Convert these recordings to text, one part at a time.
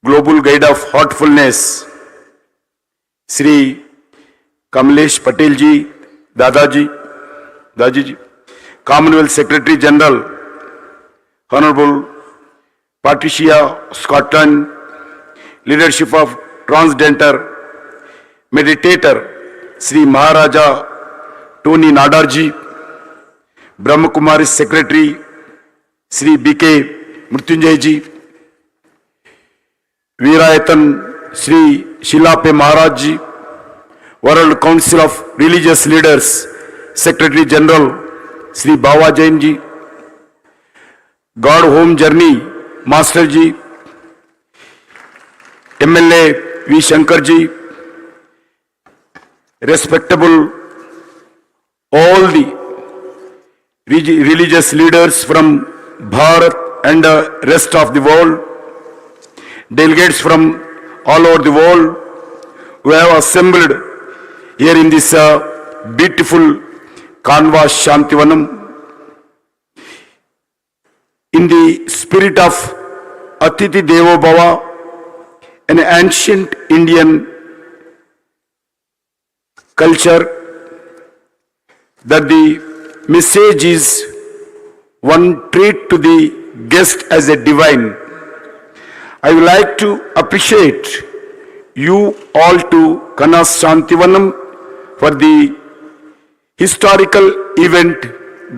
Global Guide of Heartfulness, Sri Kamlesh Patel ji, Daji ji, Commonwealth Secretary General, Honorable Patricia Scotland, Leadership of Transgender Meditator, Sri Maharaja Tony Nadarji, Brahma Kumari Secretary, Sri B.K. Mrityunjay ji, Veerayatan Sri Shilape Maharaj ji, World Council of Religious Leaders, Secretary General Sri Baba Jain ji, God Home Journey Master ji, MLA V. Shankar ji, respectable all the religious leaders from Bharat and the rest of the world, delegates from all over the world who have assembled here in this beautiful Kanha Shanti Vanam. In the spirit of Atiti Devo Bhava, an ancient Indian culture, that the message is one treat to the guest as a divine. I would like to appreciate you all to Kanha Shanti Vanam for the historical event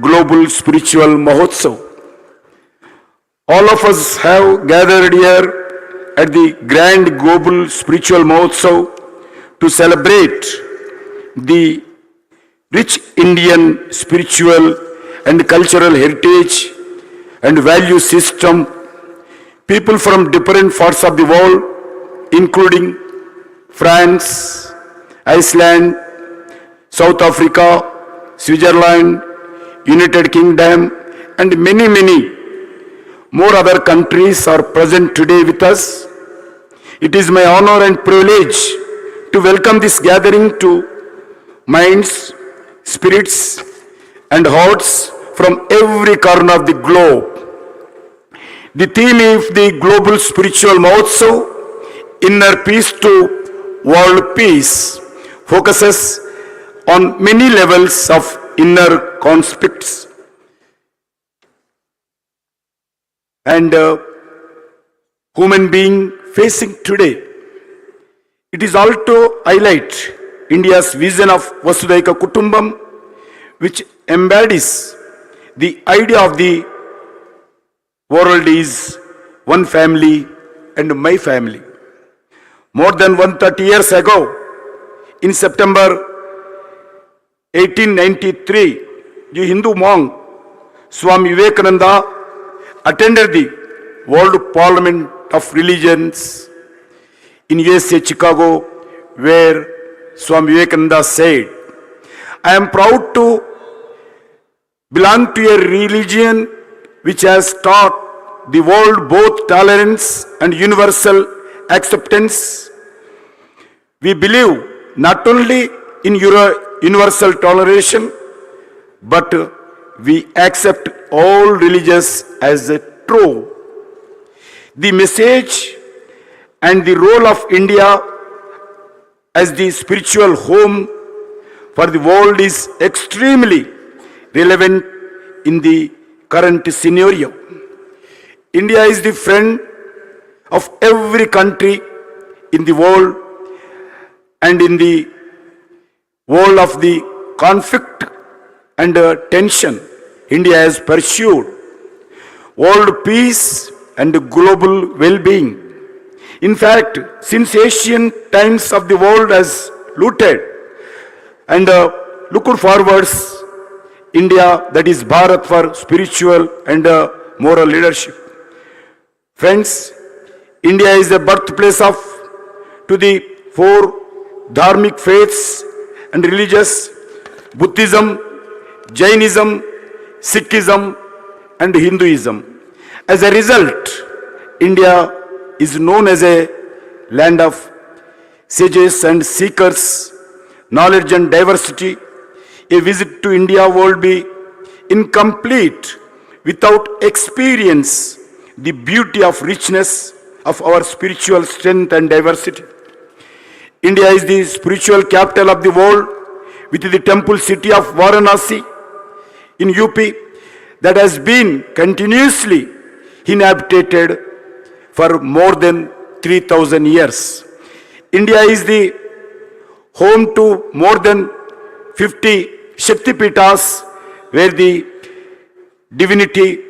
Global Spiritual Mahotsav. All of us have gathered here at the Grand Global Spiritual Mahotsav to celebrate the rich Indian spiritual and cultural heritage and value system. People from different parts of the world, including France, Iceland, South Africa, Switzerland, United Kingdom, and many more other countries are present today with us. It is my honor and privilege to welcome this gathering to minds, spirits, and hearts from every corner of the globe. The theme of the Global Spiritual Mahotsav, Inner Peace to World Peace, focuses on many levels of inner conflicts and human being facing today. It is also highlight India's vision of Vasudhaiva Kutumbam, which embodies the idea of the world is one family and my family. More than 130 years ago, in September 1893, the Hindu monk Swami Vivekananda attended the World Parliament of Religions in USA, Chicago, where Swami Vivekananda said, I am proud to belong to a religion which has taught the world both tolerance and universal acceptance. We believe not only in universal toleration, but we accept all religions as true. The message and the role of India as the spiritual home for the world is extremely relevant in the current scenario. India is the friend of every country in the world, and in the world of the conflict and tension, India has pursued world peace and global well-being. In fact, since ancient times of the world has looted and looked forwards, India, that is Bharat, for spiritual and moral leadership. Friends, India is the birthplace of to the four dharmic faiths and religious: Buddhism, Jainism, Sikhism, and Hinduism. As a result, India is known as a land of sages and seekers, knowledge and diversity. A visit to India will be incomplete without experience the beauty of richness of our spiritual strength and diversity. India is the spiritual capital of the world, with the temple city of Varanasi in UP that has been continuously inhabited for more than 3,000 years. India is the home to more than 50 Shaktipitas, where the divinity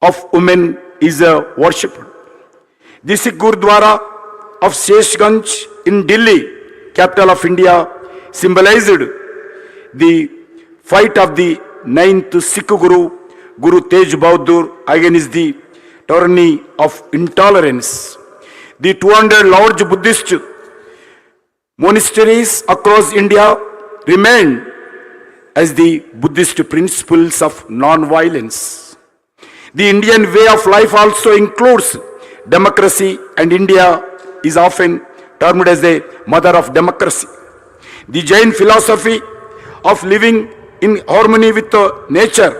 of women is worshipped. The Sikh Gurudwara of Sheshganj in Delhi, capital of India, symbolized the fight of the 9th Sikh Guru, Guru Tej Bahadur, against the tyranny of intolerance. The 200 large Buddhist monasteries across India remain as the Buddhist principles of non-violence. The Indian way of life also includes democracy, and India is often termed as the mother of democracy. The Jain philosophy of living in harmony with nature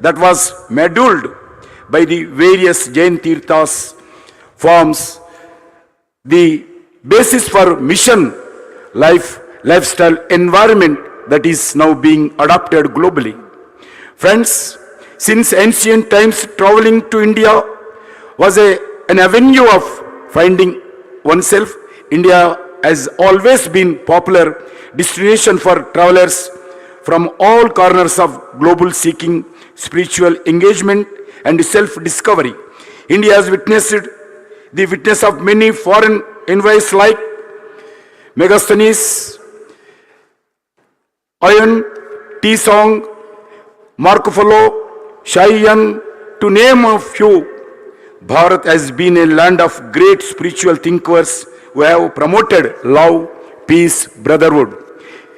that was modeled by the various Jain Tirthas forms the basis for mission, lifestyle environment that is now being adopted globally. Friends, since ancient times, traveling to India was an avenue of finding oneself. India has always been popular destination for travelers from all corners of global seeking spiritual engagement and self-discovery. India has witnessed the witness of many foreign envoys like Megasthenes, Ion, T-Song, Marco Polo, Cheyenne, to name a few. Bharat has been a land of great spiritual thinkers who have promoted love, peace, brotherhood,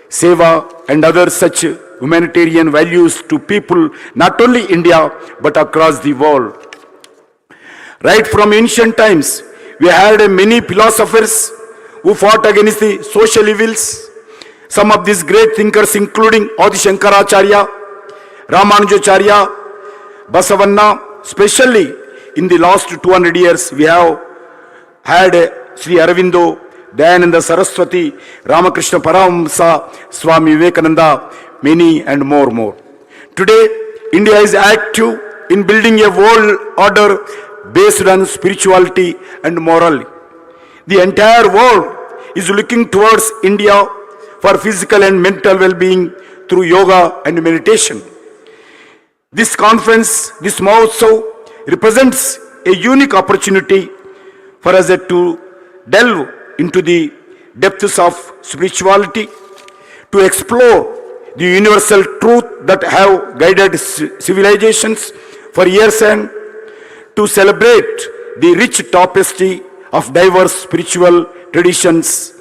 seva, and other such humanitarian values to people not only India but across the world. Right from ancient times, we had many philosophers who fought against the social evils. Some of these great thinkers including Adi Shankaracharya, Ramanujacharya, Basavanna. Especially in the last 200 years, we have had Sri Aurobindo, Dayananda Saraswati, Ramakrishna Paramahamsa, Swami Vivekananda, many and more. Today, India is active in building a world order based on spirituality and morality. The entire world is looking towards India for physical and mental well-being through yoga and meditation. This conference, this Mahotsav, represents a unique opportunity for us to delve into the depths of spirituality, to explore the universal truth that have guided civilizations for years, and to celebrate the rich tapestry of diverse spiritual traditions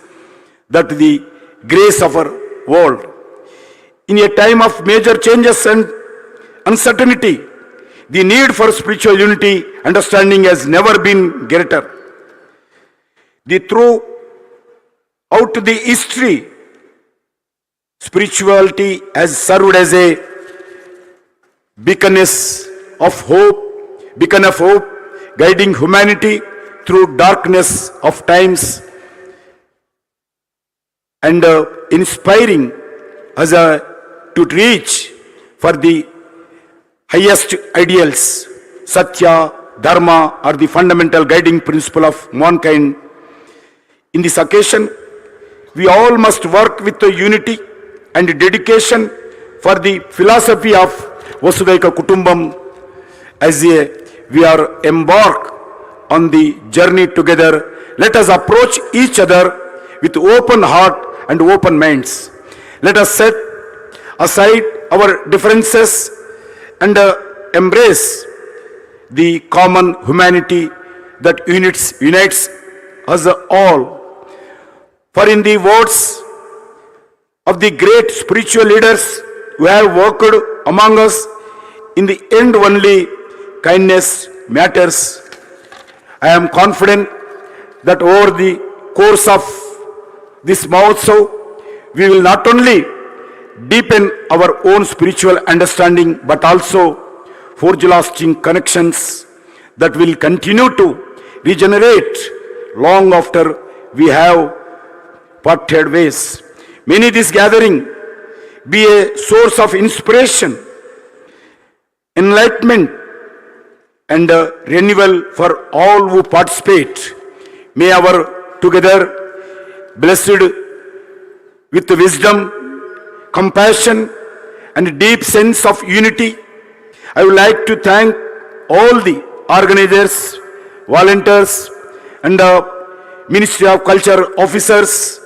that the grace of our world. In a time of major changes and uncertainty, the need for spiritual unity, understanding has never been greater. Throughout the history, spirituality has served as a beacon of hope, guiding humanity through darkness of times and inspiring us to reach for the highest ideals. Satya, Dharma are the fundamental guiding principle of mankind. In this occasion, we all must work with the unity and dedication for the philosophy of Vasudhaiva Kutumbam as we are embarked on the journey together. Let us approach each other with open heart and open minds. Let us set aside our differences and embrace the common humanity that unites us all. For in the words of the great spiritual leaders who have worked among us, in the end only kindness matters. I am confident that over the course of this Mahotsav, we will not only deepen our own spiritual understanding but also forge lasting connections that will continue to regenerate long after we have parted ways. May this gathering be a source of inspiration, enlightenment, and renewal for all who participate. May our together, blessed with wisdom, compassion, and a deep sense of unity, I would like to thank all the organizers, volunteers, and Ministry of Culture officers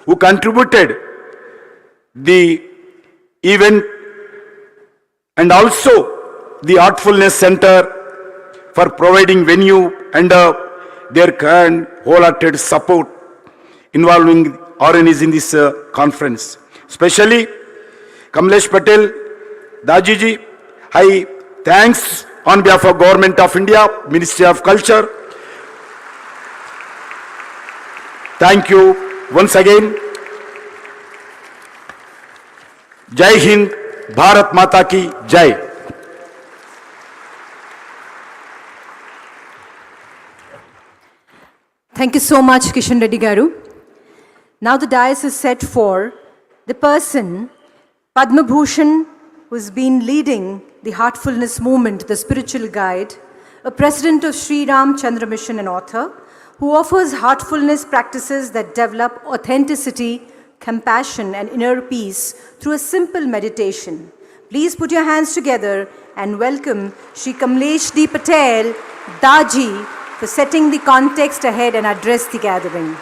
who contributed the event, and also the Artfulness Center for providing venue and their kind, wholehearted support involving RNs in this conference. Especially Kamlesh Patel, Dajiji, I thanks on behalf of Government of India, Ministry of Culture. Thank you once again. Jai Hind, Bharat Mata ki Jai. Thank you so much, Kishan Reddy Garu. Now the dais is set for the person, Padma Bhushan, who's been leading the Heartfulness Movement, the spiritual guide, a president of Sri Ram Chandra Mission and author, who offers heartfulness practices that develop authenticity, compassion, and inner peace through a simple meditation. Please put your hands together and welcome Shri Kamlesh D. Patel, Daji, for setting the context ahead and address the gathering.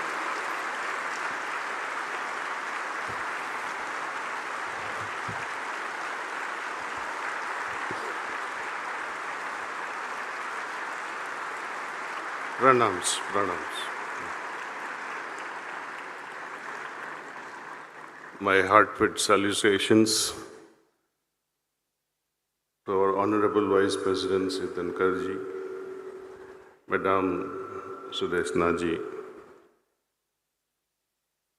Pranams, pranams. My heartfelt salutations to our Honorable Vice President Sitan Karji, Madam Sudeshna ji,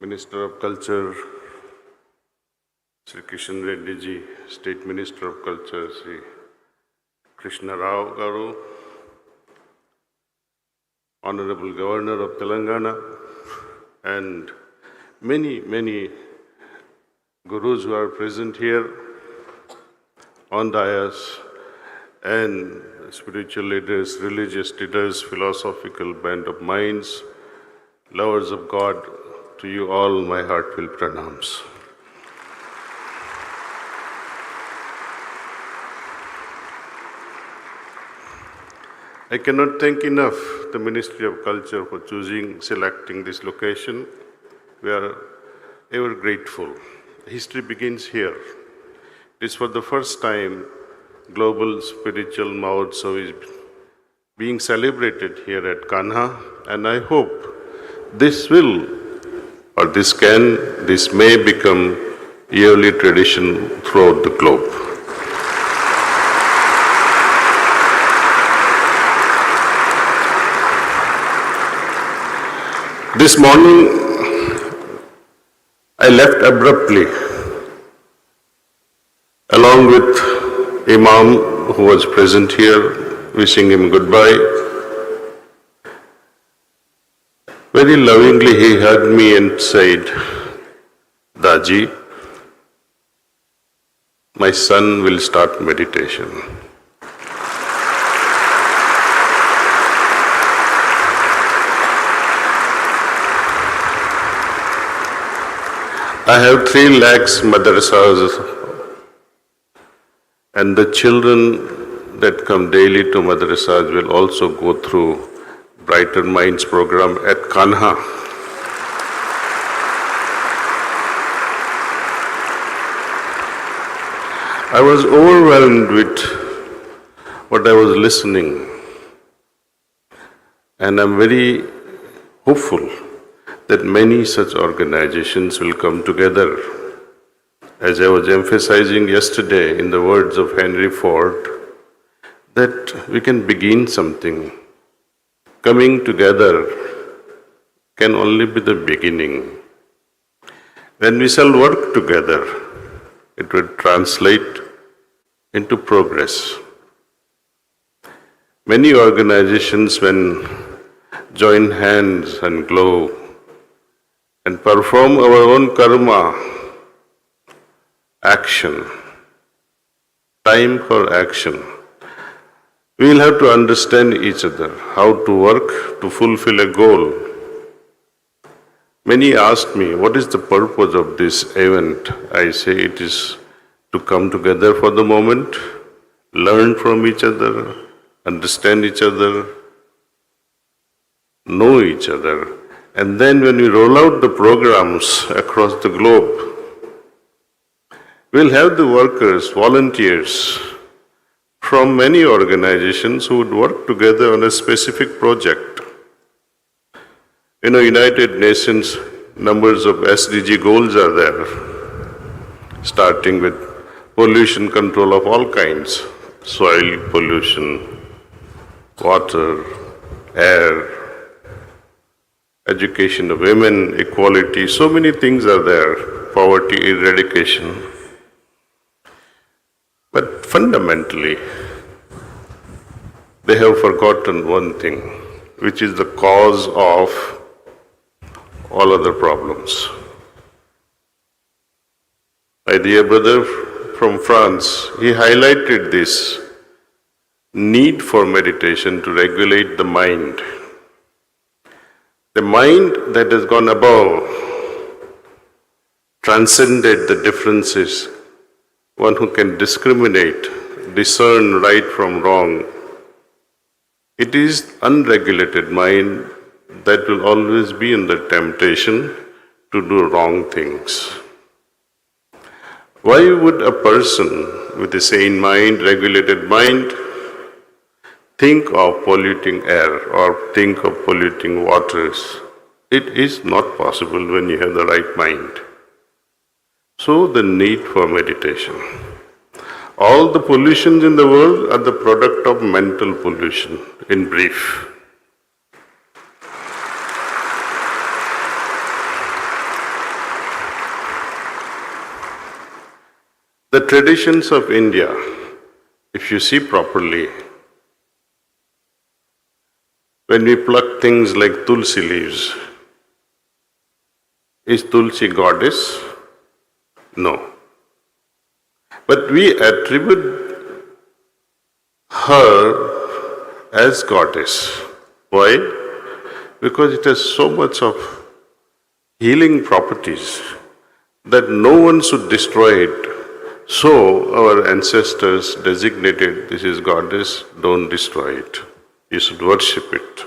Minister of Culture, Sri Kishan Reddy ji, State Minister of Culture, Sri Krishna Rao Garu, Honorable Governor of Telangana, and many gurus who are present here on dais, and spiritual leaders, religious leaders, philosophical band of minds, lovers of God, to you all my heartfelt pranams. I cannot thank enough the Ministry of Culture for selecting this location. We are ever grateful. History begins here. It is for the first time Global Spiritual Mahotsav is being celebrated here at Kanha, and I hope this may become yearly tradition throughout the globe. This morning, I left abruptly, along with Imam who was present here, wishing him goodbye. Very lovingly he hugged me and said, Daji, my son will start meditation. I have 3 lakhs madrasas, and the children that come daily to madrasas will also go through Brighter Minds program at Kanha. I was overwhelmed with what I was listening, and I'm very hopeful that many such organizations will come together. As I was emphasizing yesterday in the words of Henry Ford, that we can begin something. Coming together can only be the beginning. When we shall work together, it will translate into progress. Many organizations, when join hands and glow and perform our own karma, action, time for action, we will have to understand each other, how to work to fulfill a goal. Many ask me, what is the purpose of this event? I say it is to come together for the moment, learn from each other, understand each other, know each other. And then when we roll out the programs across the globe, we'll have the workers, volunteers from many organizations who would work together on a specific project. United Nations numbers of SDG goals are there, starting with pollution control of all kinds, soil pollution, water, air, education of women, equality, so many things are there, poverty eradication. But fundamentally, they have forgotten one thing, which is the cause of all other problems. My dear brother from France, he highlighted this need for meditation to regulate the mind. The mind that has gone above, transcended the differences, one who can discriminate, discern right from wrong. It is unregulated mind that will always be in the temptation to do wrong things. Why would a person with a sane mind, regulated mind, think of polluting air or think of polluting waters? It is not possible when you have the right mind. So the need for meditation. All the pollutions in the world are the product of mental pollution, in brief. The traditions of India, if you see properly, when we pluck things like tulsi leaves, is tulsi goddess? No. But we attribute her as goddess. Why? Because it has so much of healing properties that no one should destroy it. So our ancestors designated this is goddess, don't destroy it. You should worship it.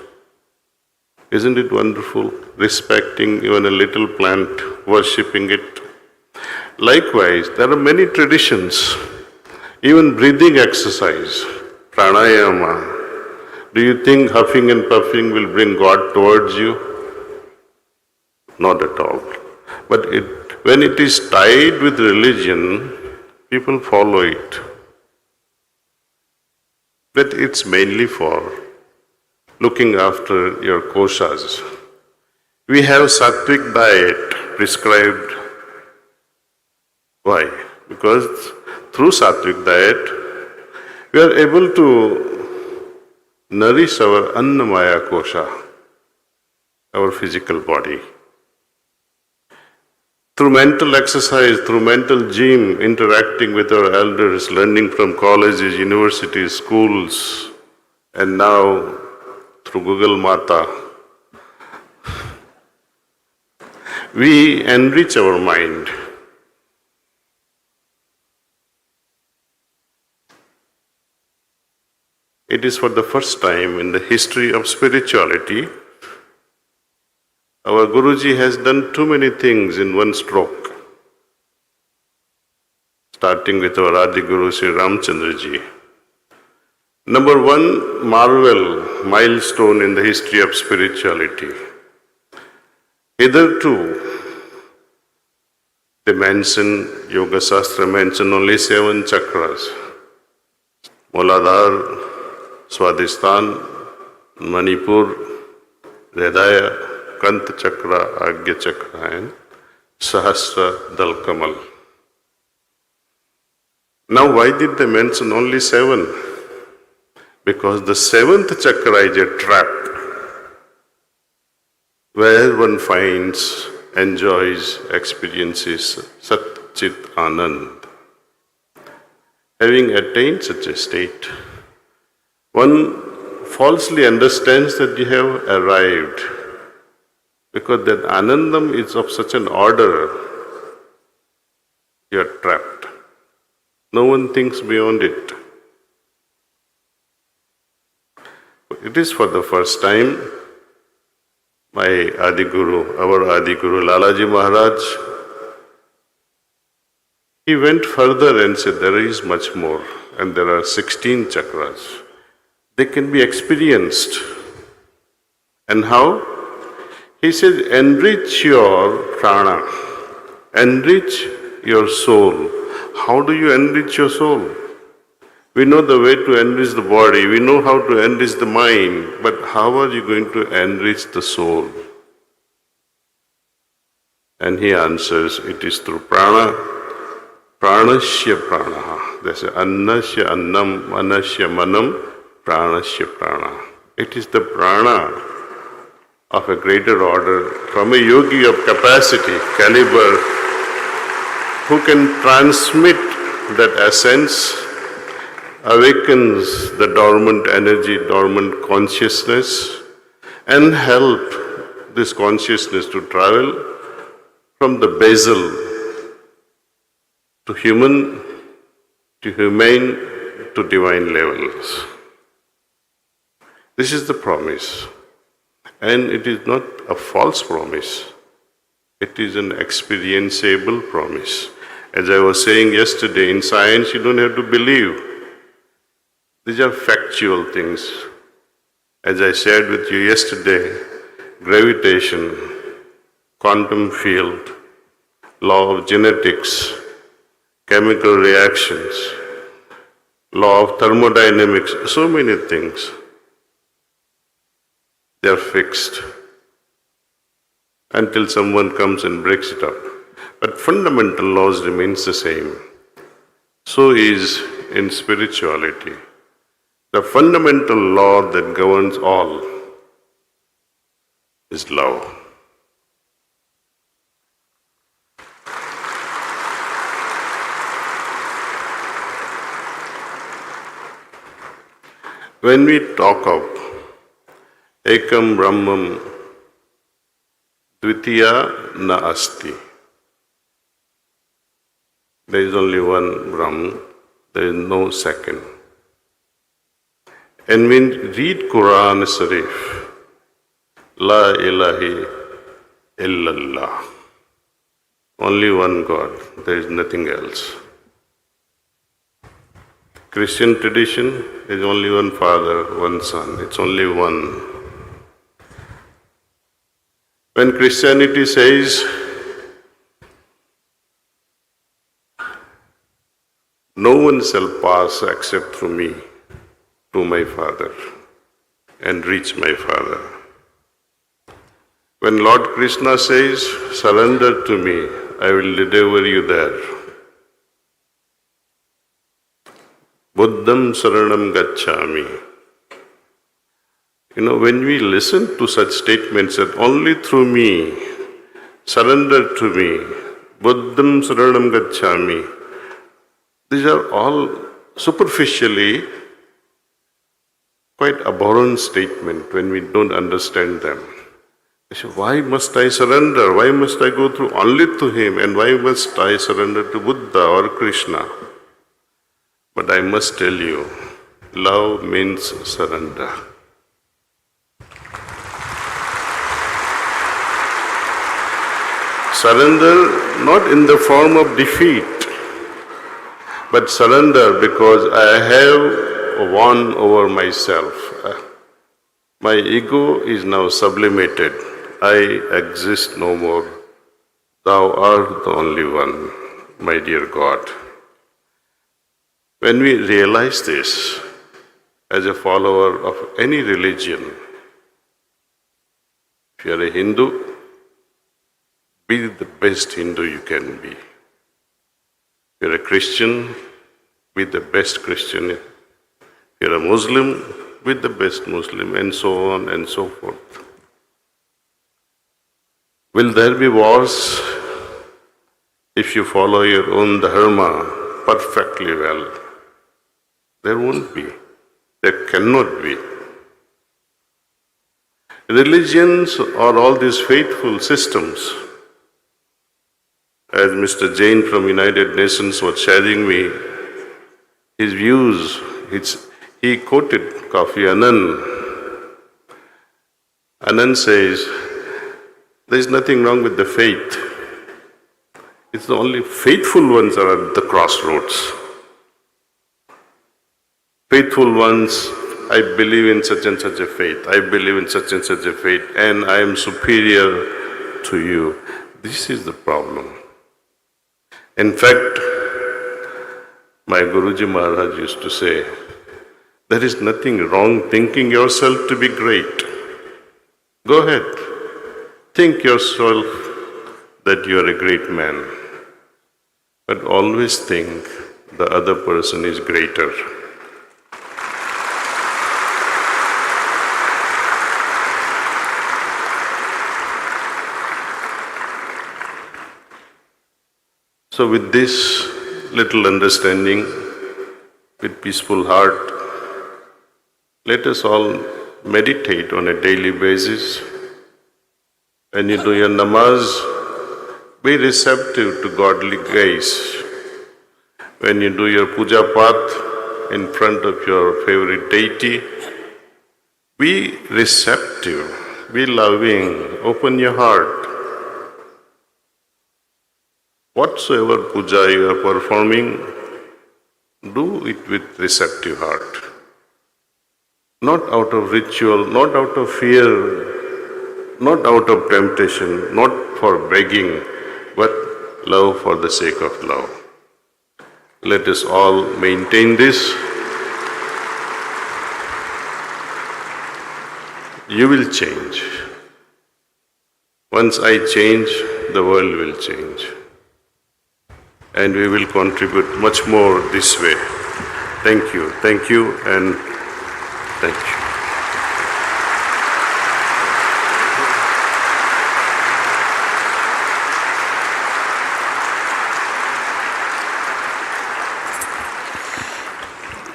Isn't it wonderful? Respecting even a little plant, worshipping it. Likewise, there are many traditions, even breathing exercise, pranayama. Do you think huffing and puffing will bring God towards you? Not at all. But when it is tied with religion, people follow it. But it's mainly for looking after your koshas. We have sattvic diet prescribed. Why? Because through sattvic diet, we are able to nourish our annamaya kosha, our physical body. Through mental exercise, through mental gym, interacting with our elders, learning from colleges, universities, schools, and now through Google Mata, we enrich our mind. It is for the first time in the history of spirituality, our Guruji has done too many things in one stroke. Starting with our Adi Guru Sri Ramchandra Ji. Number one marvel, milestone in the history of spirituality. Hitherto, they mention, Yoga Shastra mention only 7 chakras. Muladhara, Swadhisthana, Manipur, Hridaya, Kanta Chakra, Agya Chakra, and Sahasra Dalkamal. Now, why did they mention only 7? because the seventh chakra is a trap where one finds, enjoys, experiences Sat Chit Anand. Having attained such a state, one falsely understands that you have arrived, because that Anandam is of such an order, you are trapped. No one thinks beyond it. It is for the first time my Adiguru, our Adiguru, Lalaji Maharaj, he went further and said there is much more, and there are 16 chakras. They can be experienced. And how? He said, enrich your prana, enrich your soul. How do you enrich your soul? We know the way to enrich the body, we know how to enrich the mind, but how are you going to enrich the soul? And he answers, it is through prana, pranasya pranaha. They say, annasya annam, manasya manam, pranasya prana. It is the prana of a greater order, from a yogi of capacity, caliber, who can transmit that essence, awakens the dormant energy, dormant consciousness, and help this consciousness to travel from the basal to human, to humane, to divine levels. This is the promise. And it is not a false promise. It is an experienceable promise. As I was saying yesterday, in science you don't have to believe. These are factual things. As I shared with you yesterday, gravitation, quantum field, law of genetics, chemical reactions, law of thermodynamics, so many things. They are fixed until someone comes and breaks it up. But fundamental laws remains the same. So is in spirituality. The fundamental law that governs all is love. When we talk of Ekam Brahmam Dvitiya Na Asti, there is only one Brahman, there is no second. And when we read Quran Sharif, La ilaha illallah, only one God, there is nothing else. Christian tradition is only one Father, one Son, it's only one. When Christianity says, no one shall pass except through me to my Father and reach my Father. When Lord Krishna says, surrender to me, I will deliver you there. Buddham saranam gacchami. When we listen to such statements that only through me, surrender to me, Buddham saranam gacchami, these are all superficially quite abhorrent statements when we don't understand them. I say, why must I surrender? Why must I go through only to him? And why must I surrender to Buddha or Krishna? But I must tell you, love means surrender. Surrender not in the form of defeat, but surrender because I have won over myself. My ego is now sublimated. I exist no more. Thou art the only one, my dear God. When we realize this, as a follower of any religion, if you are a Hindu, be the best Hindu you can be. If you are a Christian, be the best Christian. If You're a Muslim with the best Muslim, and so on and so forth. Will there be wars if you follow your own dharma perfectly well? There won't be. There cannot be. Religions are all these faithful systems. As Mr. Jain from United Nations was sharing me his views, he quoted Kofi Annan. Annan says, there is nothing wrong with the faith. It's the only faithful ones are at the crossroads. Faithful ones, I believe in such and such a faith, I believe in such and such a faith, and I am superior to you. This is the problem. In fact, my Guruji Maharaj used to say, there is nothing wrong thinking yourself to be great. Go ahead. Think yourself that you are a great man. But always think the other person is greater. So with this little understanding, with peaceful heart, let us all meditate on a daily basis. When you do your namaz, be receptive to godly grace. When you do your puja path in front of your favorite deity, be receptive, be loving, open your heart. Whatsoever puja you are performing, do it with receptive heart. Not out of ritual, not out of fear, not out of temptation, not for begging, but love for the sake of love. Let us all maintain this. You will change. Once I change, the world will change. And we will contribute much more this way. Thank you, and thank you.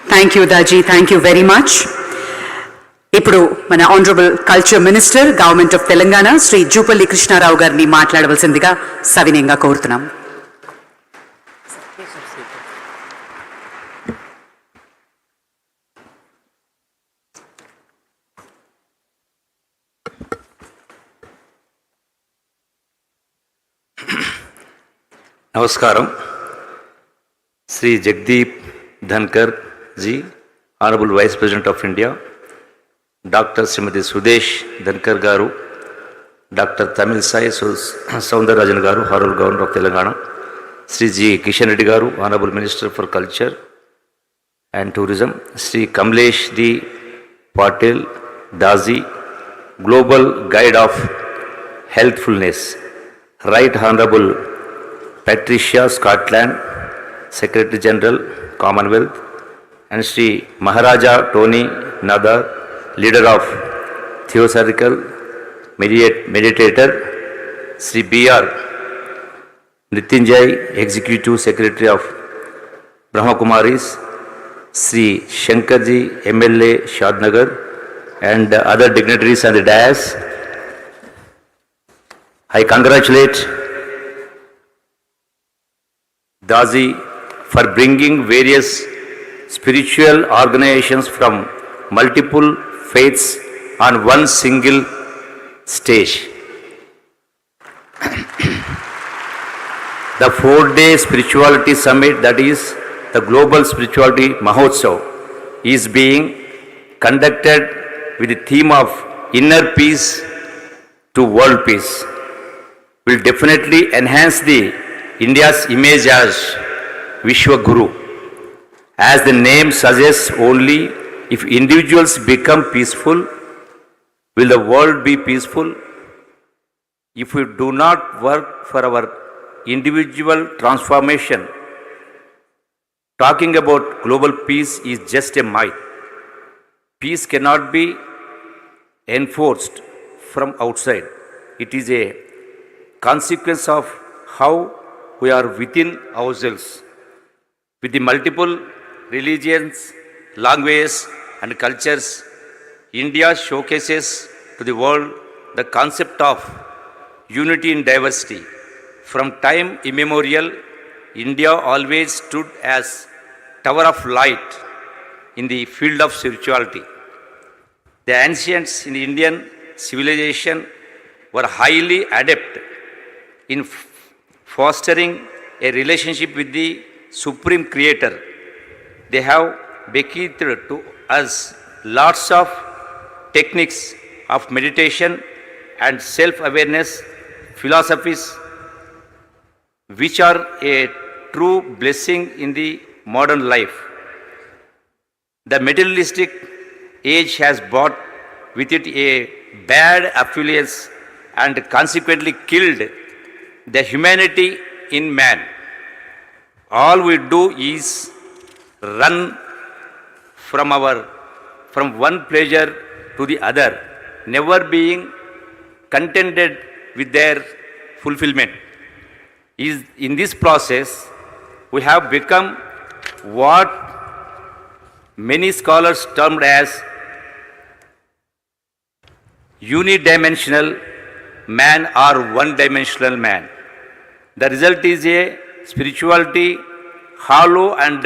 Thank you, Daji. Thank you very much. ఇప్పుడు మన honourable culture minister government of Telangana Shri Jupally Krishna Rao గారిని మాట్లాడవలసిందిగా సవినయంగా కోరుతున్నాం. నమస్కారం. Shri Jagdeep Dhankhar ji, honourable vice president of India, doctor Shrimati Sudesh Dhankhar గారు, doctor Tamilisai Soundararajan గారు, honourable governor of Telangana, Shri G Kishan Reddy గారు, honourable minister for culture and tourism, Shri Kamlesh D Patel Daaji, global guide of healthfulness, right honourable Patricia Scotland, Secretary General, Commonwealth, and Sri Maharaja Tony Nadar, Leader of Theosophical Meditator, Sri B.R. Nitinjay, Executive Secretary of Brahma Kumaris, Sri Shankarji, MLA, Shadnagar, and other dignitaries on the dais. I congratulate Dazi for bringing various spiritual organizations from multiple faiths on one single stage. The 4-day spirituality summit, that is the Global Spirituality Mahotsav, is being conducted with the theme of inner peace to world peace. Will definitely enhance the India's image as Vishwa Guru. As the name suggests, only if individuals become peaceful, will the world be peaceful. If we do not work for our individual transformation, talking about global peace is just a myth. Peace cannot be enforced from outside. It is a consequence of how we are within ourselves. With the multiple religions, languages, and cultures, India showcases to the world the concept of unity in diversity. From time immemorial, India always stood as tower of light in the field of spirituality. The ancients in the Indian civilization were highly adept in fostering a relationship with the Supreme Creator. They have bequeathed to us lots of techniques of meditation and self-awareness philosophies which are a true blessing in the modern life. The materialistic age has brought with it a bad affluence and consequently killed the humanity in man. All we do is run from one pleasure to the other, never being contented with their fulfillment. In this process, we have become what many scholars termed as unidimensional man or one-dimensional man. The result is a spirituality hollow and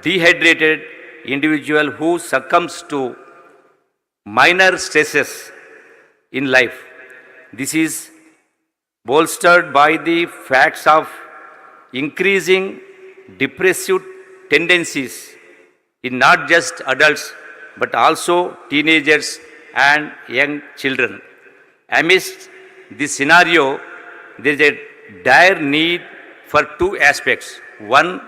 dehydrated individual who succumbs to minor stresses in life. This is bolstered by the facts of increasing depressive tendencies in not just adults but also teenagers and young children. Amidst this scenario, there is a dire need for two aspects. One,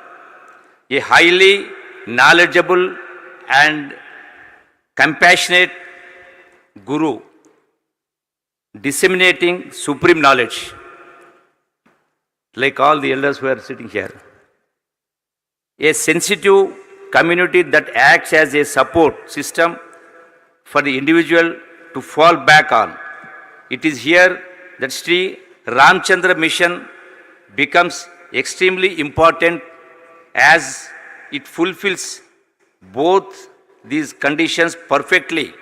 a highly knowledgeable and compassionate guru disseminating supreme knowledge, like all the elders who are sitting here. A sensitive community that acts as a support system for the individual to fall back on. It is here that Sri Ramchandra mission becomes extremely important as it fulfills both these conditions perfectly.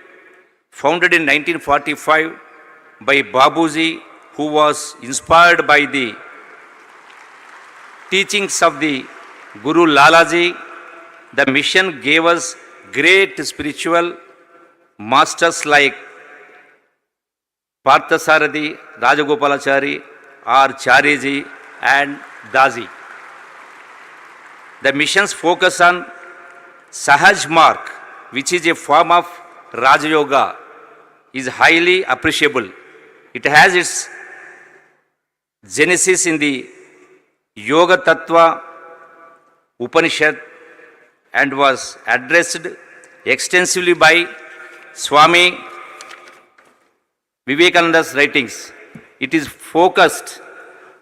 Founded in 1945 by Babuji, who was inspired by the teachings of the Guru Lalaji, the mission gave us great spiritual masters like Parthasarathi, Rajagopalachari, R. Chariji, and Dazi. The missions focus on Sahaj Marg, which is a form of Raja Yoga, is highly appreciable. It has its genesis in the Yoga Tattva Upanishad and was addressed extensively by Swami Vivekananda's writings. It is focused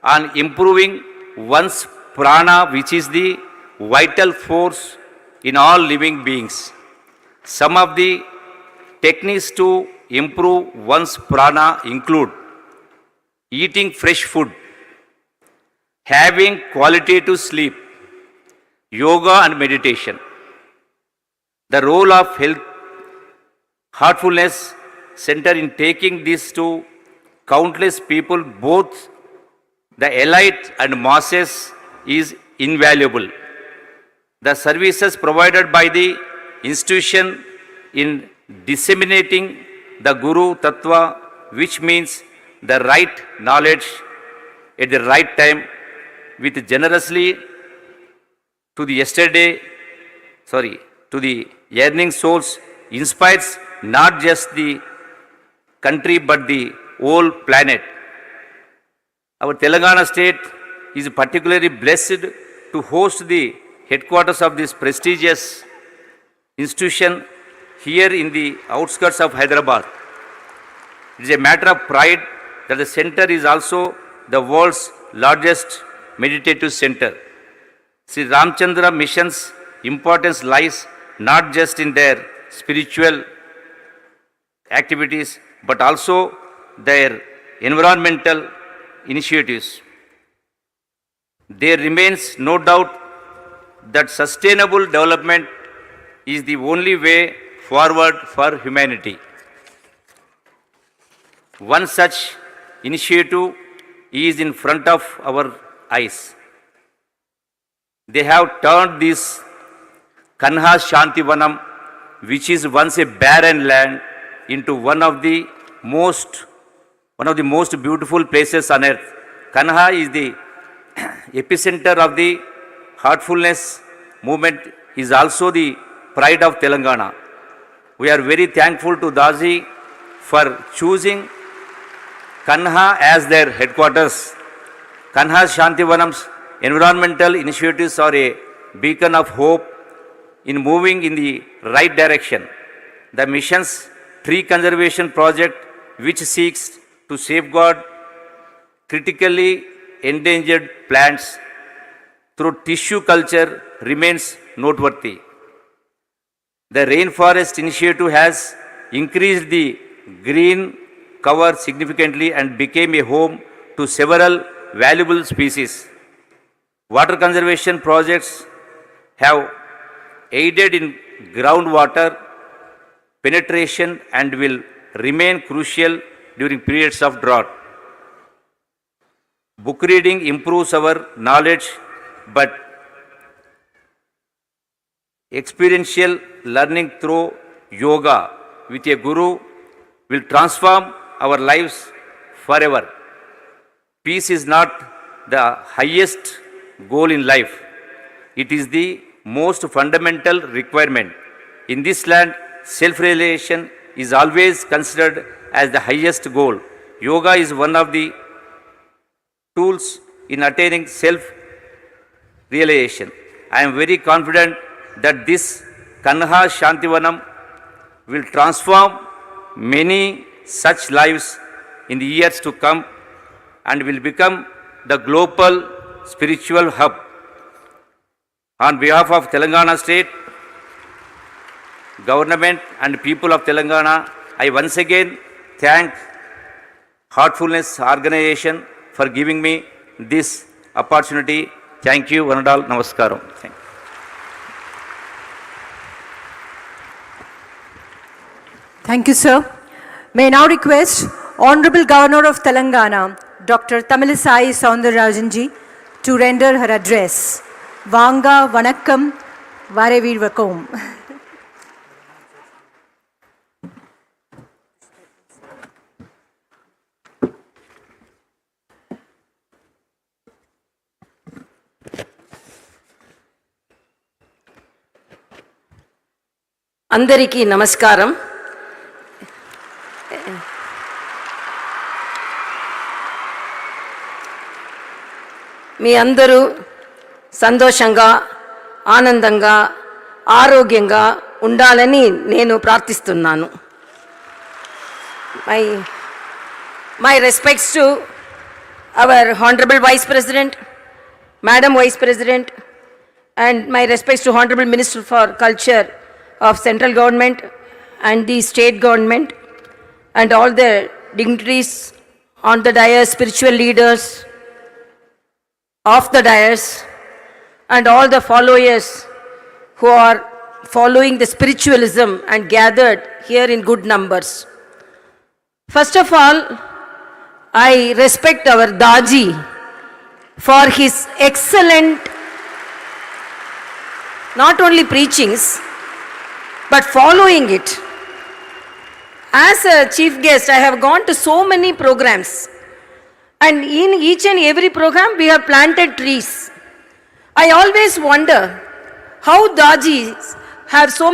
on improving one's prana, which is the vital force in all living beings. Some of the techniques to improve one's prana include eating fresh food, having qualitative sleep, yoga and meditation. The role of heartfulness center in taking this to countless people, both the elite and masses, is invaluable. The services provided by the institution in disseminating the Guru Tattva, which means the right knowledge at the right time, with generously to the to the yearning souls, inspires not just the country but the whole planet. Our Telangana state is particularly blessed to host the headquarters of this prestigious institution here in the outskirts of Hyderabad. It is a matter of pride that the center is also the world's largest meditative center. Sri Ramchandra mission's importance lies not just in their spiritual activities, but also their environmental initiatives. There remains no doubt that sustainable development is the only way forward for humanity. One such initiative is in front of our eyes. They have turned this Kanha Shanti Vanam, which is once a barren land, into one of the most beautiful places on earth. Kanha is the epicenter of the heartfulness movement, is also the pride of Telangana. We are very thankful to Daji for choosing Kanha as their headquarters. Kanha Shanti Vanam's environmental initiatives are a beacon of hope in moving in the right direction. The mission's tree conservation project, which seeks to safeguard critically endangered plants through tissue culture, remains noteworthy. The rainforest initiative has increased the green cover significantly and became a home to several valuable species. Water conservation projects have aided in groundwater penetration and will remain crucial during periods of drought. Book reading improves our knowledge, but experiential learning through yoga with a guru will transform our lives forever. Peace is not the highest goal in life. It is the most fundamental requirement. In this land, self-realization is always considered as the highest goal. Yoga is one of the tools in attaining self-realization. I am very confident that this Kanha Shantivanam will transform many such lives in the years to come and will become the global spiritual hub. On behalf of Telangana State Government and people of Telangana, I once again thank Heartfulness Organization for giving me this opportunity. Thank you, Vanadal, Namaskaram. Thank you. Thank you, sir. May I now request Honorable Governor of Telangana, Dr. Tamilisai Soundararajan to render her address. Vanga Vanakkam Varevirvakom. అందరికీ నమస్కారం. మీ అందరూ సంతోషంగా ఆనందంగా ఆరోగ్యంగా ఉండాలని నేను ప్రార్థిస్తున్నాను. My respects to our Honorable Vice President, Madam Vice President, and my respects to Honorable Minister for Culture of Central Government and the State Government and all the dignitaries on the dais, spiritual leaders of the dais, and all the followers who are following the spiritualism and gathered here in good numbers. First of all, I respect our Daji for his excellent, not only preachings, but following it. As a chief guest, I have gone to so many programs, and in each and every program we have planted trees. I always wonder how Dajis have so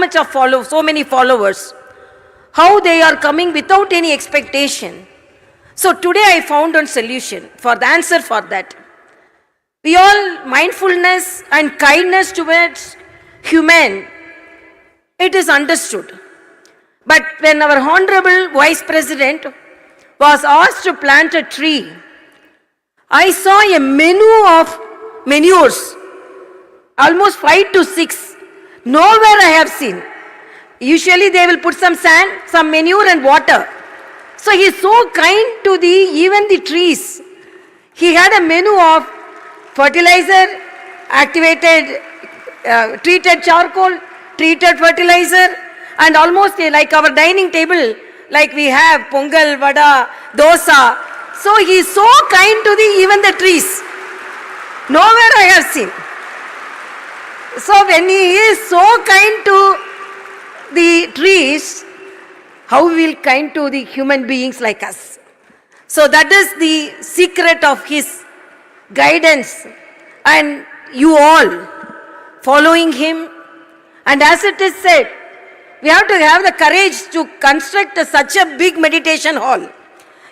many followers, how they are coming without any expectation. So today I found a solution for the answer for that. We all mindfulness and kindness towards human, it is understood. But when our Honorable Vice President was asked to plant a tree, I saw a menu of manures, almost 5 to 6. Nowhere I have seen. Usually they will put some sand, some manure and water. So he is so kind to even the trees. He had a menu of fertilizer, activated, treated charcoal, treated fertilizer, and almost like our dining table, like we have pongal, vada, dosa. So he is so kind to even the trees. Nowhere I have seen. So when he is so kind to the trees, how he will kind to the human beings like us. So that is the secret of his guidance, and you all following him. And as it is said, we have to have the courage to construct such a big meditation hall.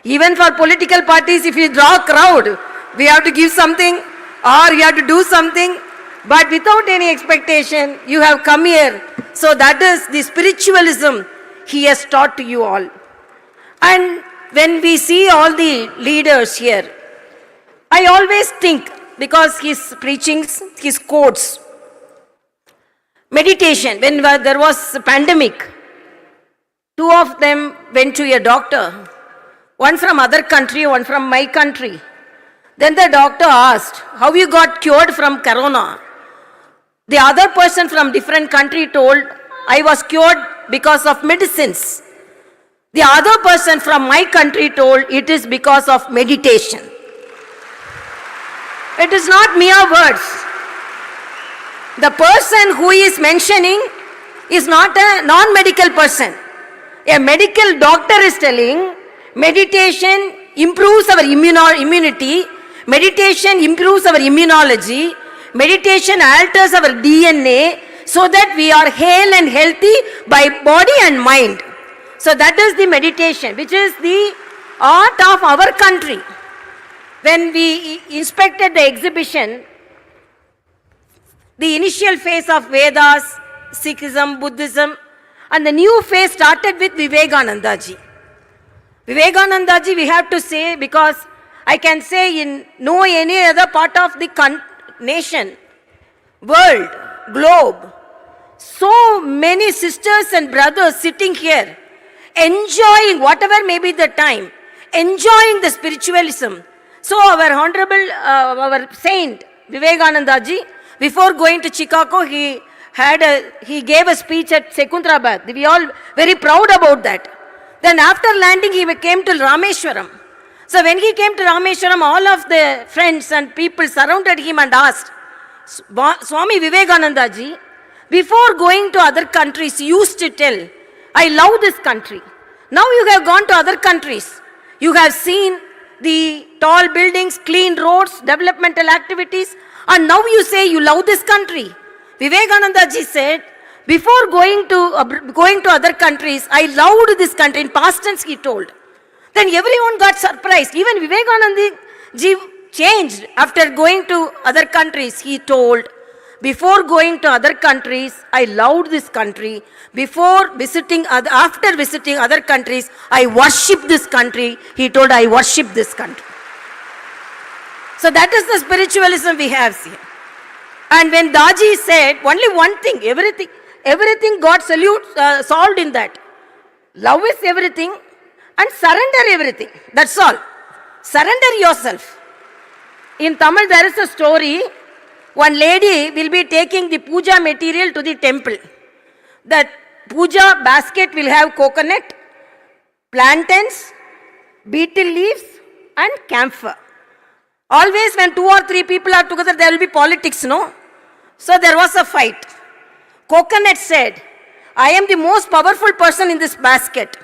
Even for political parties, if you draw a crowd, we have to give something or you have to do something, but without any expectation, you have come here. So that is the spiritualism he has taught to you all. And when we see all the leaders here, I always think, because his preachings, his quotes, meditation, when there was a pandemic, two of them went to a doctor, one from other country, one from my country. Then the doctor asked, how you got cured from corona? The other person from different country told, I was cured because of medicines. The other person from my country told, it is because of meditation. It is not mere words. The person who is mentioning is not a non-medical person. A medical doctor is telling, meditation improves our immunity, meditation improves our immunology, meditation alters our DNA so that we are hale and healthy by body and mind. So that is the meditation, which is the art of our country. When we inspected the exhibition, the initial phase of Vedas, Sikhism, Buddhism, and the new phase started with Vivekananda ji. Vivekananda ji, we have to say, because I can say in no any other part of the nation, world, globe, so many sisters and brothers sitting here, enjoying whatever may be the time, enjoying the spiritualism. So our honorable, our saint Vivekananda ji, before going to Chicago, he gave a speech at Secunderabad. We all very proud about that. Then after landing, he came to Rameshwaram. So when he came to Rameshwaram, all of the friends and people surrounded him and asked, Swami Vivekananda ji, before going to other countries, he used to tell, I love this country. Now you have gone to other countries. You have seen the tall buildings, clean roads, developmental activities, and now you say you love this country. Vivekananda ji said, before going to other countries, I loved this country. In past tense he told. Then everyone got surprised. Even Vivekananda ji changed after going to other countries. He told, before going to other countries, I loved this country. After visiting other countries, I worship this country. He told, I worship this country. So that is the spiritualism we have here. And when Daji said, only one thing, everything got solved in that. Love is everything and surrender everything. That's all. Surrender yourself. In Tamil, there is a story. One lady will be taking the puja material to the temple. That puja basket will have coconut, plantains, betel leaves and camphor. Always when 2 or 3 people are together, there will be politics, no? So there was a fight. Coconut said, I am the most powerful person in this basket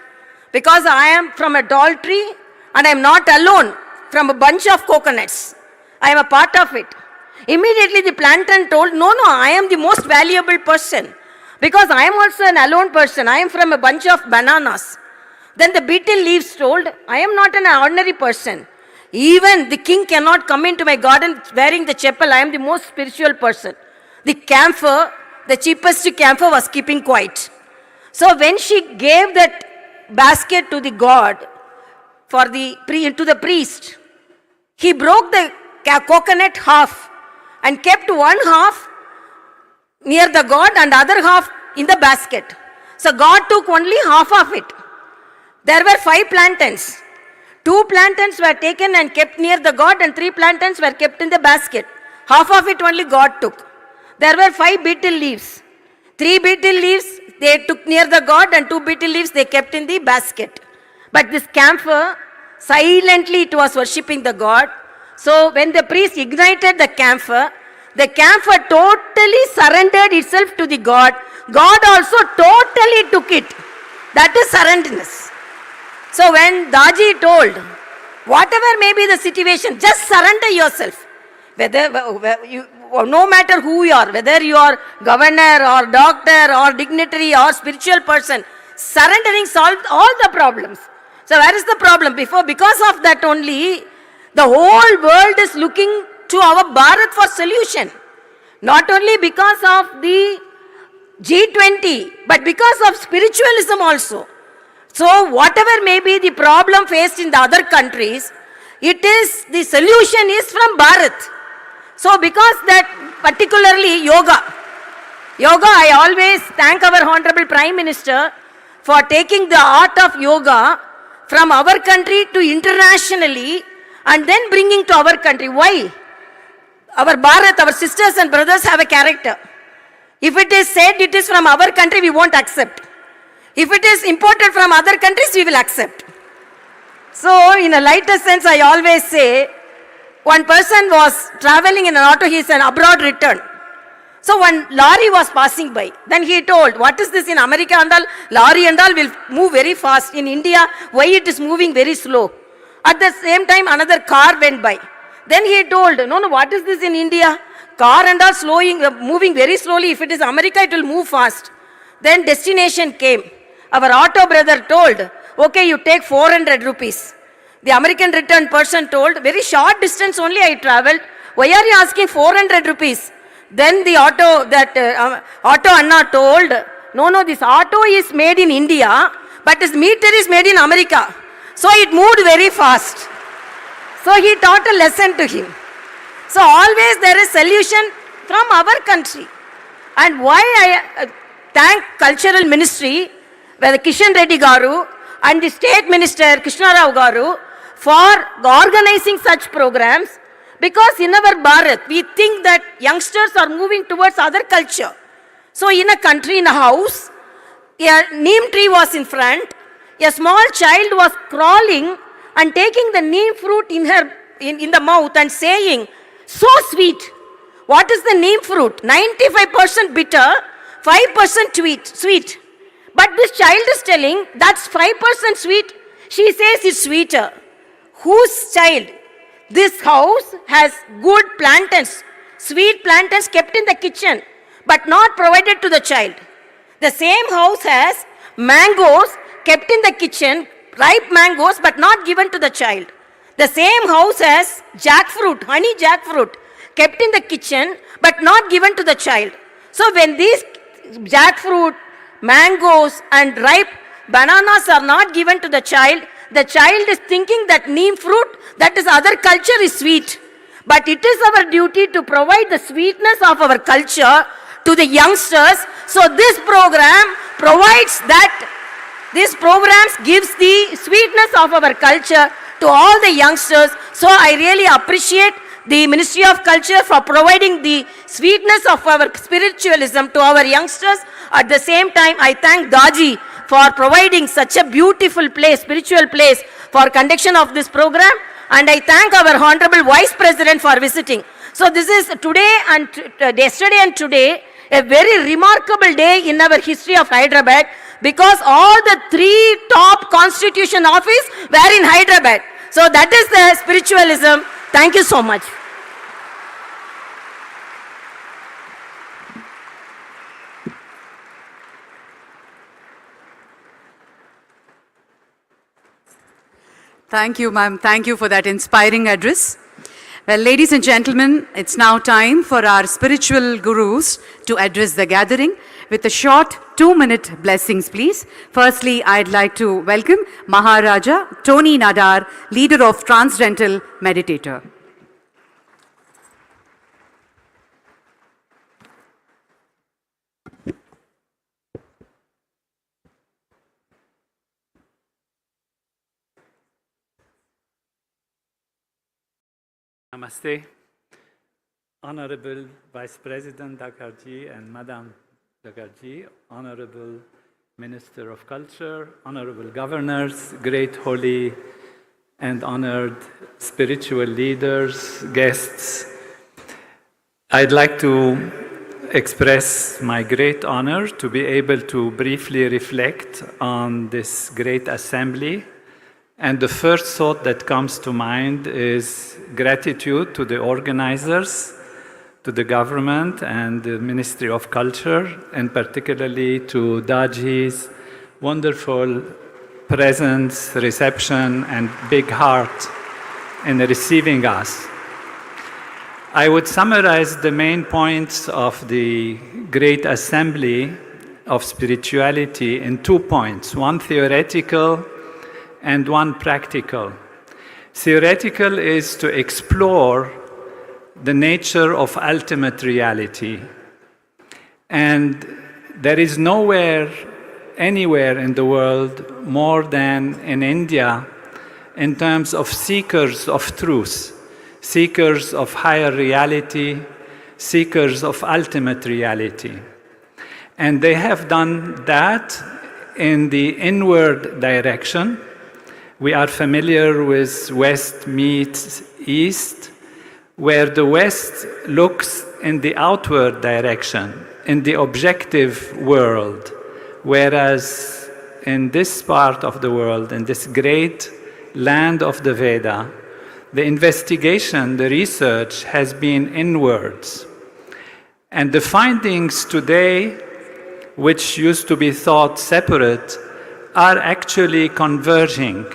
because I am from a tall tree and I am not alone from a bunch of coconuts. I am a part of it. Immediately the plantain told, no, I am the most valuable person because I am also an alone person. I am from a bunch of bananas. Then the betel leaves told, I am not an ordinary person. Even the king cannot come into my garden wearing the chapel. I am the most spiritual person. The camphor, the cheapest camphor was keeping quiet. So when she gave that basket to the god, to the priest, he broke the coconut half and kept one half near the god and other half in the basket. So God took only half of it. There were 5 plantains. 2 plantains were taken and kept near the god, and 3 plantains were kept in the basket. Half of it only God took. There were 5 betel leaves. 3 betel leaves they took near the god, and 2 betel leaves they kept in the basket. But this camphor, silently it was worshipping the god. So when the priest ignited the camphor totally surrendered itself to the god. God also totally took it. That is surrenderness. So when Daji told, whatever may be the situation, just surrender yourself. No matter who you are, whether you are governor or doctor or dignitary or spiritual person, surrendering solved all the problems. So where is the problem? Because of that only, the whole world is looking to our Bharat for solution. Not only because of the G20, but because of spiritualism also. So whatever may be the problem faced in the other countries, the solution is from Bharat. So because that particularly yoga, I always thank our Honorable Prime Minister for taking the art of yoga from our country to internationally and then bringing to our country. Why? Our Bharat, our sisters and brothers have a character. If it is said it is from our country, we won't accept. If it is imported from other countries, we will accept. So, in a lighter sense, I always say, one person was traveling in an auto, he is an abroad return. So, one lorry was passing by. Then he told, what is this in America and all? Lorry and all will move very fast. In India, why it is moving very slow? At the same time, another car went by. Then he told, no, what is this in India? Car and all moving very slowly. If it is America, it will move fast. Then destination came. Our auto brother told, okay, you take 400 rupees. The American return person told, very short distance only I traveled. Why are you asking 400 rupees? Then the auto Anna told, no, this auto is made in India, but this meter is made in America. So it moved very fast. So he taught a lesson to him. So always there is solution from our country. And why I thank Cultural Ministry, where the Kishan Reddy Garu and the State Minister Krishna Rao Garu for organizing such programs, because in our Bharat, we think that youngsters are moving towards other culture. So in a country, in a house, a neem tree was in front, a small child was crawling and taking the neem fruit in the mouth and saying, so sweet. What is the neem fruit? 95% bitter, 5% sweet. But this child is telling, that's 5% sweet. She says it's sweeter. Whose child? This house has good plantains, sweet plantains kept in the kitchen, but not provided to the child. The same house has mangoes kept in the kitchen, ripe mangoes, but not given to the child. The same house has jackfruit, honey jackfruit, kept in the kitchen, but not given to the child. So when these jackfruit, mangoes and ripe bananas are not given to the child is thinking that neem fruit, that is other culture, is sweet. But it is our duty to provide the sweetness of our culture to the youngsters. So this program provides that. This program gives the sweetness of our culture to all the youngsters. So I really appreciate the Ministry of Culture for providing the sweetness of our spiritualism to our youngsters. At the same time, I thank Daji for providing such a beautiful place, spiritual place for conduction of this program. And I thank our Honorable Vice President for visiting. So this is today and yesterday and today a very remarkable day in our history of Hyderabad, because all the 3 top constitution office were in Hyderabad. So that is the spiritualism. Thank you so much. Thank you, ma'am. Thank you for that inspiring address. Well, ladies and gentlemen, it's now time for our spiritual gurus to address the gathering with a short 2-minute blessings, please. Firstly, I'd like to welcome Maharaja Tony Nadar, leader of Transcendental Meditator. Namaste. Honorable Vice President Dakarji and Madam Dakarji, Honorable Minister of Culture, Honorable Governors, great holy and honored spiritual leaders, guests, I'd like to express my great honor to be able to briefly reflect on this great assembly. And the first thought that comes to mind is gratitude to the organizers, to the government and the Ministry of Culture, and particularly to Daji's wonderful presence, reception, and big heart in receiving us. I would summarize the main points of the Great Assembly of Spirituality in 2 points, one theoretical and one practical. Theoretical is to explore the nature of ultimate reality. And there is nowhere, anywhere in the world more than in India in terms of seekers of truth, seekers of higher reality, seekers of ultimate reality. And they have done that in the inward direction. We are familiar with West meets East, where the West looks in the outward direction, in the objective world, whereas in this part of the world, in this great land of the Veda, the investigation, the research has been inwards. And the findings today, which used to be thought separate, are actually converging.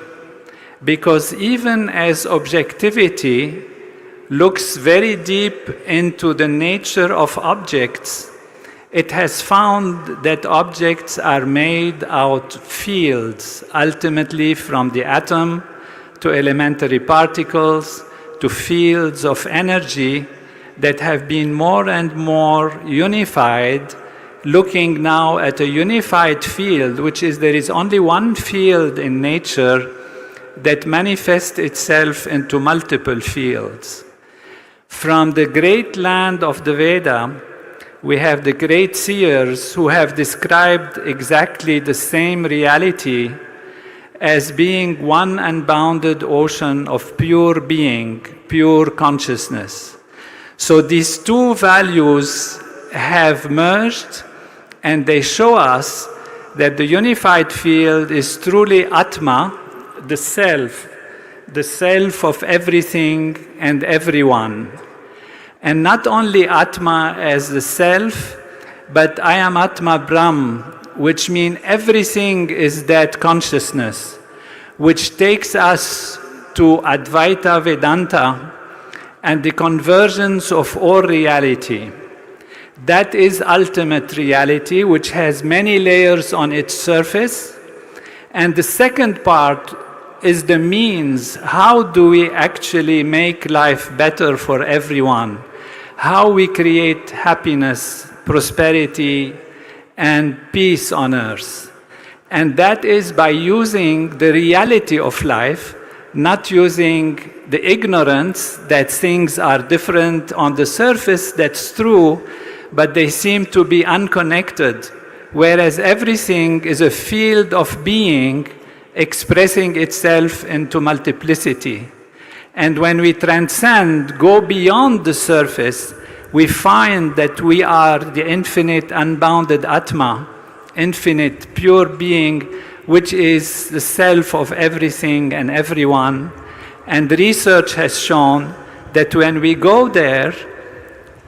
Because even as objectivity looks very deep into the nature of objects, it has found that objects are made out fields, ultimately from the atom to elementary particles to fields of energy that have been more and more unified, looking now at a unified field, which is there is only one field in nature that manifests itself into multiple fields. From the great land of the Veda, we have the great seers who have described exactly the same reality as being one unbounded ocean of pure being, pure consciousness. So these two values have merged, and they show us that the unified field is truly Atma, the self of everything and everyone. And not only Atma as the self, but I am Atma Brahm, which means everything is that consciousness, which takes us to Advaita Vedanta and the convergence of all reality. That is ultimate reality, which has many layers on its surface. And the second part is the means. How do we actually make life better for everyone? How we create happiness, prosperity, and peace on earth. And that is by using the reality of life, not using the ignorance that things are different on the surface. That's true, but they seem to be unconnected, whereas everything is a field of being expressing itself into multiplicity. And when we transcend, go beyond the surface, we find that we are the infinite, unbounded Atma, infinite, pure being, which is the self of everything and everyone. And research has shown that when we go there,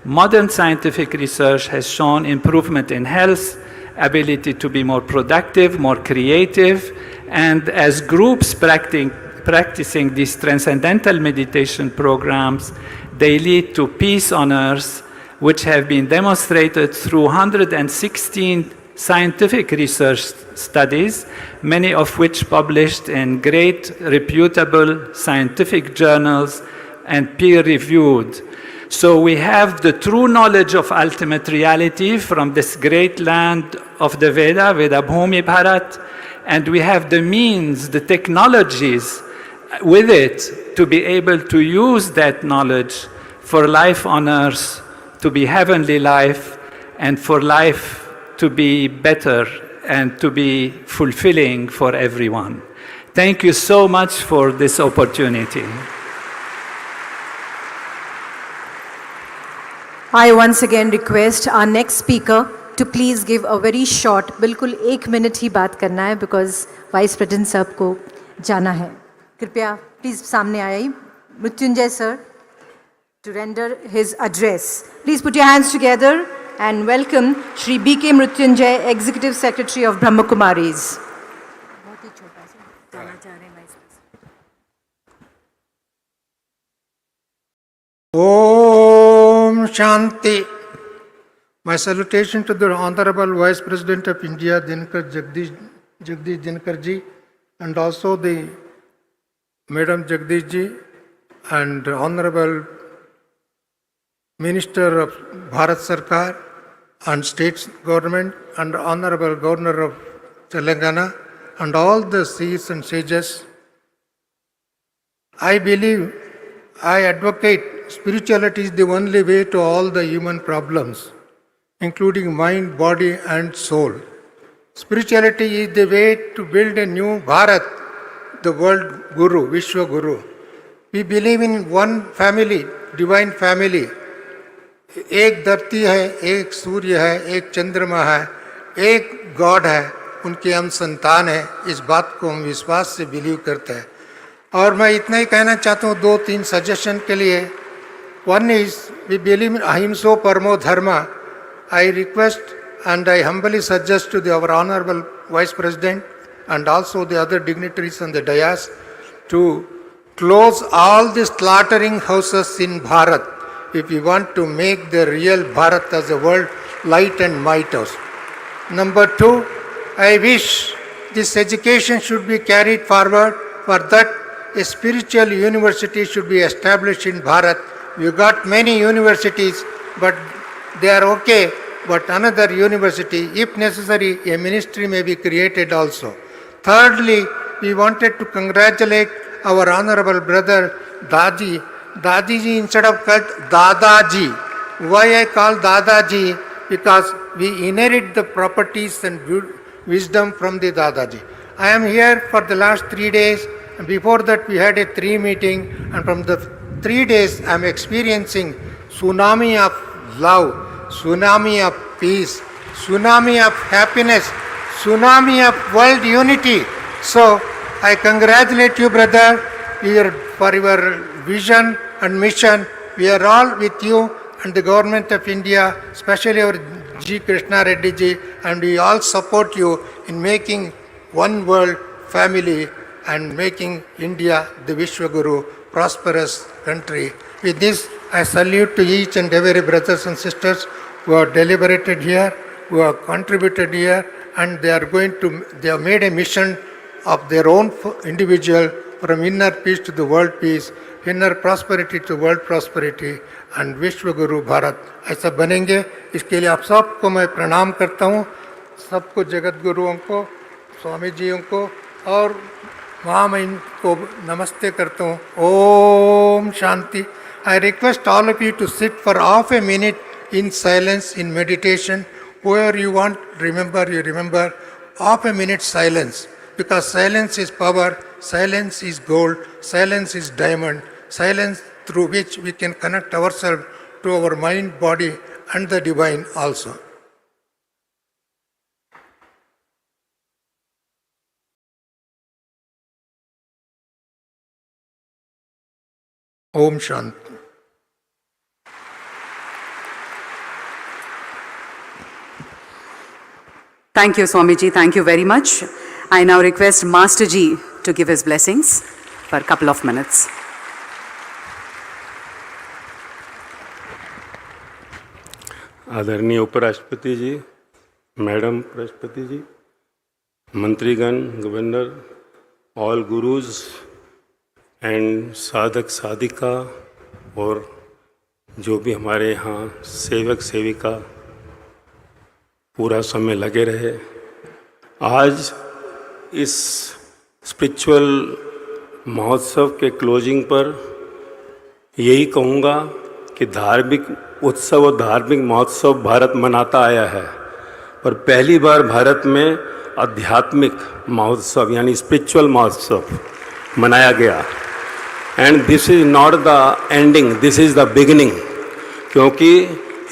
modern scientific research has shown improvement in health, ability to be more productive, more creative, and as groups practicing these transcendental meditation programs, they lead to peace on earth, which have been demonstrated through 116 scientific research studies, many of which published in great reputable scientific journals and peer-reviewed. So we have the true knowledge of ultimate reality from this great land of the Veda, Veda Bhumi Bharat, and we have the means, the technologies with it, to be able to use that knowledge for life on earth to be heavenly life and for life to be better and to be fulfilling for everyone. Thank you so much for this opportunity. I once again request our next speaker to please give a very short, बिल्कुल 1 minute ही बात करना है because vice president साहब को जाना है. कृपया please सामने आइए. Mrityunjay sir to render his address. Please put your hands together and welcome Shri B.K. Mrityunjay, Executive Secretary of Brahma Kumaris. Om Shanti. My salutation to the Honorable Vice President of India, Jagdish Dinkar ji, and also the Madam Jagdish ji, and Honorable Minister of Bharat Sarkar and State Government, and Honorable Governor of Telangana, and all the seers and sages. I believe, I advocate spirituality is the only way to all the human problems, including mind, body and soul. Spirituality is the way to build a new Bharat, the world Guru, Vishwa Guru. We believe in one family, divine family. एक धरती है, एक सूर्य है, एक चंद्रमा है, एक God है, उनके हम संतान है. इस बात को हम विश्वास से बिलीव करते हैं. और मैं इतना ही कहना चाहता हूँ 2-3 सजेशन के लिए. One is, we believe in ahimso paramo dharma. I request and I humbly suggest to our Honorable Vice President and also the other dignitaries on the dais to close all the slaughtering houses in Bharat if we want to make the real Bharat as a world light and might house. Number 2, I wish this education should be carried forward. For that, a spiritual university should be established in Bharat. We got many universities, but they are okay. But another university, if necessary, a ministry may be created also. Thirdly, we wanted to congratulate our honorable brother Daji. Dadiji instead of called Dadaji. Why I call Dadaji? Because we inherit the properties and wisdom from the Dadaji. I am here for the last 3 days. And before that, we had a 3 meeting, and from the 3 days, I am experiencing tsunami of love, tsunami of peace, tsunami of happiness, tsunami of world unity. So, I congratulate you, brother, for your vision and mission. We are all with you and the government of India, especially our G. Krishna Reddy ji, and we all support you in making one world family and making India the Vishwa Guru, prosperous country. With this, I salute to each and every brothers and sisters who have deliberated here, who have contributed here, and they have made a mission of their own individual, from inner peace to the world peace, inner prosperity to world prosperity, and Vishwa Guru Bharat. ऐसा बनेंगे, इसके लिए आप सबको मैं प्रणाम करता हूँ, सबको जगत गुरुओं को, स्वामी जियों को और महामहिम को नमस्ते करता हूँ. Om Shanti. I request all of you to sit for half a minute in silence, in meditation. Whoever you want, you remember, half a minute silence. Because silence is power, silence is gold, silence is diamond, silence through which we can connect ourselves to our mind, body and the divine also. Om Shanti. Thank you, Swamiji. Thank you very much. I now request Master Ji to give his blessings for a couple of minutes. आदरणीय उपराष्ट्रपति जी, madam राष्ट्रपति जी, मंत्रीगण, governor, all gurus and साधक साधिका और जो भी हमारे यहाँ सेवक सेविका पूरा समय लगे रहे. आज इस स्पिरिचुअल महोत्सव के क्लोजिंग पर यही कहूँगा कि धार्मिक उत्सव और धार्मिक महोत्सव भारत मनाता आया है, पर पहली बार भारत में आध्यात्मिक महोत्सव यानी स्पिरिचुअल महोत्सव मनाया गया। And this is not the ending, this is the beginning, क्योंकि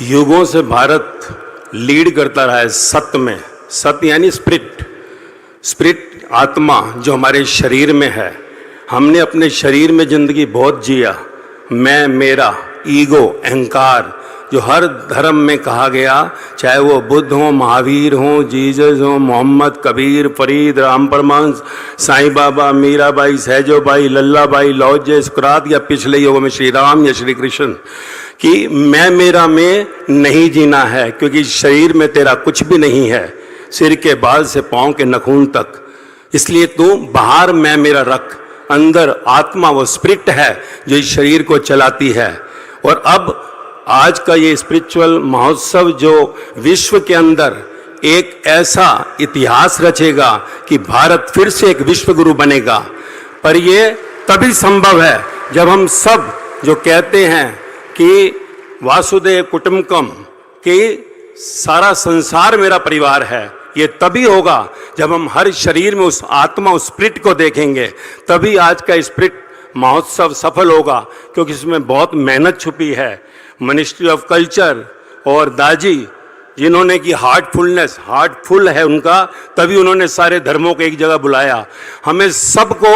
युगों से भारत लीड करता रहा है सत्य में। सत्य यानी स्पिरिट आत्मा जो हमारे शरीर में है। हमने अपने शरीर में जिंदगी बहुत जिया, मैं मेरा ईगो अहंकार जो हर धर्म में कहा गया, चाहे वो बुद्ध हो, महावीर हो, जीसस हो, मोहम्मद, कबीर, फरीद, राम परमहंस, साईं बाबा, मीराबाई, सहजोबाई, लल्लाबाई, लौजे, सुकरात या पिछले युगों में श्री राम या श्री कृष्ण, कि मैं मेरा में नहीं जीना है, क्योंकि शरीर में तेरा कुछ भी नहीं है, सिर के बाल से पांव के नखून तक। इसलिए तू बाहर मैं मेरा रख, अंदर आत्मा वो स्पिरिट है जो इस शरीर को चलाती है। और अब आज का ये स्पिरिचुअल महोत्सव जो विश्व के अंदर एक ऐसा इतिहास रचेगा कि भारत फिर से एक विश्व गुरु बनेगा। पर ये तभी संभव है जब हम सब जो कहते हैं कि वासुदेव कुटुंबकम, कि सारा संसार मेरा परिवार है, ये तभी होगा जब हम हर शरीर में उस आत्मा, उस स्पिरिट को देखेंगे। तभी आज का स्पिरिट महोत्सव सफल होगा, क्योंकि इसमें बहुत मेहनत छुपी है। मिनिस्ट्री ऑफ कल्चर और दाजी जिन्होंने की हार्टफुल है उनका, तभी उन्होंने सारे धर्मों को एक जगह बुलाया। हमें सबको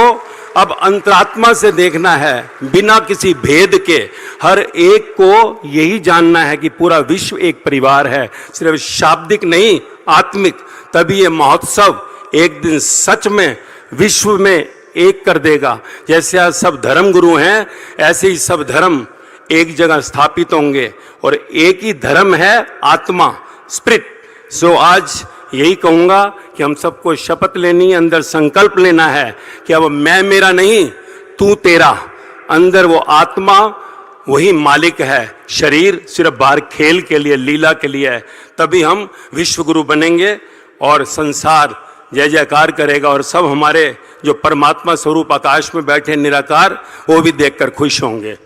अब अंतरात्मा से देखना है, बिना किसी भेद के। हर एक को यही जानना है कि पूरा विश्व एक परिवार है, सिर्फ शाब्दिक नहीं, आत्मिक। तभी ये महोत्सव एक दिन सच में विश्व में एक कर देगा। जैसे आज सब धर्म गुरु हैं, ऐसे ही सब धर्म एक जगह स्थापित होंगे, और एक ही धर्म है आत्मा, स्पिरिट। सो आज यही कहूँगा कि हम सबको शपथ लेनी है, अंदर संकल्प लेना है कि अब मैं मेरा नहीं, तू तेरा। अंदर वो आत्मा वही मालिक है, शरीर सिर्फ बाहर खेल के लिए, लीला के लिए है। तभी हम विश्व गुरु बनेंगे और संसार जय जयकार करेगा, और सब हमारे जो परमात्मा स्वरूप आकाश में बैठे निराकार, वो भी देखकर खुश होंगे।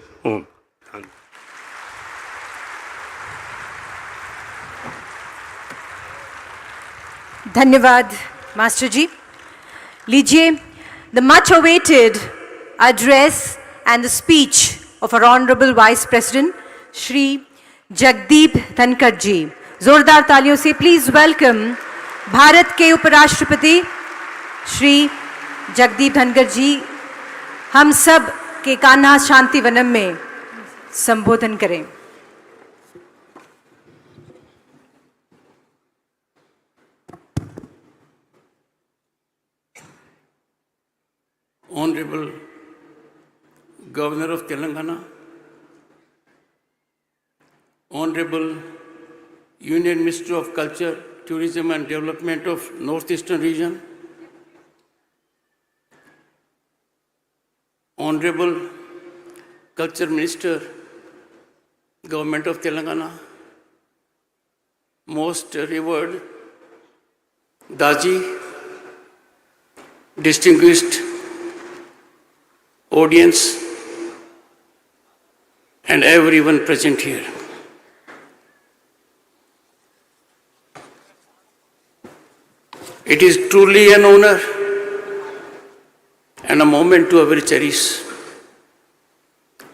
धन्यवाद मास्टर जी। लीजिए the much awaited address and the speech of our honourable vice president Shri Jagdeep Dhankhar ji. जोरदार तालियों से प्लीज वेलकम भारत के उपराष्ट्रपति श्री जगदीप धनखड़ जी हम सब के कान्हा शांति वनम में संबोधन करें। Honorable Governor of Telangana, Honorable Union Minister of Culture, Tourism and Development of Northeastern Region, Honorable Culture Minister, Government of Telangana, most revered Daji, distinguished audience, and everyone present here. It is truly an honor and a moment to ever cherish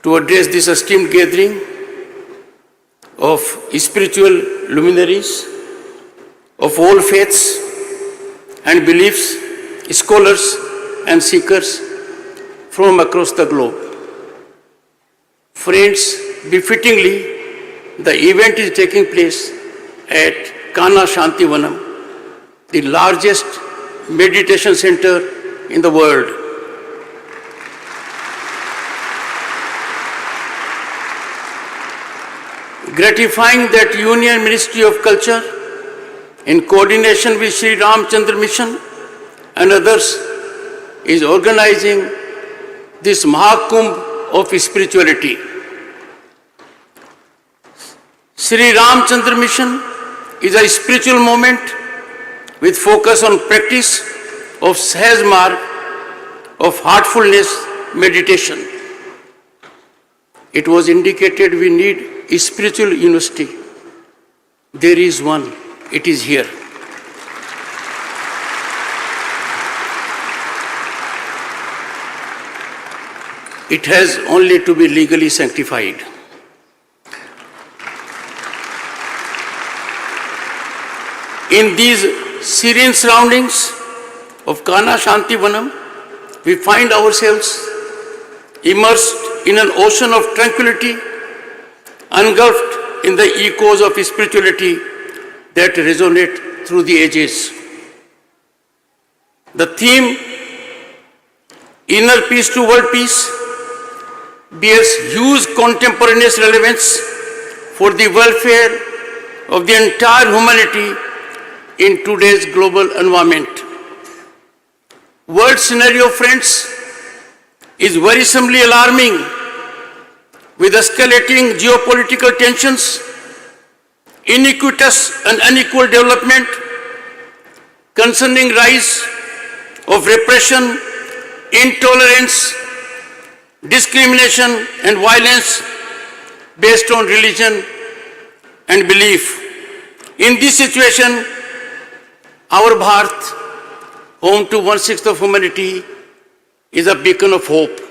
to address this esteemed gathering of spiritual luminaries of all faiths and beliefs, scholars and seekers from across the globe. Friends, befittingly, the event is taking place at Kanha Shanti Vanam, the largest meditation center in the world. Gratifying that Union Ministry of Culture, in coordination with Sri Ramchandra Mission and others, is organizing this Mahakumbh of spirituality. Sri Ramchandra Mission is a spiritual movement with focus on practice of Sahaj Marg, of heartfulness meditation. It was indicated we need a spiritual university. There is one. It is here. It has only to be legally sanctified. In these serene surroundings of Kanha, Shanti, Vanam, we find ourselves immersed in an ocean of tranquility, engulfed in the echoes of spirituality that resonate through the ages. The theme, Inner Peace to World Peace, bears huge contemporaneous relevance for the welfare of the entire humanity in today's global environment. World scenario, friends, is worrisomely alarming, with escalating geopolitical tensions, iniquitous and unequal development, concerning rise of repression, intolerance, discrimination and violence based on religion and belief. In this situation, our Bharat, home to 1/6 of humanity, is a beacon of hope,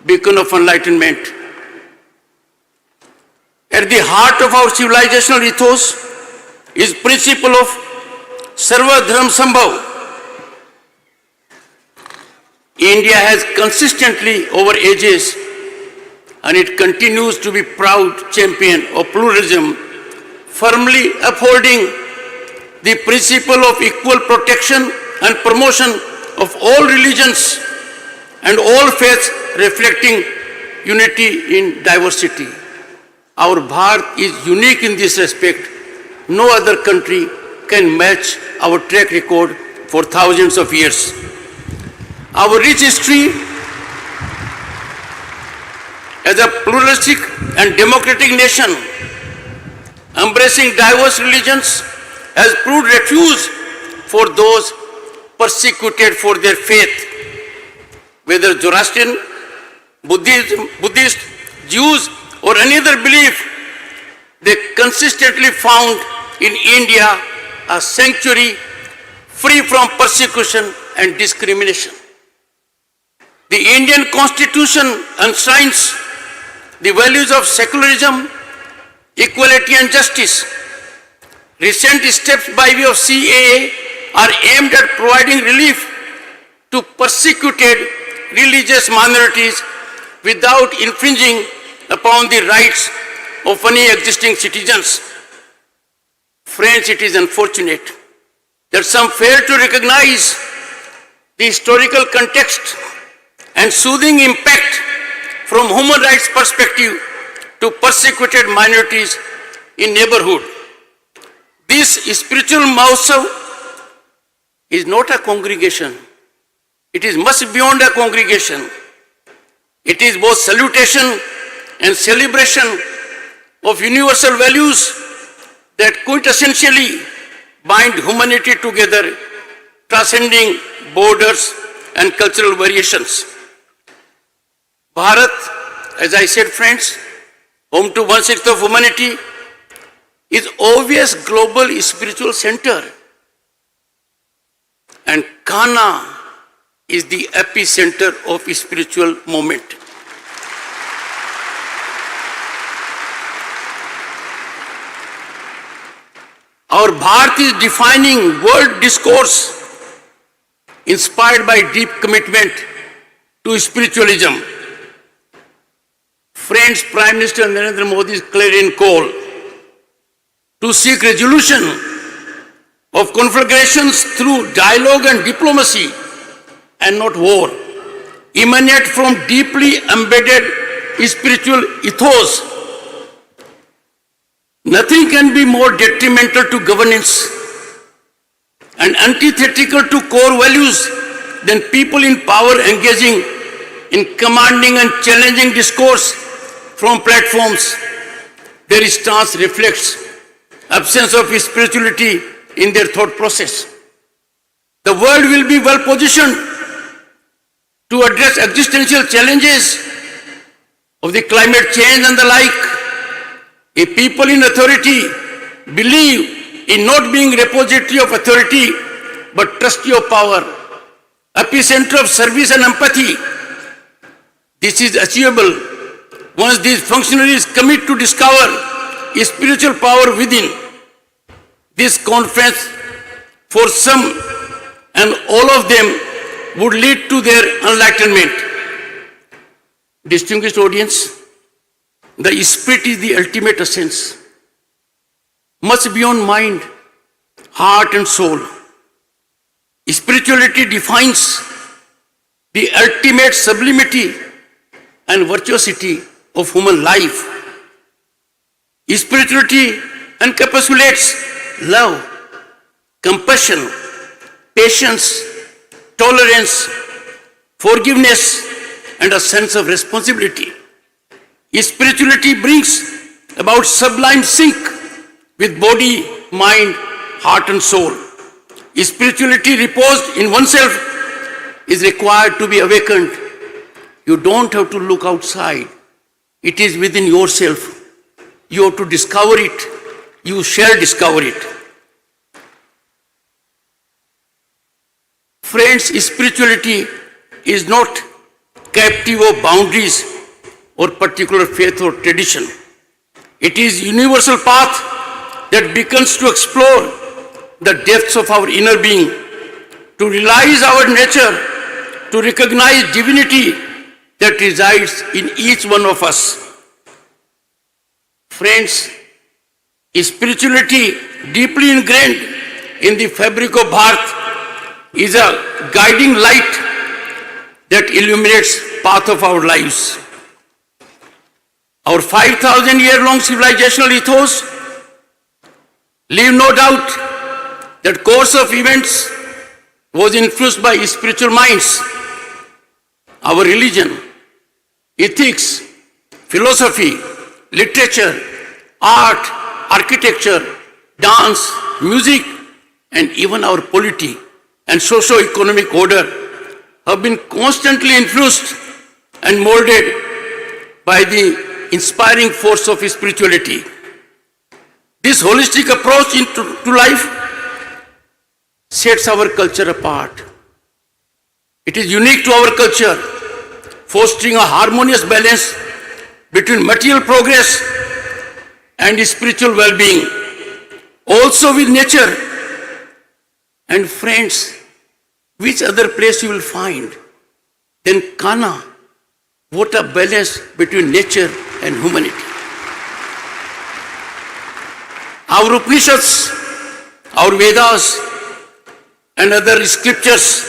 beacon of enlightenment. At the heart of our civilizational ethos is principle of Sarva Dharam Sambhav. India has consistently over ages, and it continues to be proud champion of pluralism, firmly upholding the principle of equal protection and promotion of all religions and all faiths, reflecting unity in diversity. Our Bharat is unique in this respect. No other country can match our track record for thousands of years. Our rich history as a pluralistic and democratic nation, embracing diverse religions, has proved refuge for those persecuted for their faith, whether Zoroastrian, Buddhist, Jews, or any other belief. They consistently found in India a sanctuary free from persecution and discrimination. The Indian Constitution enshrines the values of secularism, equality and justice. Recent steps by way of CAA are aimed at providing relief to persecuted religious minorities without infringing upon the rights of any existing citizens. Friends, it is unfortunate that some fail to recognize the historical context and soothing impact from human rights perspective to persecuted minorities in neighborhood. This spiritual Mahotsav is not a congregation. It is much beyond a congregation. It is both salutation and celebration of universal values that quintessentially bind humanity together, transcending borders and cultural variations. Bharat, as I said, friends, home to 1/6 of humanity, is obvious global spiritual center. And Kanha is the epicenter of spiritual movement. Our Bharat is defining world discourse inspired by deep commitment to spiritualism. Friends, Prime Minister Narendra Modi's clarion call to seek resolution of conflagrations through dialogue and diplomacy and not war emanate from deeply embedded spiritual ethos. Nothing can be more detrimental to governance and antithetical to core values than people in power engaging in commanding and challenging discourse from platforms. Their stance reflects absence of spirituality in their thought process. The world will be well positioned to address existential challenges of the climate change and the like. A people in authority believe in not being repository of authority, but trustee of power, epicenter of service and empathy. This is achievable once these functionaries commit to discover a spiritual power within. This conference, for some and all of them, would lead to their enlightenment. Distinguished audience, the spirit is the ultimate essence, much beyond mind, heart and soul. Spirituality defines the ultimate sublimity and virtuosity of human life. Spirituality encapsulates love, compassion, patience, tolerance, forgiveness, and a sense of responsibility. Spirituality brings about sublime sync with body, mind, heart, and soul. Spirituality reposed in oneself is required to be awakened. You don't have to look outside. It is within yourself. You have to discover it. You shall discover it. Friends, spirituality is not captive of boundaries or particular faith or tradition. It is universal path that beckons to explore the depths of our inner being, to realize our nature, to recognize divinity that resides in each one of us. Friends, spirituality deeply ingrained in the fabric of Bharat is a guiding light that illuminates the path of our lives. Our 5,000-year-long civilizational ethos leave no doubt that course of events was influenced by spiritual minds. Our religion, ethics, philosophy, literature, art, architecture, dance, music, and even our polity and socio-economic order have been constantly influenced and molded by the inspiring force of spirituality. This holistic approach to life sets our culture apart. It is unique to our culture, fostering a harmonious balance between material progress and spiritual well-being, also with nature. And friends, which other place you will find than Kanha? What a balance between nature and humanity. Our Upanishads, our Vedas, and other scriptures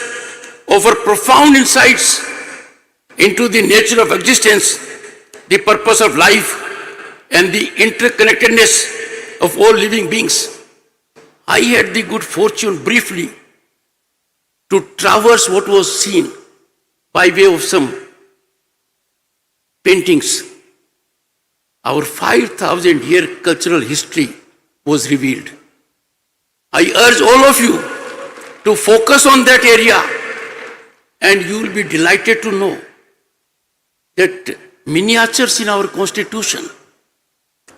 offer profound insights into the nature of existence, the purpose of life, and the interconnectedness of all living beings. I had the good fortune briefly to traverse what was seen by way of some paintings. Our 5,000-year cultural history was revealed. I urge all of you to focus on that area, and you will be delighted to know that miniatures in our constitution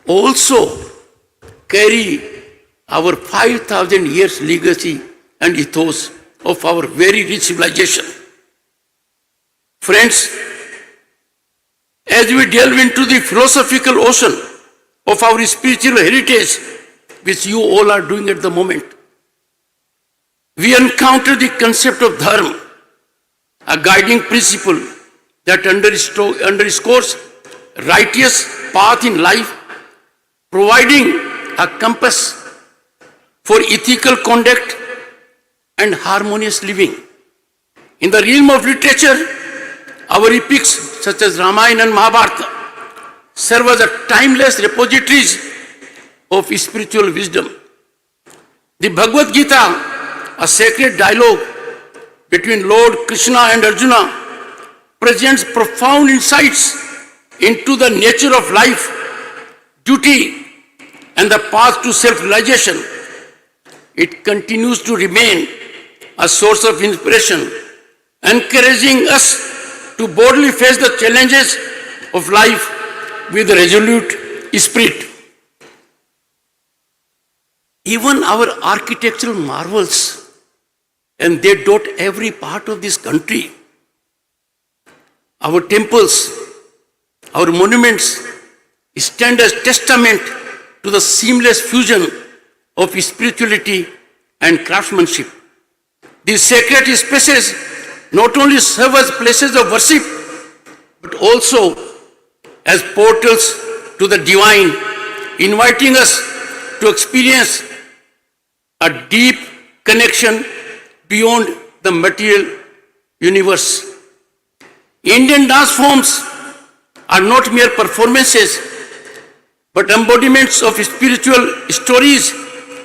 also carry our 5,000 years legacy and ethos of our very rich civilization. Friends, as we delve into the philosophical ocean of our spiritual heritage, which you all are doing at the moment, we encounter the concept of dharma, a guiding principle that underscores righteous path in life, providing a compass for ethical conduct and harmonious living. In the realm of literature, our epics such as Ramayana and Mahabharata serve as a timeless repositories of spiritual wisdom. The Bhagavad Gita, a sacred dialogue between Lord Krishna and Arjuna, presents profound insights into the nature of life, duty, and the path to self-realization. It continues to remain a source of inspiration, encouraging us to boldly face the challenges of life with a resolute spirit. Even our architectural marvels, and they dot every part of this country. Our temples, our monuments stand as testament to the seamless fusion of spirituality and craftsmanship. These sacred spaces not only serve as places of worship, but also as portals to the divine, inviting us to experience a deep connection beyond the material universe. Indian dance forms are not mere performances, but embodiments of spiritual stories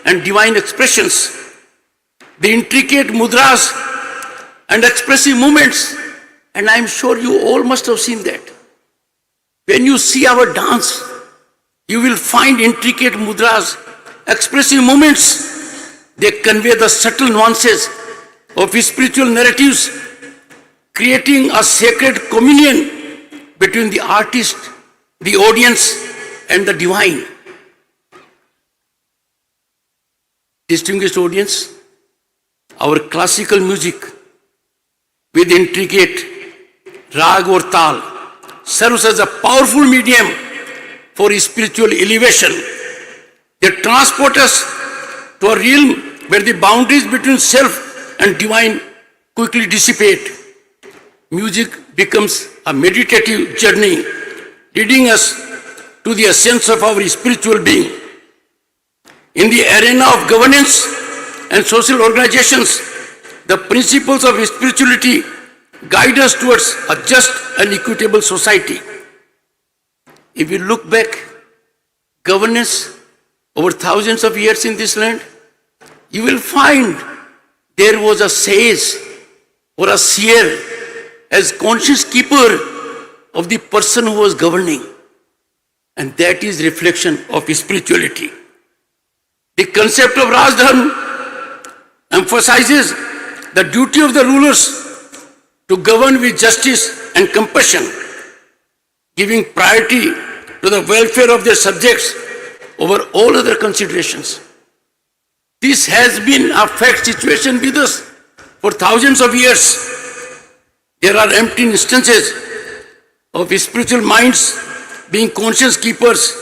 and divine expressions. The intricate mudras and expressive movements, and I'm sure you all must have seen that. When you see our dance, you will find intricate mudras, expressive movements. They convey the subtle nuances of spiritual narratives, creating a sacred communion between the artist, the audience, and the divine. Distinguished audience, our classical music with intricate rag or tal serves as a powerful medium for spiritual elevation. They transport us to a realm where the boundaries between self and divine quickly dissipate. Music becomes a meditative journey, leading us to the essence of our spiritual being. In the arena of governance and social organizations, the principles of spirituality guide us towards a just and equitable society. If you look back, governance over thousands of years in this land, you will find there was a sage or a seer as conscious keeper of the person who was governing. And that is reflection of spirituality. The concept of Rajdharma emphasizes the duty of the rulers to govern with justice and compassion, giving priority to the welfare of their subjects over all other considerations. This has been a fact situation with us for thousands of years. There are empty instances of spiritual minds being conscious keepers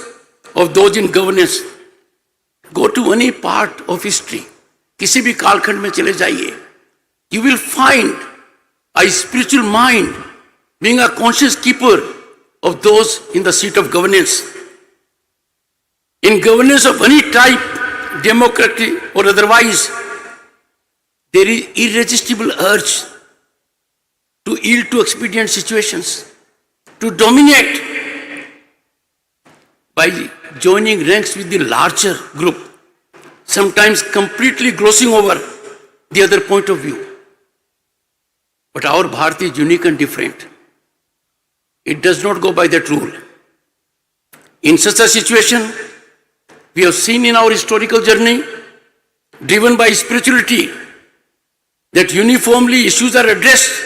of those in governance. Go to any part of history, किसी भी कालखंड में चले जाइए, you will find a spiritual mind being a conscious keeper of those in the seat of governance. In governance of any type, democratic or otherwise, there is irresistible urge to yield to expedient situations, to dominate by joining ranks with the larger group, sometimes completely glossing over the other point of view. But our Bharat is unique and different. It does not go by that rule. In such a situation, we have seen in our historical journey, driven by spirituality, that uniformly issues are addressed,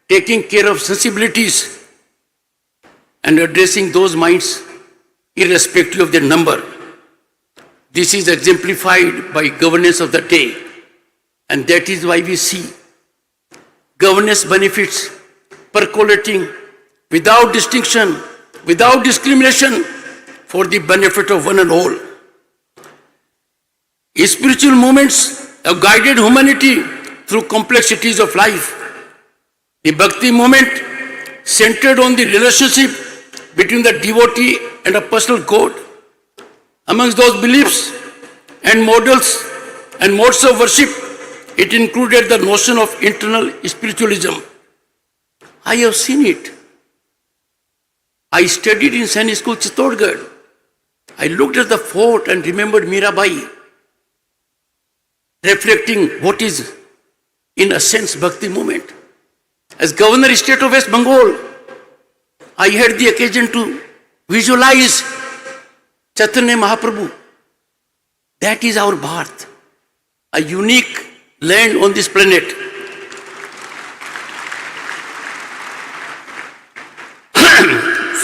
taking care of sensibilities and addressing those minds irrespective of their number. This is exemplified by governance of the day, and that is why we see governance benefits percolating without distinction, without discrimination, for the benefit of one and all. Spiritual movements have guided humanity through complexities of life. The Bhakti movement centered on the relationship between the devotee and a personal God. Amongst those beliefs and models and modes of worship, it included the notion of internal spiritualism. I have seen it. I studied in Sainik School, Chittorgarh. I looked at the fort and remembered Mirabai, reflecting what is, in a sense, Bhakti movement. As Governor State of West Bengal, I had the occasion to visualize Chaitanya Mahaprabhu. That is our Bharat, a unique land on this planet.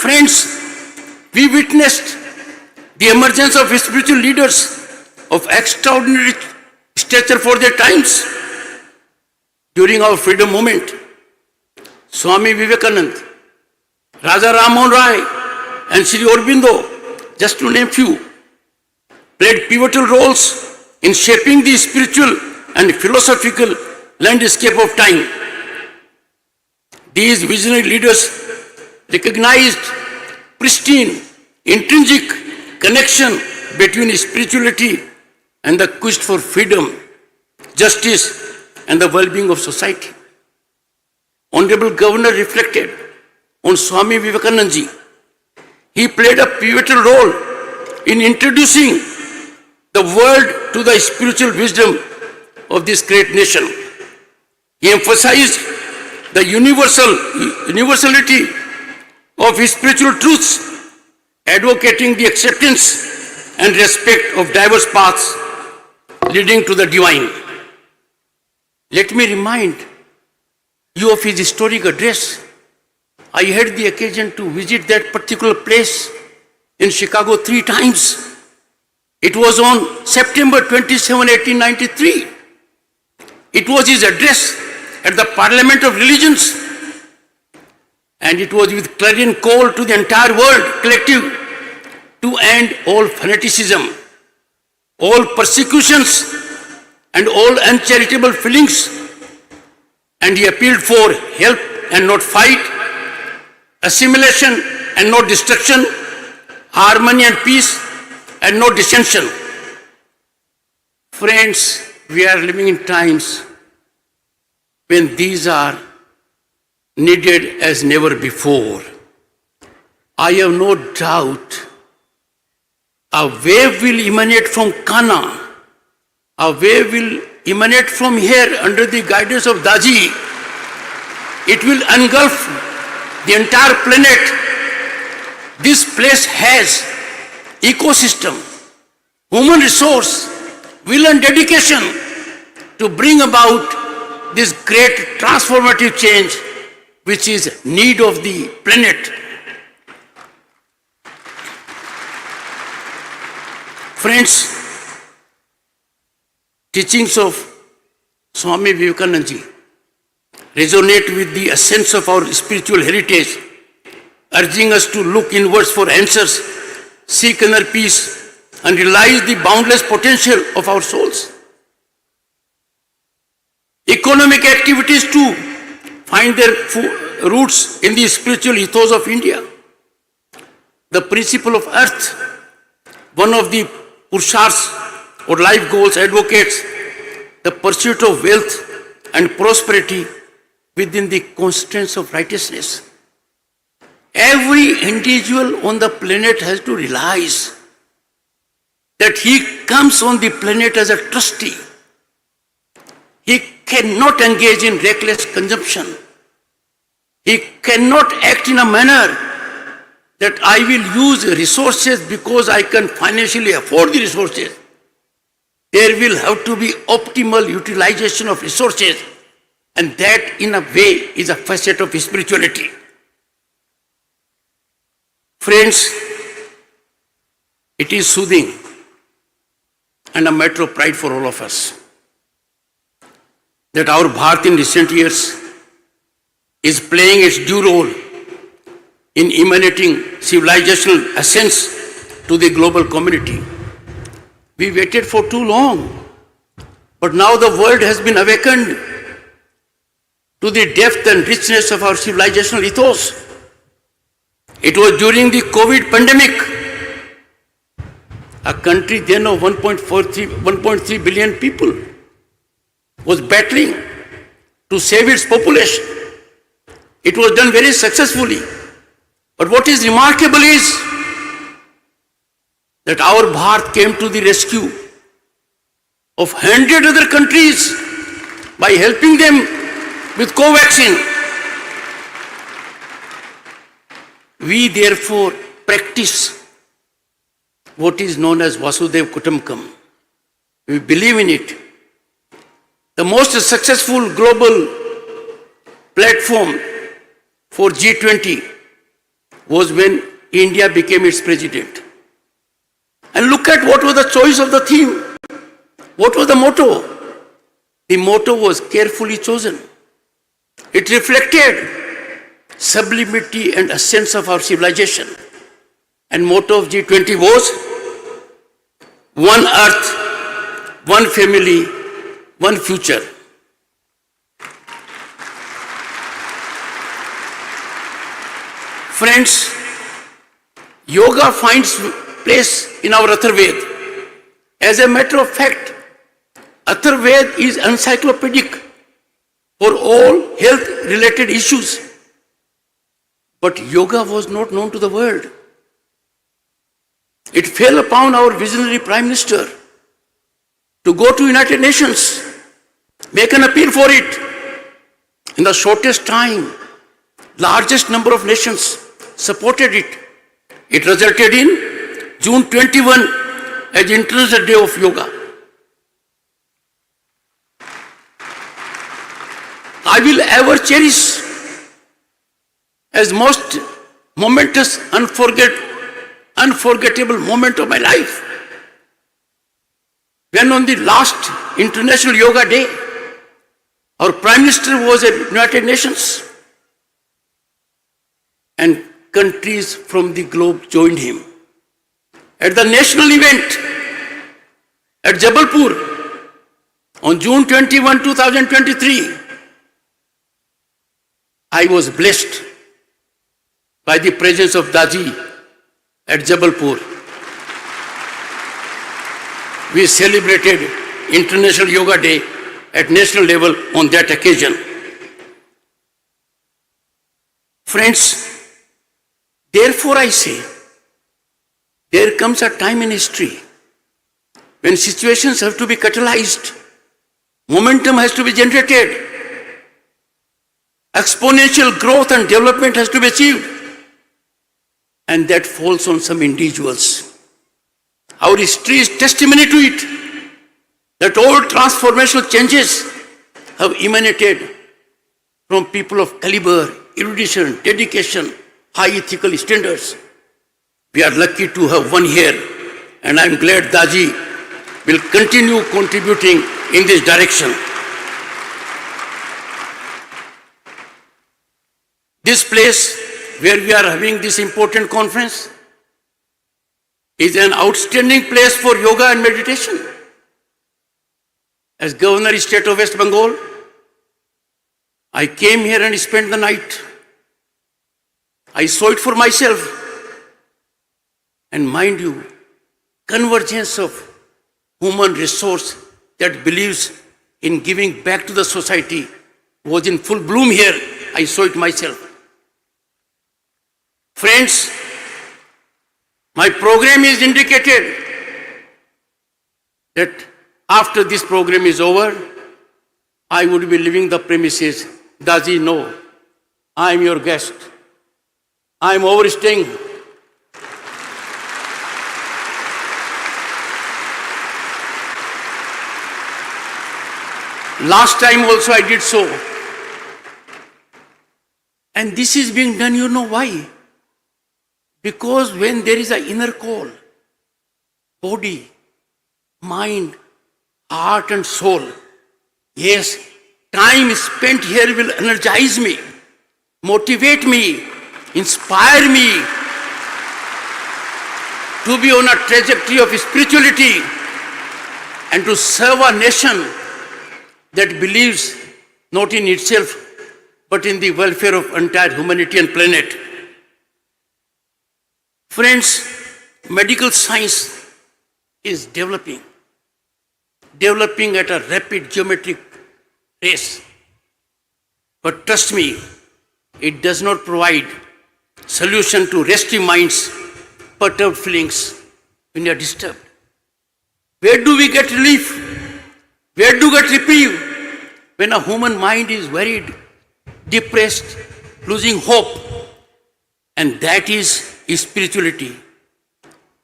Friends, we witnessed the emergence of spiritual leaders of extraordinary stature for their times. During our freedom movement, Swami Vivekananda, Raja Ram Mohan Rai, and Sri Aurobindo, just to name few, played pivotal roles in shaping the spiritual and philosophical landscape of time. These visionary leaders recognized pristine, intrinsic connection between spirituality and the quest for freedom, justice, and the well-being of society. Honorable Governor reflected on Swami Vivekananda ji. He played a pivotal role in introducing the world to the spiritual wisdom of this great nation. He emphasized the universality of spiritual truths, advocating the acceptance and respect of diverse paths leading to the divine. Let me remind you of his historic address. I had the occasion to visit that particular place in Chicago 3 times. It was on September 27, 1893. It was his address at the Parliament of Religions, and it was with clarion call to the entire world collective to end all fanaticism, all persecutions, and all uncharitable feelings. And he appealed for help and not fight, assimilation and not destruction, harmony and peace and not dissension. Friends, we are living in times when these are needed as never before. I have no doubt a wave will emanate from Kanha, a wave will emanate from here under the guidance of Daji. It will engulf the entire planet. This place has ecosystem, human resource, will and dedication to bring about this great transformative change which is need of the planet. Friends, teachings of Swami Vivekananda ji resonate with the essence of our spiritual heritage, urging us to look inwards for answers, seek inner peace, and realize the boundless potential of our souls. Economic activities too find their roots in the spiritual ethos of India. The principle of earth, one of the Purushars or life goals, advocates the pursuit of wealth and prosperity within the constraints of righteousness. Every individual on the planet has to realize that he comes on the planet as a trustee. He cannot engage in reckless consumption. He cannot act in a manner that I will use resources because I can financially afford the resources. There will have to be optimal utilization of resources, and that in a way is a facet of spirituality. Friends, it is soothing and a matter of pride for all of us that our Bharat in recent years is playing its due role in emanating civilizational ascents to the global community. We waited for too long, but now the world has been awakened to the depth and richness of our civilizational ethos. It was during the COVID pandemic, a country then of 1.3 billion people was battling to save its population. It was done very successfully. But what is remarkable is that our Bharat came to the rescue of 100 other countries by helping them with Covaxin. We therefore practice what is known as Vasudev Kutumbakam. We believe in it. The most successful global platform for G20 was when India became its president. And look at what was the choice of the theme. What was the motto? The motto was carefully chosen. It reflected sublimity and essence of our civilization. And motto of G20 was one earth, one family, one future. Friends, yoga finds place in our Atharved. As a matter of fact, Atharved is encyclopedic for all health-related issues. But yoga was not known to the world. It fell upon our visionary Prime Minister to go to United Nations, make an appeal for it. In the shortest time, largest number of nations supported it. It resulted in June 21 as International Day of Yoga. I will ever cherish as most momentous, unforgettable moment of my life when on the last International Yoga Day, our Prime Minister was at United Nations and countries from the globe joined him. At the national event at Jabalpur on June 21, 2023, I was blessed by the presence of Daji at Jabalpur. We celebrated International Yoga Day at national level on that occasion. Friends, therefore I say, there comes a time in history when situations have to be catalyzed, momentum has to be generated, exponential growth and development has to be achieved, and that falls on some individuals. Our history is testimony to it, that all transformational changes have emanated from people of caliber, erudition, dedication, high ethical standards. We are lucky to have one here, and I am glad Daji will continue contributing in this direction. This place where we are having this important conference is an outstanding place for yoga and meditation. As Governor of State of West Bengal, I came here and spent the night. I saw it for myself. And mind you, convergence of human resource that believes in giving back to the society was in full bloom here. I saw it myself. Friends, my program is indicated that after this program is over, I would be leaving the premises. Daji, no, I am your guest. I am overstaying. Last time also I did so. And this is being done, you know why? Because when there is an inner call, body, mind, heart and soul, yes, time spent here will energize me, motivate me, inspire me to be on a trajectory of spirituality and to serve a nation that believes not in itself but in the welfare of entire humanity and planet. Friends, medical science is developing at a rapid geometric pace. But trust me, it does not provide solution to restive minds, perturbed feelings when you are disturbed. Where do we get relief? Where do we get reprieve? When a human mind is worried, depressed, losing hope. And that is spirituality.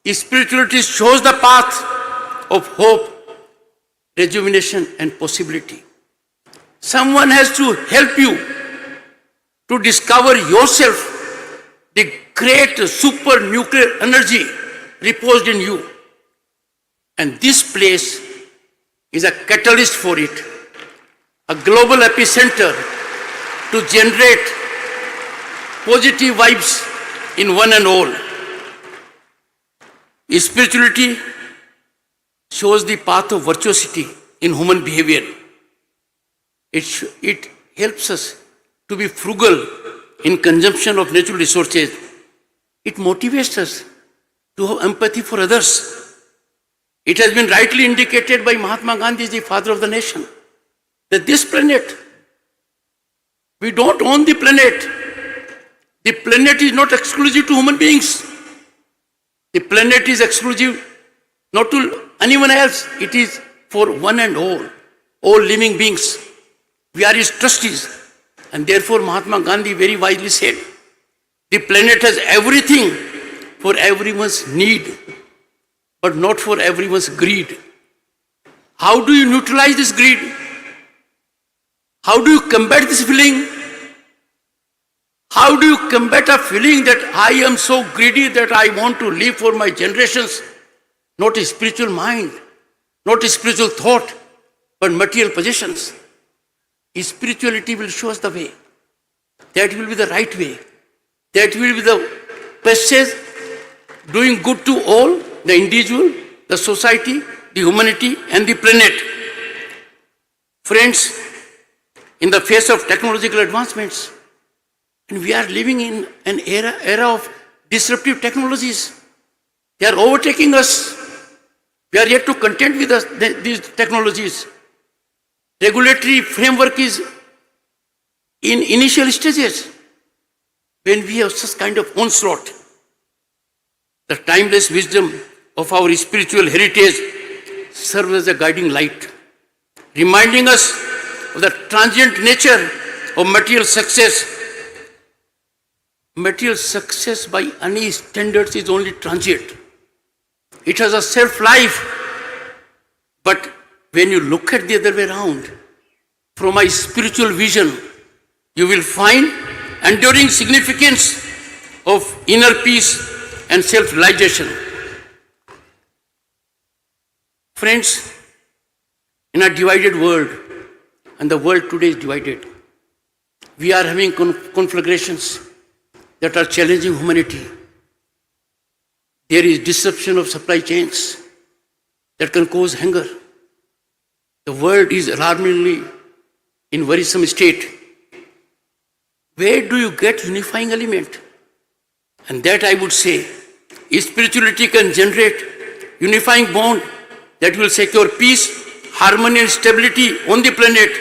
Spirituality shows the path of hope, rejuvenation and possibility. Someone has to help you to discover yourself, the great super nuclear energy reposed in you. And this place is a catalyst for it, a global epicenter to generate positive vibes in one and all. Spirituality shows the path of virtuosity in human behavior. It helps us to be frugal in consumption of natural resources. It motivates us to have empathy for others. It has been rightly indicated by Mahatma Gandhi, the father of the nation, that this planet, we don't own the planet. The planet is not exclusive to human beings. The planet is exclusive not to anyone else. It is for one and all living beings. We are his trustees. And therefore Mahatma Gandhi very wisely said, the planet has everything for everyone's need, but not for everyone's greed. How do you neutralize this greed? How do you combat this feeling? How do you combat a feeling that I am so greedy that I want to live for my generations? Not a spiritual mind, not a spiritual thought, but material possessions. Spirituality will show us the way. That will be the right way. That will be the passage doing good to all, the individual, the society, the humanity, and the planet. Friends, in the face of technological advancements, and we are living in an era of disruptive technologies. They are overtaking us. We are yet to contend with these technologies. Regulatory framework is in initial stages. When we have such kind of onslaught, the timeless wisdom of our spiritual heritage serves as a guiding light, reminding us of the transient nature of material success. Material success by any standards is only transient. It has a self-life. But when you look at the other way around, from a spiritual vision, you will find enduring significance of inner peace and self-realization. Friends, in a divided world, and the world today is divided, we are having conflagrations that are challenging humanity. There is disruption of supply chains that can cause hunger. The world is alarmingly in worrisome state. Where do you get unifying element? And that I would say, spirituality can generate unifying bond that will secure peace, harmony and stability on the planet.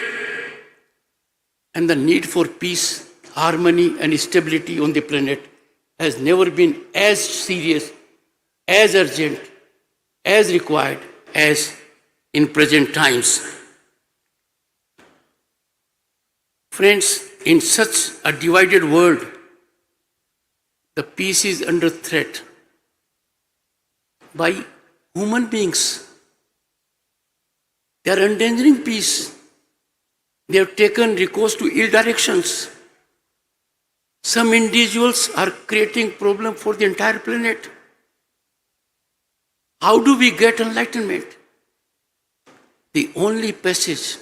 And the need for peace, harmony and stability on the planet has never been as serious, as urgent, as required as in present times. Friends, in such a divided world, the peace is under threat by human beings. They are endangering peace. They have taken recourse to ill directions. Some individuals are creating problem for the entire planet. How do we get enlightenment? The only passage,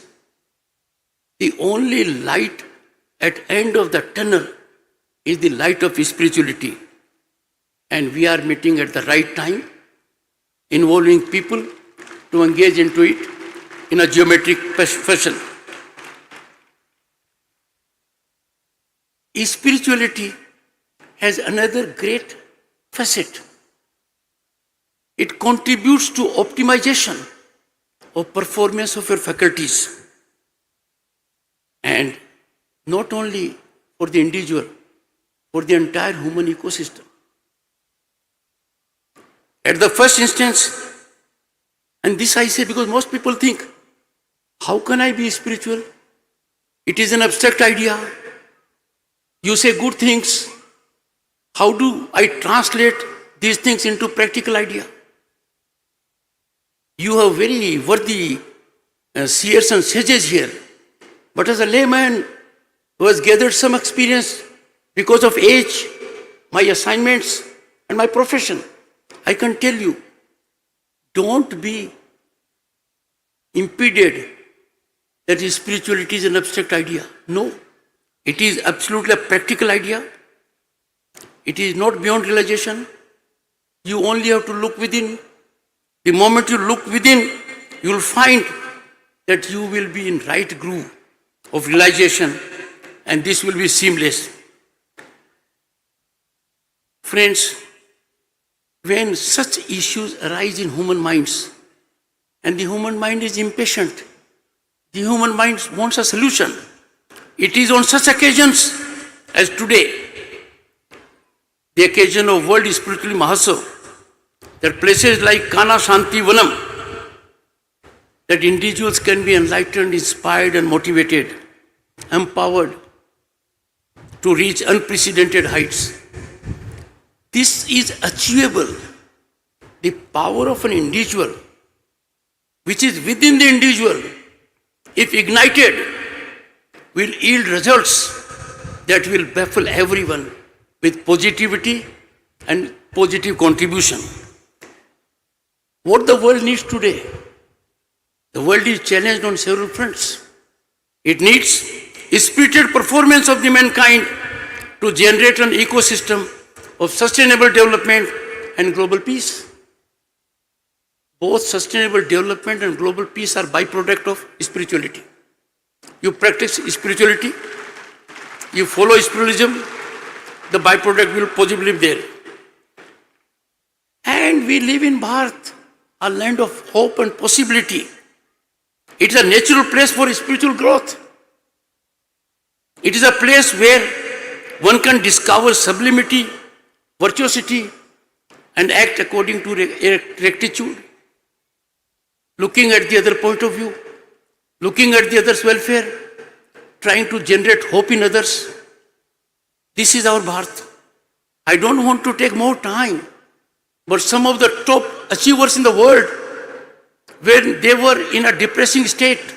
the only light at end of the tunnel is the light of spirituality. And we are meeting at the right time, involving people to engage into it in a geometric fashion. Spirituality has another great facet. It contributes to optimization of performance of your faculties. And not only for the individual, for the entire human ecosystem. At the first instance, and this I say because most people think, how can I be spiritual? It is an abstract idea. You say good things. How do I translate these things into practical idea? You have very worthy seers and sages here. But as a layman who has gathered some experience because of age, my assignments, and my profession, I can tell you, don't be impeded that spirituality is an abstract idea. No, it is absolutely a practical idea. It is not beyond realization. You only have to look within. The moment you look within, you will find that you will be in right groove of realization, and this will be seamless. Friends, when such issues arise in human minds, and the human mind is impatient, the human mind wants a solution. It is on such occasions as today, the occasion of World Spiritual Mahotsav, that places like Kanha, Shanti, Vanam, that individuals can be enlightened, inspired and motivated, empowered to reach unprecedented heights. This is achievable. The power of an individual, which is within the individual, if ignited, will yield results that will baffle everyone with positivity and positive contribution. What the world needs today? The world is challenged on several fronts. It needs spirited performance of the mankind to generate an ecosystem of sustainable development and global peace. Both sustainable development and global peace are byproduct of spirituality. You practice spirituality, you follow spiritualism, the byproduct will possibly be there. And we live in Bharat, a land of hope and possibility. It is a natural place for spiritual growth. It is a place where one can discover sublimity, virtuosity, and act according to rectitude. Looking at the other point of view, looking at the other's welfare, trying to generate hope in others. This is our Bharat. I don't want to take more time, but some of the top achievers in the world, when they were in a depressing state,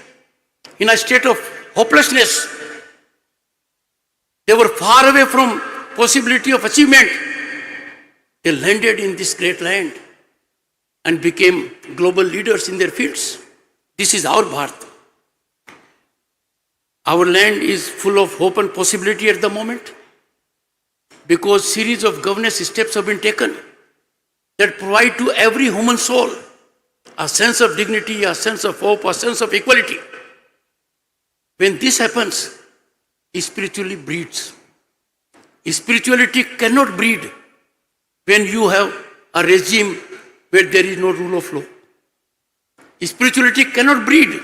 in a state of hopelessness, they were far away from possibility of achievement. They landed in this great land and became global leaders in their fields. This is our Bharat. Our land is full of hope and possibility at the moment because series of governance steps have been taken that provide to every human soul a sense of dignity, a sense of hope, a sense of equality. When this happens, spirituality breeds. Spirituality cannot breed when you have a regime where there is no rule of law. Spirituality cannot breed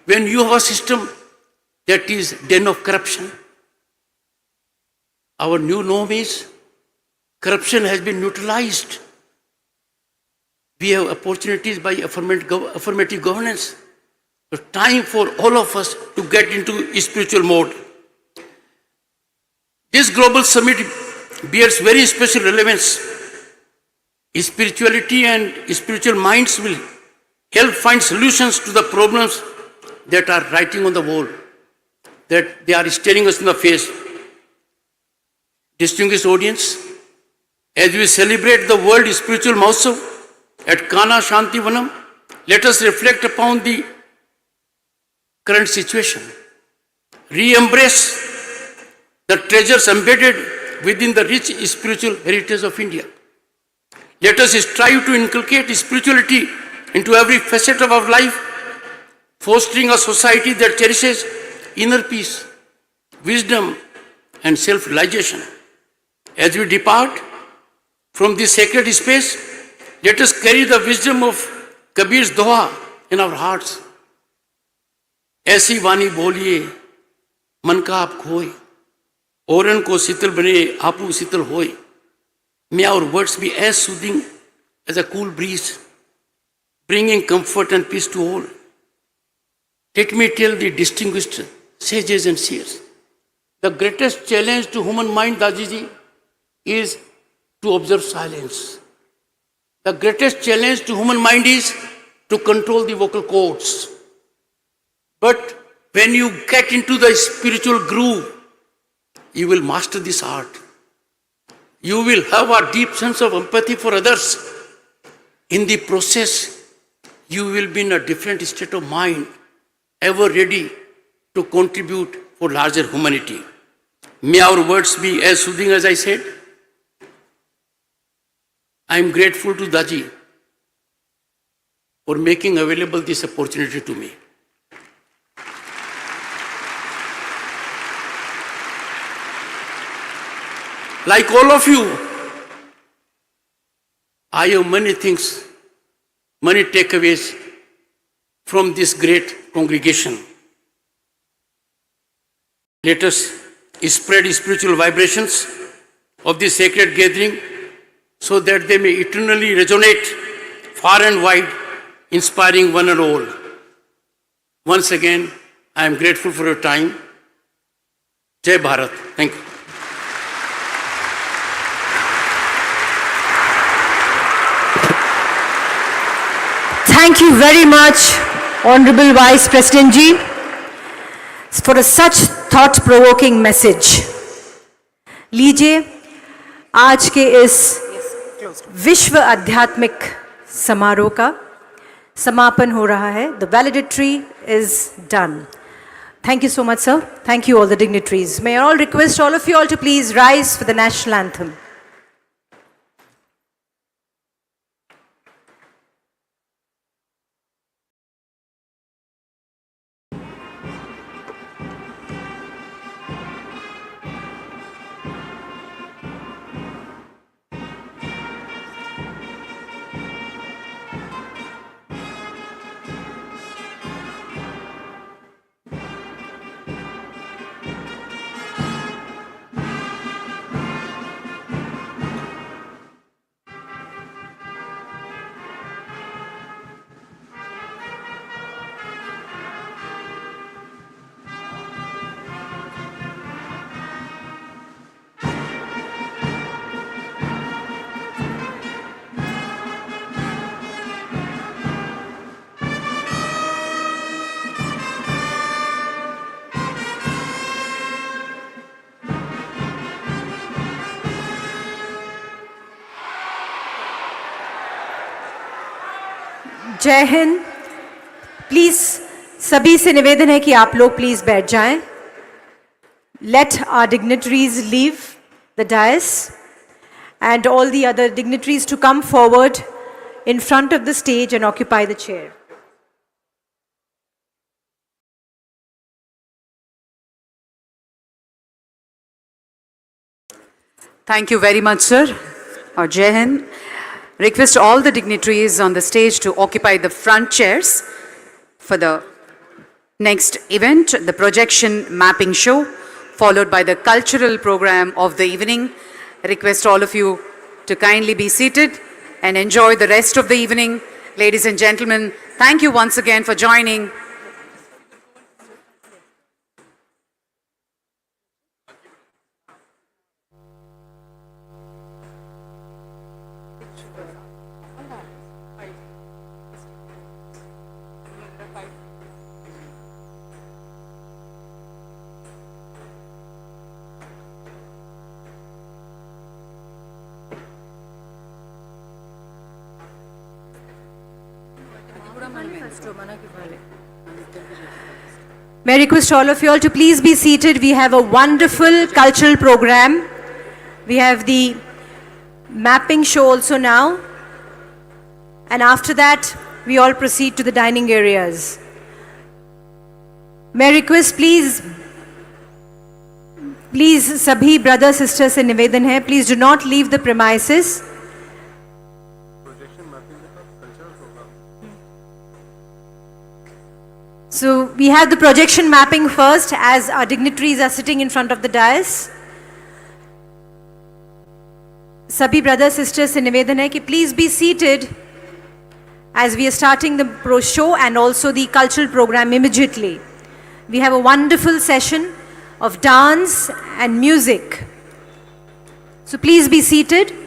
when you have a system that is den of corruption. Our new norm is corruption has been neutralized. We have opportunities by affirmative governance. So time for all of us to get into spiritual mode. This global summit bears very special relevance. Spirituality and spiritual minds will help find solutions to the problems that are writing on the wall, that they are staring us in the face. Distinguished audience, as we celebrate the World Spiritual Mahotsav at Kanha Shanti Vanam, let us reflect upon the current situation. Re-embrace the treasures embedded within the rich spiritual heritage of India. Let us strive to inculcate spirituality into every facet of our life, fostering a society that cherishes inner peace, wisdom, and self-realization. As we depart from this sacred space, let us carry the wisdom of Kabir's doha in our hearts. ऐसी वाणी बोलिए मन का आप खोए, औरन को शीतल बने आपू शीतल होए. May our words be as soothing as a cool breeze, bringing comfort and peace to all. Let me tell the distinguished sages and seers, the greatest challenge to human mind, Dajiji, is to observe silence. The greatest challenge to human mind is to control the vocal cords. But when you get into the spiritual groove, you will master this art. You will have a deep sense of empathy for others. In the process, you will be in a different state of mind, ever ready to contribute for larger humanity. May our words be as soothing as I said. I am grateful to Daji for making available this opportunity to me. Like all of you, I have many things, many takeaways from this great congregation. Let us spread spiritual vibrations of this sacred gathering so that they may eternally resonate far and wide, inspiring one and all. Once again, I am grateful for your time. Jai Bharat. Thank you. Thank you very much, Honorable Vice President Ji, for such thought-provoking message. लीजिए आज के इस विश्व आध्यात्मिक समारोह का समापन हो रहा है. The valedictory is done. Thank you so much, sir. Thank you all the dignitaries. May I all request all of you all to please rise for the national anthem. जय हिंद. प्लीज सभी से निवेदन है कि आप लोग प्लीज बैठ जाएं. Let our dignitaries leave the dais and all the other dignitaries to come forward in front of the stage and occupy the chair. Thank you very much, sir. Jai Hind. Request all the dignitaries on the stage to occupy the front chairs for the next event, the projection mapping show, followed by the cultural program of the evening. Request all of you to kindly be seated and enjoy the rest of the evening. Ladies and gentlemen, thank you once again for joining. May I request all of you all to please be seated. We have a wonderful cultural program. We have the mapping show also now. And after that, we all proceed to the dining areas. May I request please सभी brothers sisters से निवेदन है, please do not leave the premises. So we have the projection mapping first as our dignitaries are sitting in front of the dais. Sabhi brothers sisters से निवेदन है कि please be seated as we are starting the pro show and also the cultural program immediately. We have a wonderful session of dance and music. So please be seated.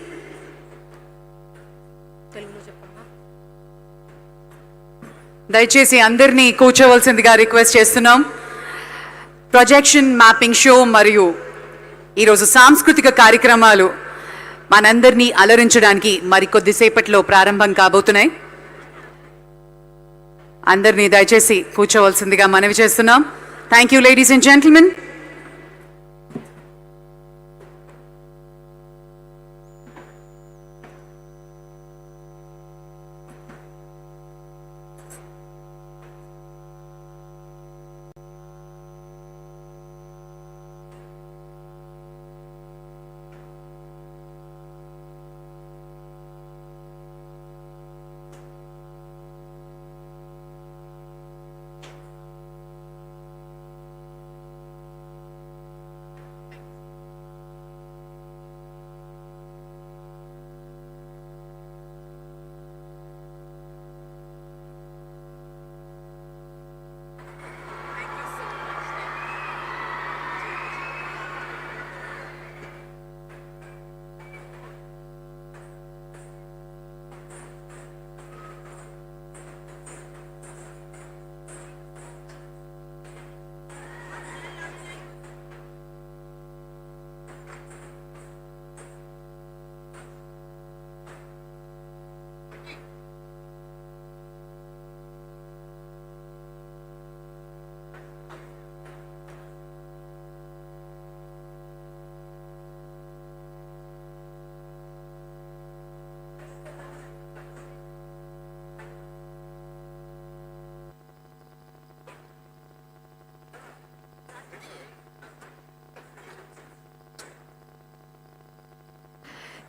దయచేసి అందరినీ కూర్చోవలసిందిగా request చేస్తున్నాం. Projection mapping show మరియు ఈరోజు సాంస్కృతిక కార్యక్రమాలు మనందరినీ అలరించడానికి మరికొద్దిసేపట్లో ప్రారంభం కాబోతున్నాయి. అందరినీ దయచేసి కూర్చోవలసిందిగా మనవి చేస్తున్నాం. Thank you ladies and gentlemen.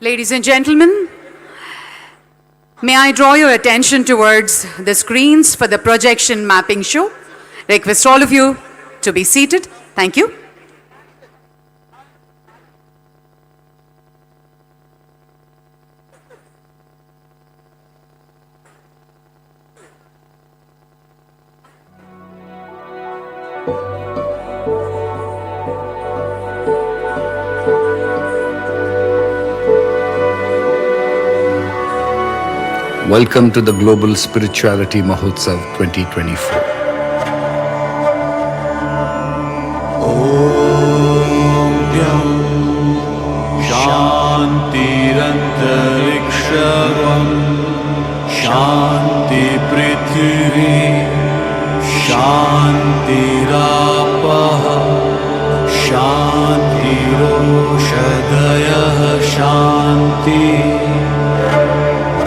Ladies and gentlemen, may I draw your attention towards the screens for the projection mapping show. Request all of you to be seated. Thank you. Welcome to the Global Spirituality Mahotsav 2024. शान्तिरन्तरिक्षं शान्ति पृथिवी शान्तिरापः शान्तिरोषधयः शान्ति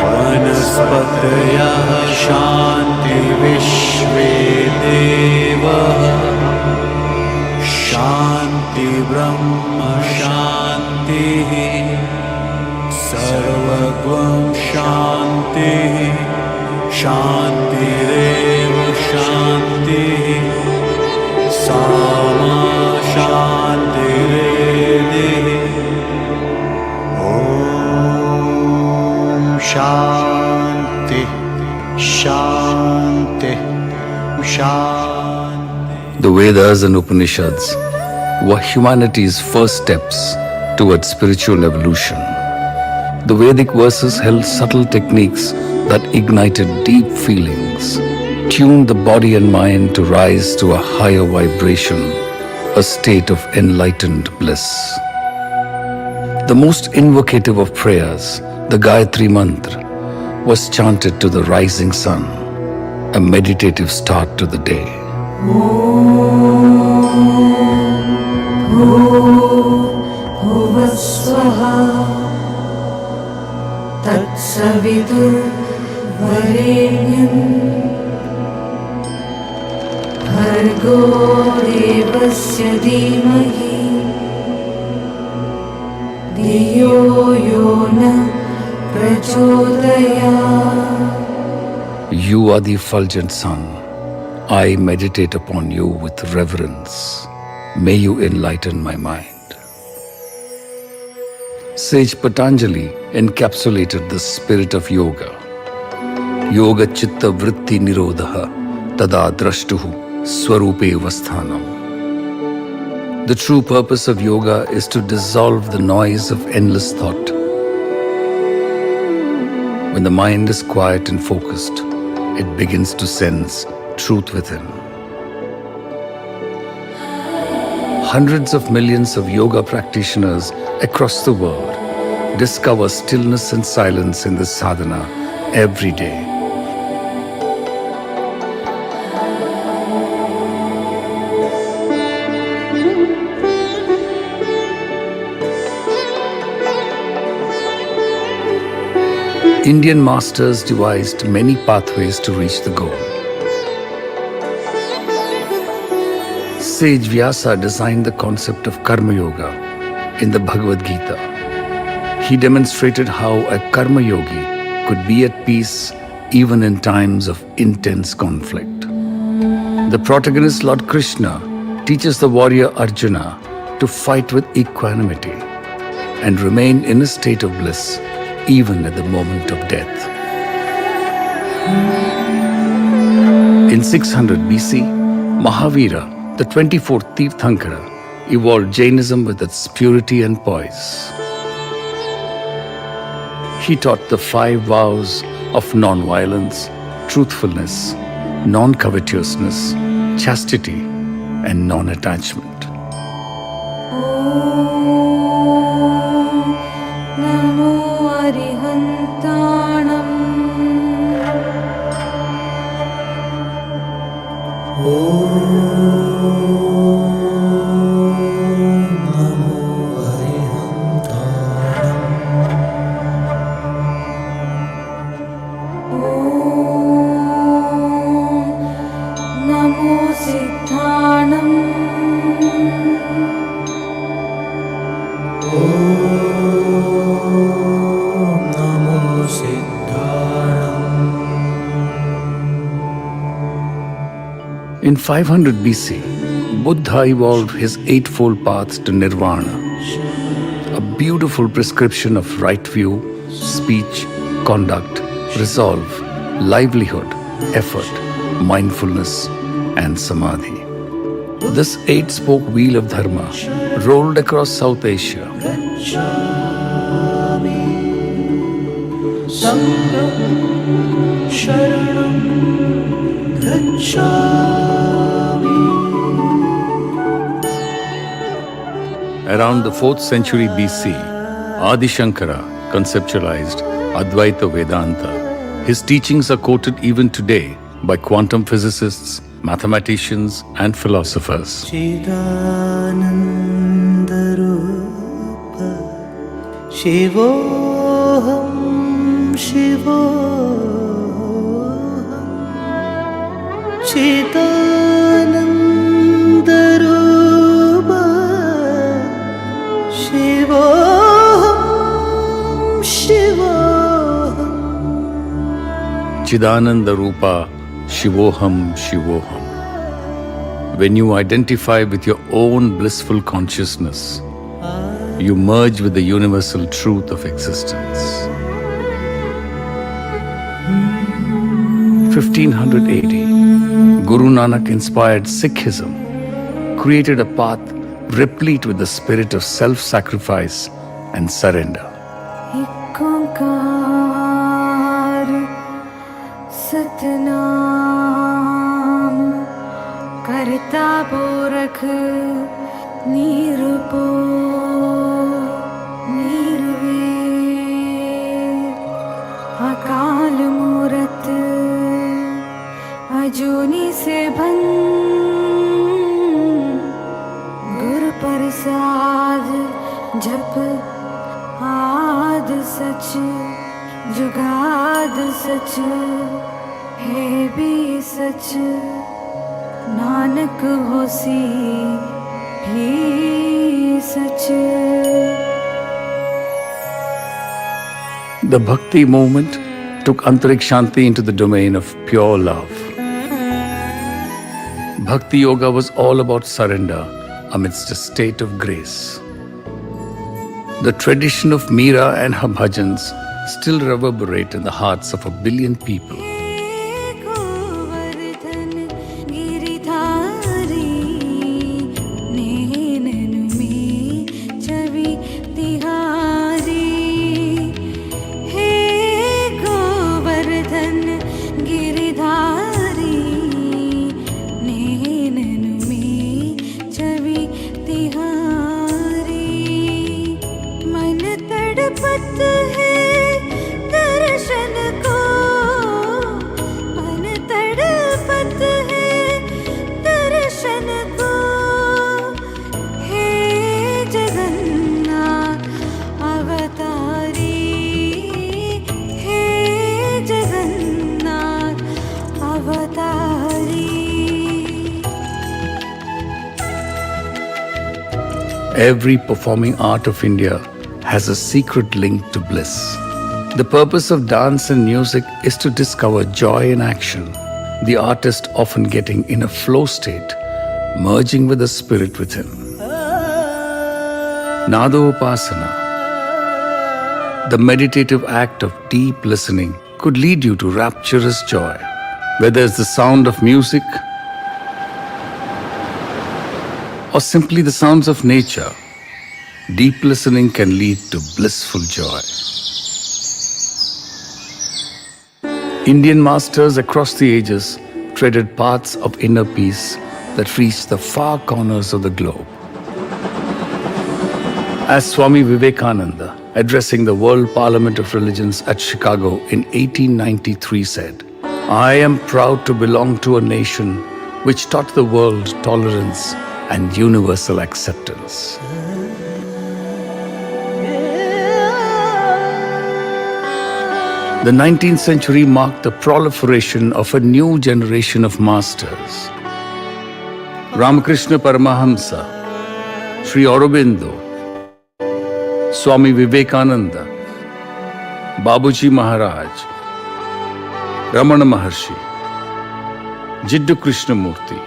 वनस्पतयः शान्ति विश्वे देवः शान्ति ब्रह्म शान्तिः सर्वगं शान्तिः शान्तिरेव शान्तिः सामा शान्तिरेव ॐ शान्ति शान्ति शान्ति. The Vedas and Upanishads were humanity's first steps towards spiritual evolution. The Vedic verses held subtle techniques that ignited deep feelings, tuned the body and mind to rise to a higher vibration, a state of enlightened bliss. The most invocative of prayers, the Gayatri Mantra, was chanted to the rising sun, a meditative start to the day. तत्सवितुर्वरेण्यं भर्गो देवस्य धीमहि धियो यो न प्रचोदयात्. You are the effulgent sun. I meditate upon you with reverence. May you enlighten my mind. Sage Patanjali encapsulated the spirit of yoga. Yoga chitta vritti nirodha tada drashtuhu swarupe vasthanam. The true purpose of yoga is to dissolve the noise of endless thought. When the mind is quiet and focused, it begins to sense truth within. Hundreds of millions of yoga practitioners across the world discover stillness and silence in this sadhana every day. Indian masters devised many pathways to reach the goal. Sage Vyasa designed the concept of Karma Yoga in the Bhagavad Gita. He demonstrated how a Karma Yogi could be at peace even in times of intense conflict. The protagonist Lord Krishna teaches the warrior Arjuna to fight with equanimity and remain in a state of bliss even at the moment of death. In 600 BC, Mahavira, the 24th Tirthankara, evolved Jainism with its purity and poise. He taught the 5 vows of non-violence, truthfulness, non-covetousness, chastity, and non-attachment. Namo Arihantanam. Namo Siddhanam. In 500 BC, Buddha evolved his 8-fold path to Nirvana, a beautiful prescription of right view, speech, conduct, resolve, livelihood, effort, mindfulness, and samadhi. This 8-spoke wheel of dharma rolled across South Asia. Around the 4th century BC, Adi Shankara conceptualized Advaita Vedanta. His teachings are quoted even today by quantum physicists, mathematicians, and philosophers. Chidanandarupa Shivoham Shivoham Chidanandarupa Shivoham Shivoham Chidananda Rupa Shivoham Shivoham. When you identify with your own blissful consciousness, you merge with the universal truth of existence. 1580, Guru Nanak inspired Sikhism, created a path replete with the spirit of self-sacrifice and surrender. एक ओंकार सतनाम करता पुरख निरपो निर्वैर अकाल मूरत अजूनी से भन गुरु प्रसाद जप आद सच जुगाद सच है भी सच नानक होसी भी सच. The Bhakti movement took Antarik Shanti into the domain of pure love. Bhakti Yoga was all about surrender amidst a state of grace. The tradition of Meera and her bhajans still reverberate in the hearts of 1 billion people. Govardhan Giridhari नैनन में छवि तिहारी. हे गोवर्धन गिरिधारी नैनन में छवि तिहारी. मन तड़पत Every performing art of India has a secret link to bliss. The purpose of dance and music is to discover joy in action, the artist often getting in a flow state, merging with the spirit within. Nadopasana, the meditative act of deep listening, could lead you to rapturous joy. Whether it's the sound of music or simply the sounds of nature, deep listening can lead to blissful joy. Indian masters across the ages treaded paths of inner peace that reached the far corners of the globe. As Swami Vivekananda, addressing the World Parliament of Religions at Chicago in 1893 said, "I am proud to belong to a nation which taught the world tolerance and universal acceptance." The 19th century marked the proliferation of a new generation of masters. Ramakrishna Paramahamsa, Sri Aurobindo, Swami Vivekananda, Babuji Maharaj, Ramana Maharshi, Jiddu Krishnamurti,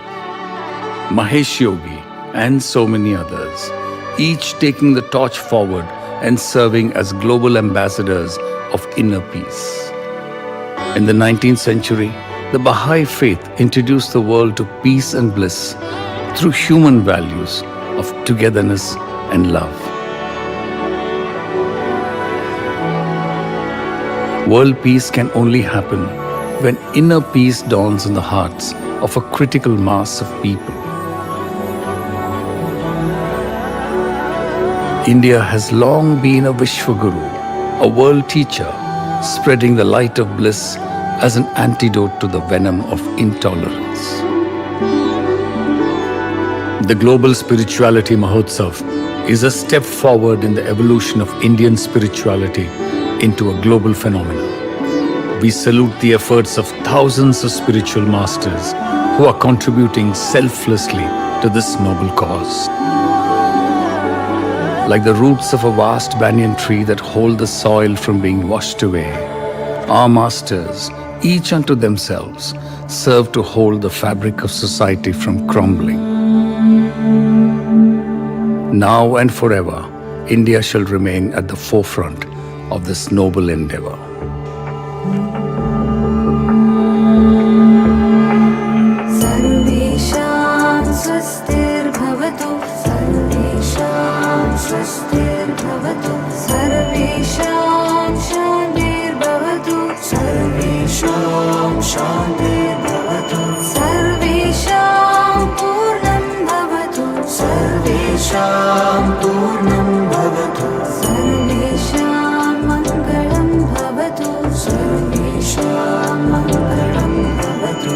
Mahesh Yogi, and so many others, each taking the torch forward and serving as global ambassadors of inner peace. In the 19th century, the Baha'i faith introduced the world to peace and bliss through human values of togetherness and love. World peace can only happen when inner peace dawns in the hearts of a critical mass of people. India has long been a Vishwaguru, a world teacher, spreading the light of bliss as an antidote to the venom of intolerance. The Global Spirituality Mahotsav is a step forward in the evolution of Indian spirituality into a global phenomenon. We salute the efforts of thousands of spiritual masters who are contributing selflessly to this noble cause. Like the roots of a vast banyan tree that hold the soil from being washed away, our masters, each unto themselves, serve to hold the fabric of society from crumbling. Now and forever, India shall remain at the forefront of this noble endeavor. सर्वेषां स्वस्तिर्भवतु सर्वेषां स्वस्तिर्भवतु सर्वेषां शान्तिर्भवतु सर्वेषां शान्तिर्भवतु सर्वेषां पूर्णं भवतु सर्वेषां पूर्णं भवतु सर्वेषां मङ्गलं भवतु सर्वेषां मङ्गलं भवतु.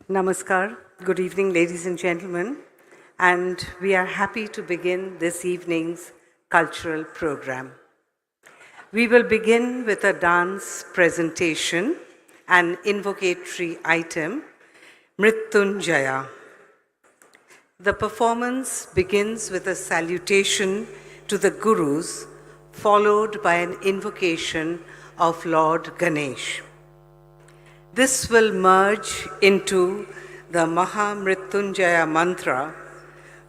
Namaskar. Good evening, ladies and gentlemen. And we are happy to begin this evening's cultural program. We will begin with a dance presentation, an invocatory item, Mrityunjaya. The performance begins with a salutation to the Gurus, followed by an invocation of Lord Ganesh. This will merge into the Mahamrityunjaya mantra,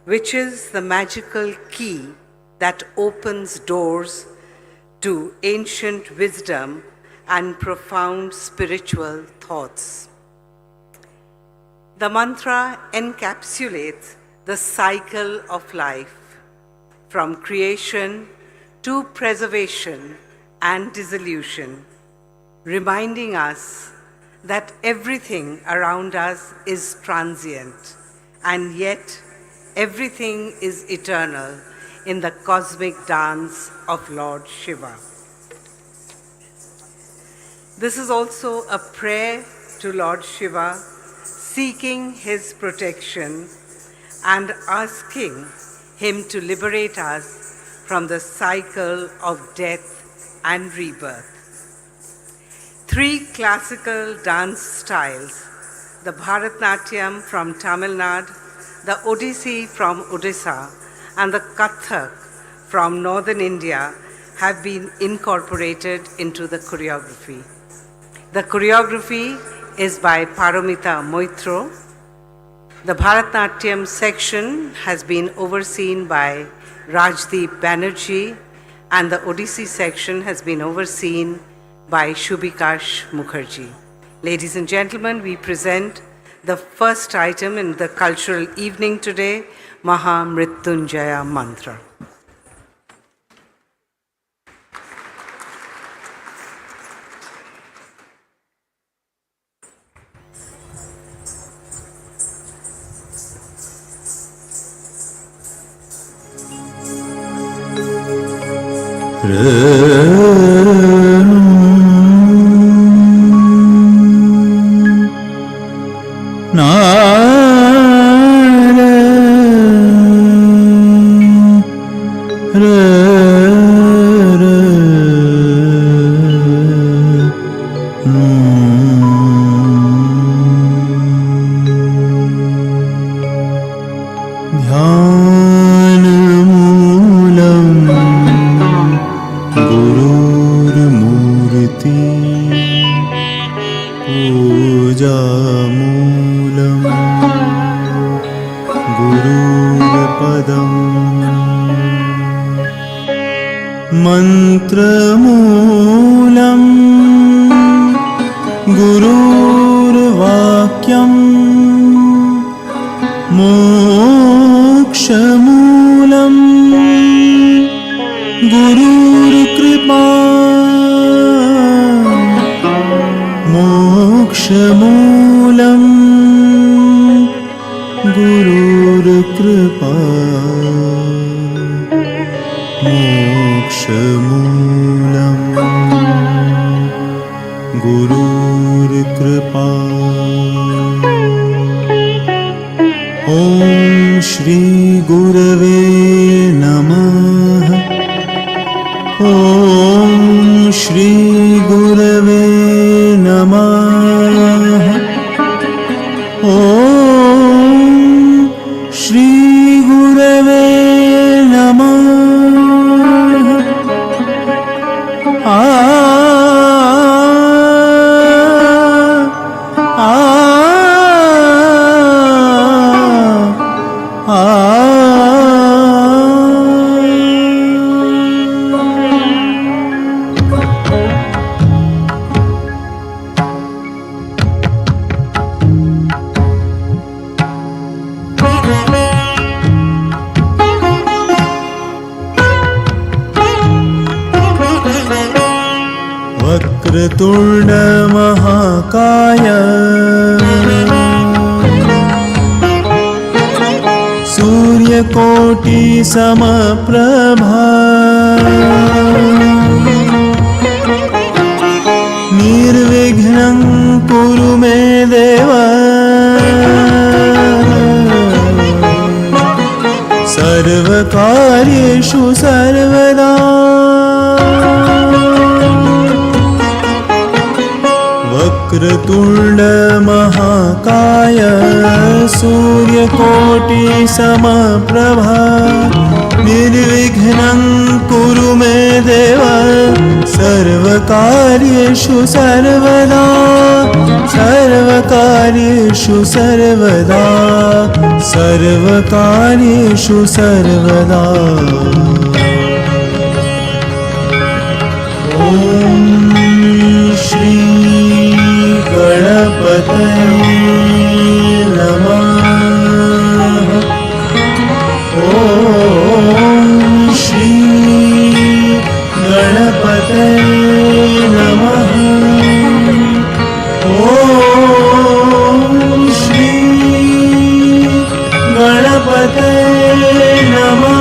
which is the magical key that opens doors to ancient wisdom and profound spiritual thoughts. The mantra encapsulates the cycle of life, from creation to preservation and dissolution, reminding us that everything around us is transient, and yet everything is eternal in the cosmic dance of Lord Shiva. This is also a prayer to Lord Shiva, seeking his protection and asking him to liberate us from the cycle of death and rebirth. Three classical dance styles, the Bharatnatyam from Tamil Nadu, the Odissi from Odisha, and the Kathak from northern India, have been incorporated into the choreography. The choreography is by Paramita Moitro. The Bharatnatyam section has been overseen by Rajdeep Banerjee, and the Odissi section has been overseen by Shubhikash Mukherjee. Ladies and gentlemen, we present the first item in the cultural evening today, Mahamrityunjaya Mantra. मन्त्रमूलं गुरुर्वाक्यं मोक्षमूलं गुरुर्कृपा मोक्षमूलं गुरुर्कृपा मोक्षमूलं गुरुर्कृपा ॐ श्री गुरवे नमः ॐ श्री गुरवे नमः ॐ श्री गुरवे नमः वक्रतुण्ड महाकाय सूर्यकोटि समप्रभा निर्विघ्नं कुरु मे देव सर्वकार्येषु सर्वदा वक्रतुण्ड महाकाय सूर्यकोटि समप्रभा निर्विघ्नं कुरु मे देव सर्वकार्येषु सर्वदा सर्वकार्येषु सर्वदा सर्वकार्येषु सर्वदा ॐ श्री गणपतये नमः ॐ श्री गणपतये नमः ॐ श्री गणपतये नमः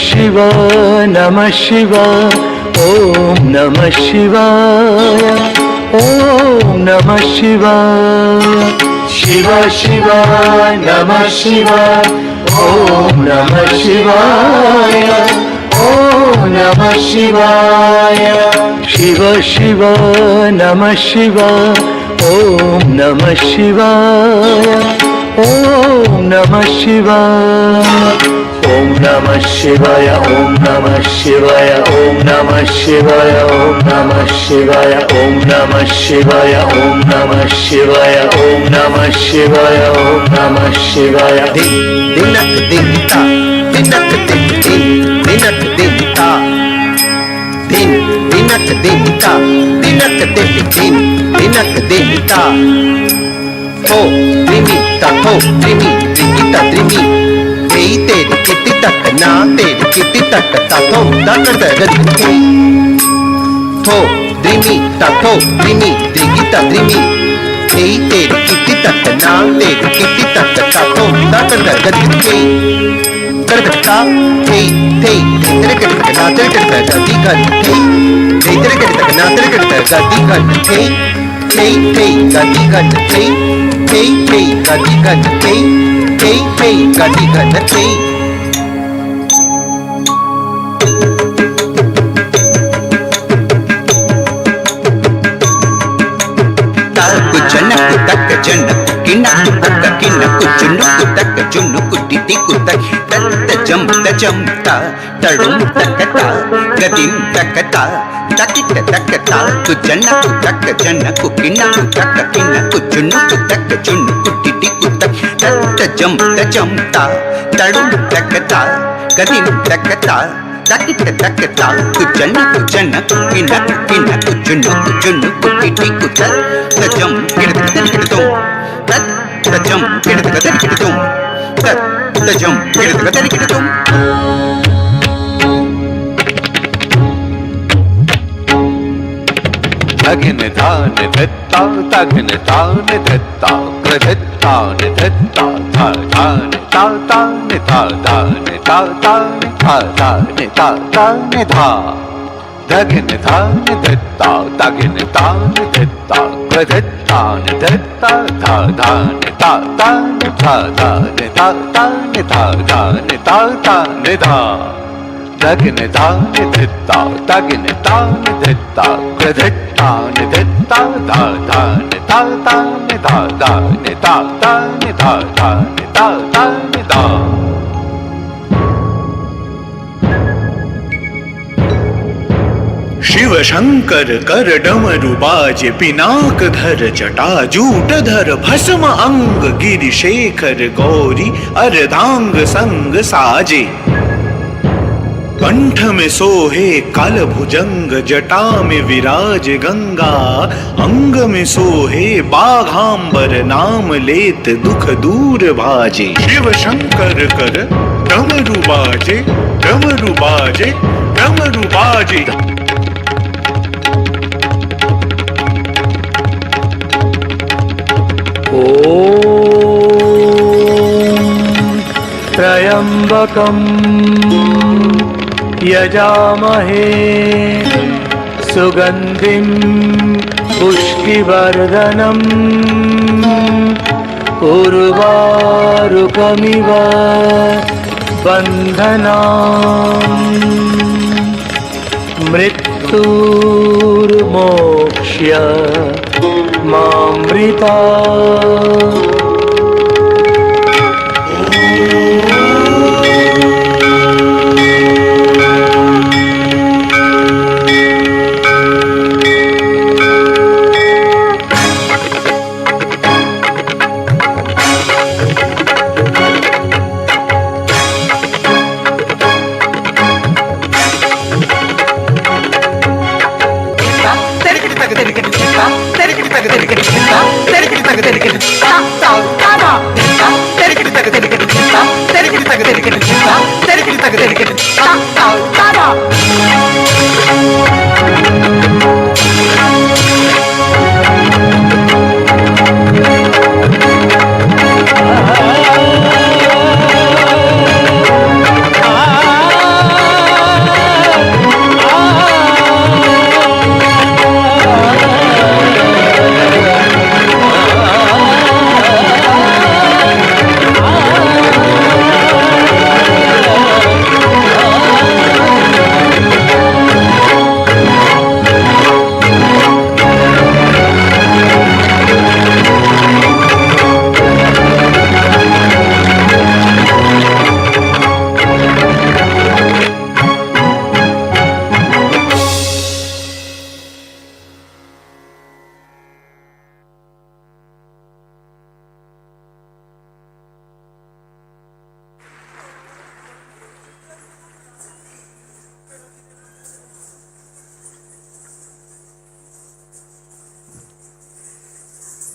शिव नमः शिव ॐ नमः शिवाय ॐ नमः शिवाय शिव शिव नमः शिव ॐ नमः शिवाय ॐ नमः शिवाय शिव शिव नमः शिव ॐ नमः शिवाय ॐ नमः शिवाय ॐ नमः शिवाय ॐ नमः शिवाय ॐ नमः शिवाय ॐ नमः शिवाय ॐ नमः शिवाय ॐ नमः शिवाय ॐ नमः शिवाय ॐ नमः शिवाय दिनक दिनता दिनक दिन दिनक दिनता दिन दिनक दिनता दिनक दिन दिनक दिनता हो त्रिमिता हो त्रिमि त्रिमिता त्रिमि तेरी किति तक ना तेरी किति तक ताथो दाकर दगदी थो द्रिमी ताथो द्रिमी द्रिगिता द्रिमी तेरी किति तक ना तेरी किति तक ताथो दाकर दगदी करकता थे तेरे के तक ना तेरे के तक गति कर थे तेरे के तक ना तेरे के तक गति कर थे गति कर थे गति कर थे गति कर थे జనకు తక్క జనకు కిన్నకు తక్క కిన్నకు చున్నుకు తక్క చున్నుకు తితికు తత్త జం తజం త తడుం తక్కత గదిం తక్కత తకిట తక్కత కు జనకు తక్క జనకు కిన్నకు తక్క కిన్నకు చున్నుకు తక్క చున్నుకు తితికు తత్త జం తజం త తడుం తక్కత గదిం తక్కత తకిట తక్కత కు జనకు కిన్నకు కిన్నకు చున్నుకు చున్నుకు తితికు తత్త జం కిడతకదరికిడతం తత్త జం కిడతకదరికిడతం తత్త జం కిడతకదరికిడతం తగిన ధాన ధత్తా తగిన తాన ధత్తా ప్రధత్తాన ధత్తా ధాన తాతాన తాతాన తాతాన తాతాన తాతాన ధా తగిన ధాన ధత్తా తగిన తాన ధత్తా ప్రధత్తాన ధత్తా ధాన తాతాన తాతాన తాతాన తాతాన తాతాన ధా తగిన తాన ధత్తా తగిన తాన ధత్తా ప్రధత్తాన ధత్తా ధాన తాతాన తాతాన తాతాన తాతాన తాతాన ధా शिव शंकर कर डमरु बाजे पिनाक धर जटा जूट धर भस्म अंग गिरि शेखर गौरी अर्धांग संग साजे कंठ में सोहे काल भुजंग जटा में विराज गंगा अंग में सोहे बाघांबर नाम लेत दुख दूर भाजे शिव शंकर कर डमरु बाजे डमरु बाजे डमरु बाजे त्र्यम्बकं यजामहे सुगन्धिं पुष्टिवर्धनम् उर्वारुकमिव बन्धनान् मृत्युर्मोक्ष्य मामृता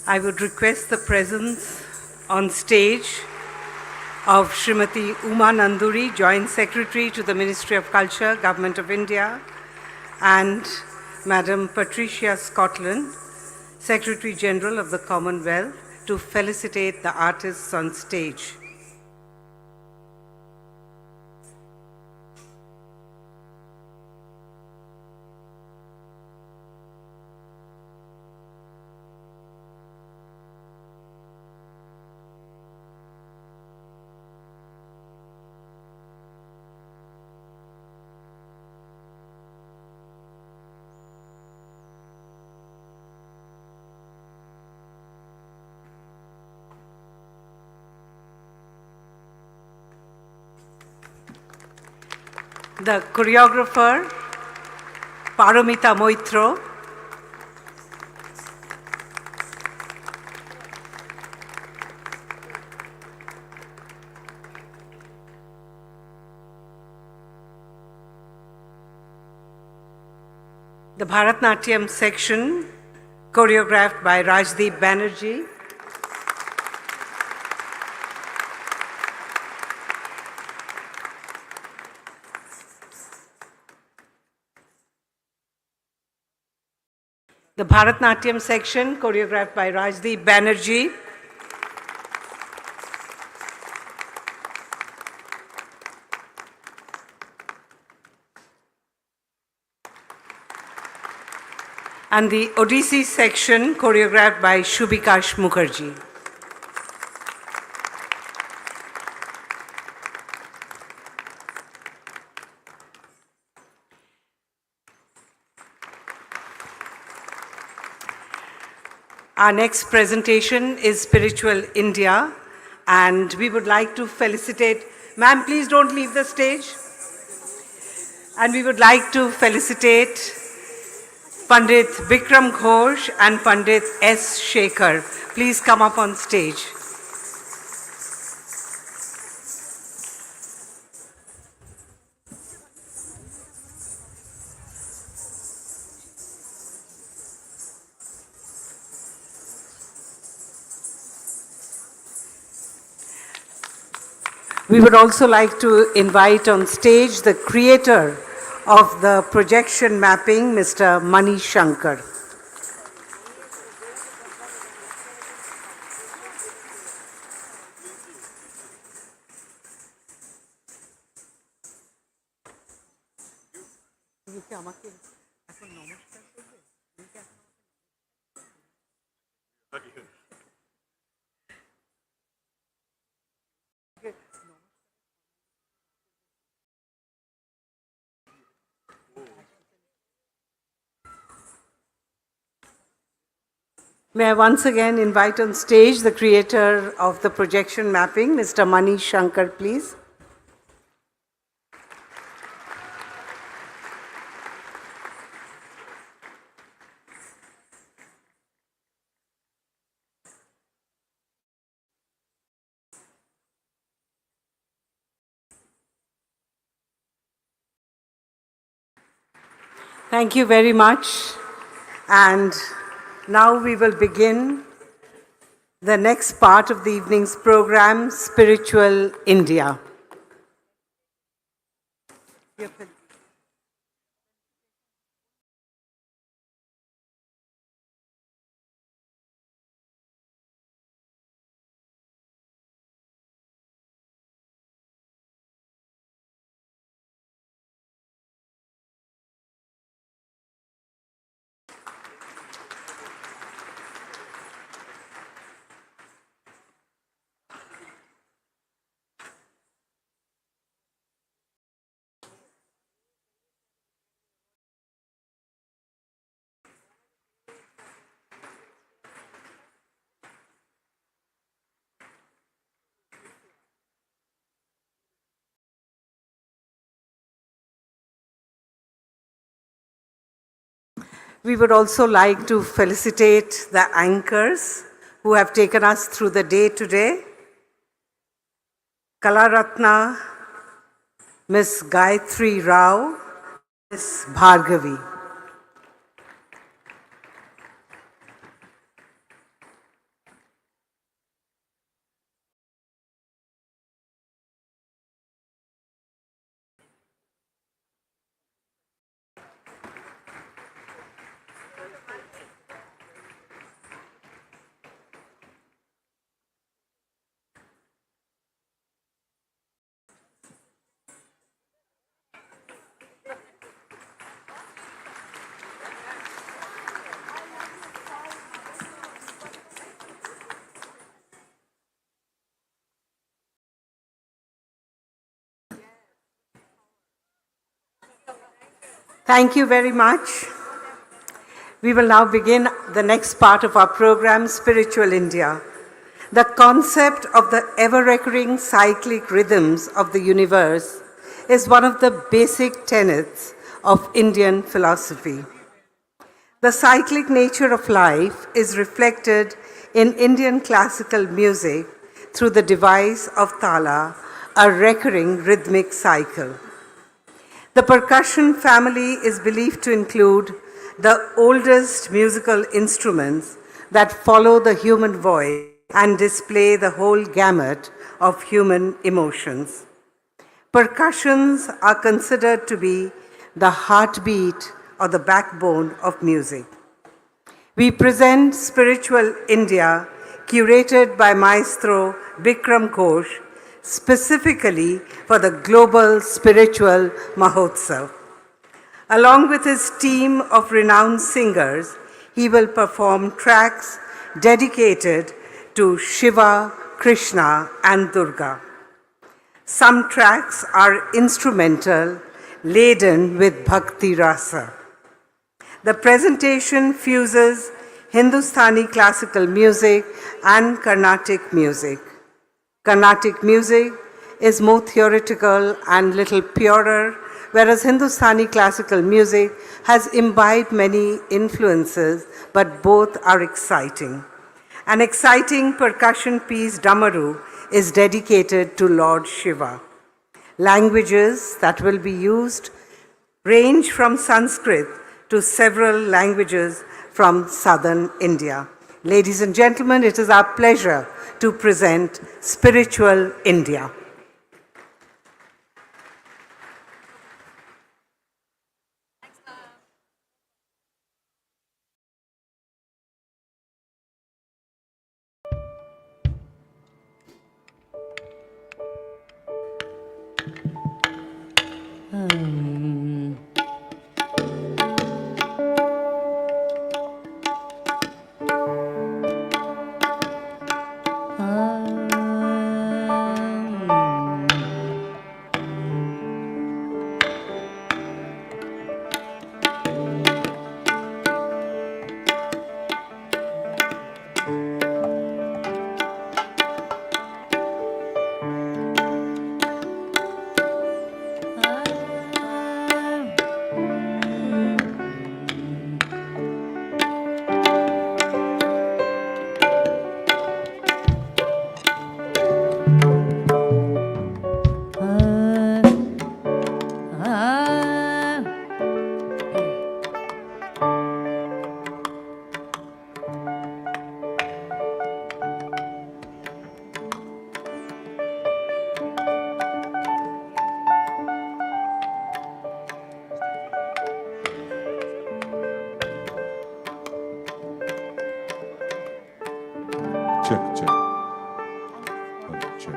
I would request the presence on stage of Srimati Uma Nanduri, Joint Secretary to the Ministry of Culture, Government of India, and Madam Patricia Scotland, Secretary General of the Commonwealth, to felicitate the artists on stage. the choreographer, Paramita Moitro. The Bharatnatyam section, choreographed by Rajdeep Banerjee. The Bharatnatyam section, choreographed by Rajdeep Banerjee. And the Odissi section, choreographed by Shubhikash Mukherjee. Our next presentation is Spiritual India, and we would like to felicitate, ma'am, please don't leave the stage. And we would like to felicitate Pandit Bikram Ghosh and Pandit S. Shekhar. Please come up on stage. We would also like to invite on stage the creator of the projection mapping, Mr. Mani Shankar. May I once again invite on stage the creator of the projection mapping, Mr. Mani Shankar, please. Thank you very much. And now we will begin the next part of the evening's program, Spiritual India. We would also like to felicitate the anchors who have taken us through the day today. Kalaratna, Ms. Gayatri Rao, Ms. Bhargavi. Thank you very much. We will now begin the next part of our program, Spiritual India. The concept of the ever-recurring cyclic rhythms of the universe is one of the basic tenets of Indian philosophy. The cyclic nature of life is reflected in Indian classical music through the device of tala, a recurring rhythmic cycle. The percussion family is believed to include the oldest musical instruments that follow the human voice and display the whole gamut of human emotions. Percussions are considered to be the heartbeat or the backbone of music. We present Spiritual India, curated by Maestro Bikram Ghosh, specifically for the Global Spiritual Mahotsav. Along with his team of renowned singers, he will perform tracks dedicated to Shiva, Krishna, and Durga. Some tracks are instrumental, laden with bhakti rasa. The presentation fuses Hindustani classical music and Carnatic music. Carnatic music is more theoretical and little purer, whereas Hindustani classical music has imbibed many influences, but both are exciting. An exciting percussion piece, Damaru, is dedicated to Lord Shiva. Languages that will be used range from Sanskrit to several languages from southern India. Ladies and gentlemen, it is our pleasure to present Spiritual India. Check, check. Check.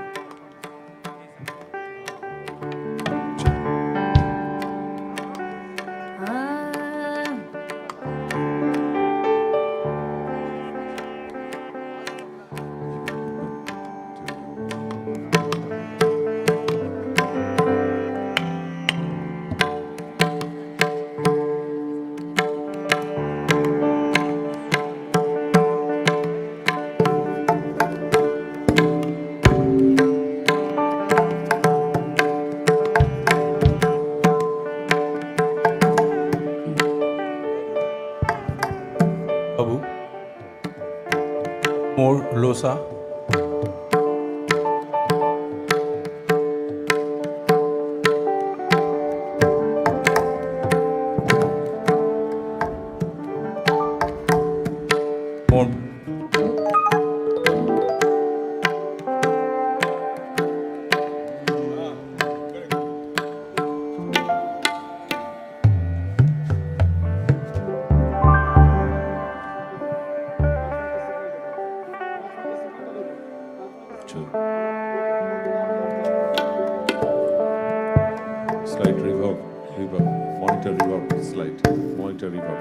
Babu, more losa. More. Slight reverb, monitor reverb, slight, monitor reverb.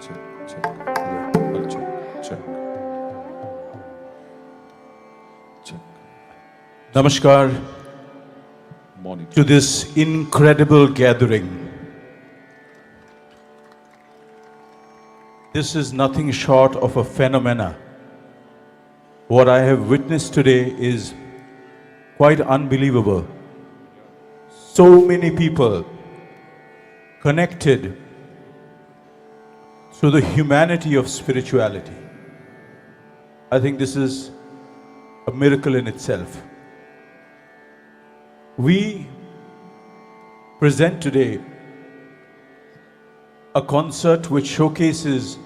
Check, check, check. Namaskar to this incredible gathering. This is nothing short of a phenomena. What I have witnessed today is quite unbelievable. so many people connected through the humanity of spirituality. I think this is a miracle in itself. We present today a concert which showcases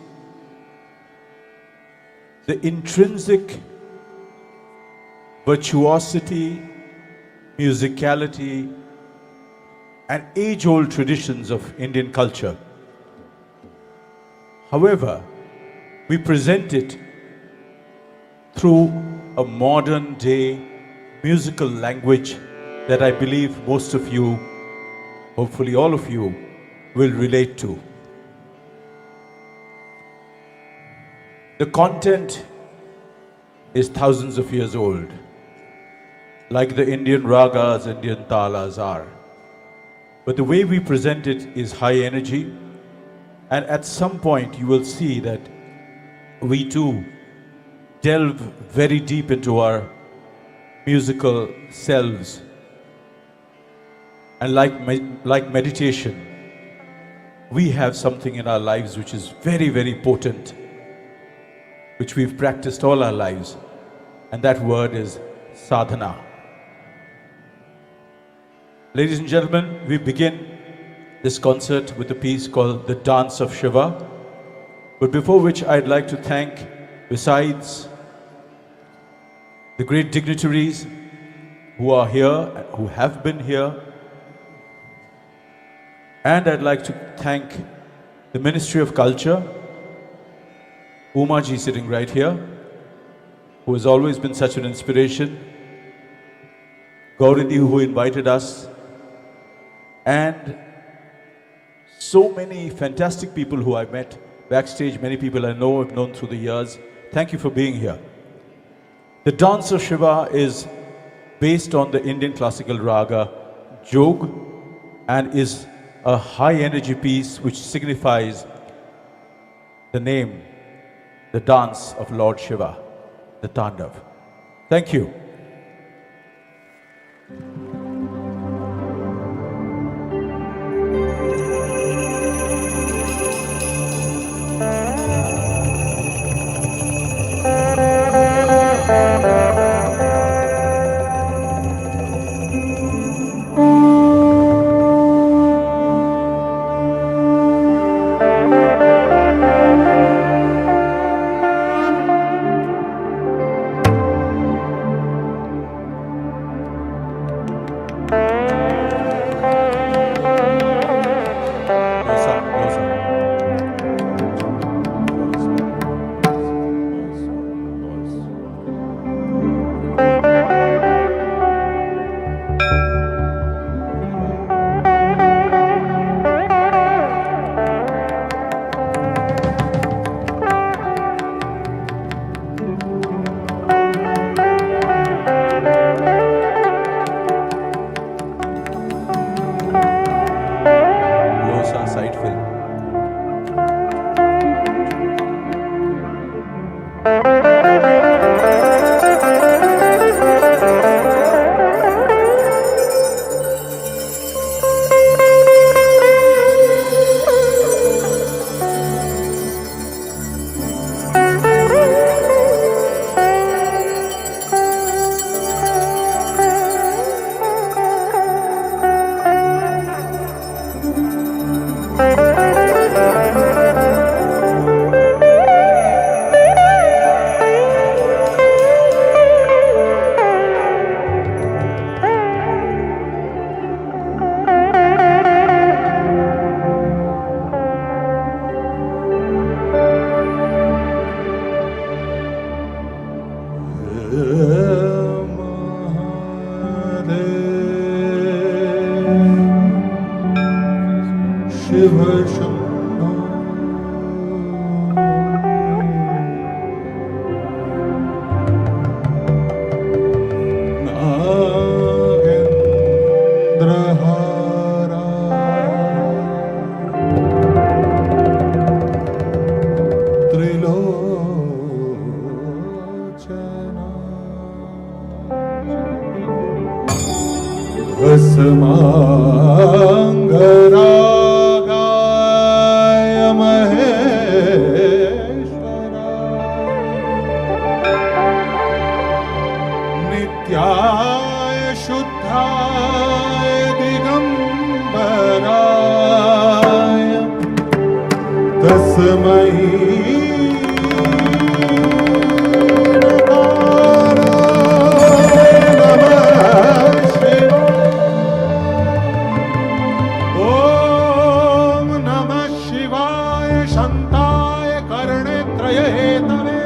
the intrinsic virtuosity, musicality, and age-old traditions of Indian culture. However, we present it through a modern day musical language that I believe most of you, hopefully all of you, will relate to. The content is thousands of years old, like the Indian ragas, Indian talas are. But the way we present it is high energy, and at some point you will see that we too delve very deep into our musical selves. And like meditation, we have something in our lives which is very, very potent, which we've practiced all our lives, and that word is sadhana. Ladies and gentlemen, we begin this concert with a piece called The Dance of Shiva, but before which I'd like to thank, besides the great dignitaries who are here, who have been here, and I'd like to thank the Ministry of Culture, Umaji sitting right here, who has always been such an inspiration, Gauridi who invited us, and so many fantastic people who I met backstage, many people I know, I've known through the years. Thank you for being here. The Dance of Shiva is based on the Indian classical raga Jog and is a high energy piece which signifies the name, the dance of Lord Shiva, the Tandav. Thank you. Asma ॐ नमः शिवाय शान्ताय कर्णेत्रय Hathaway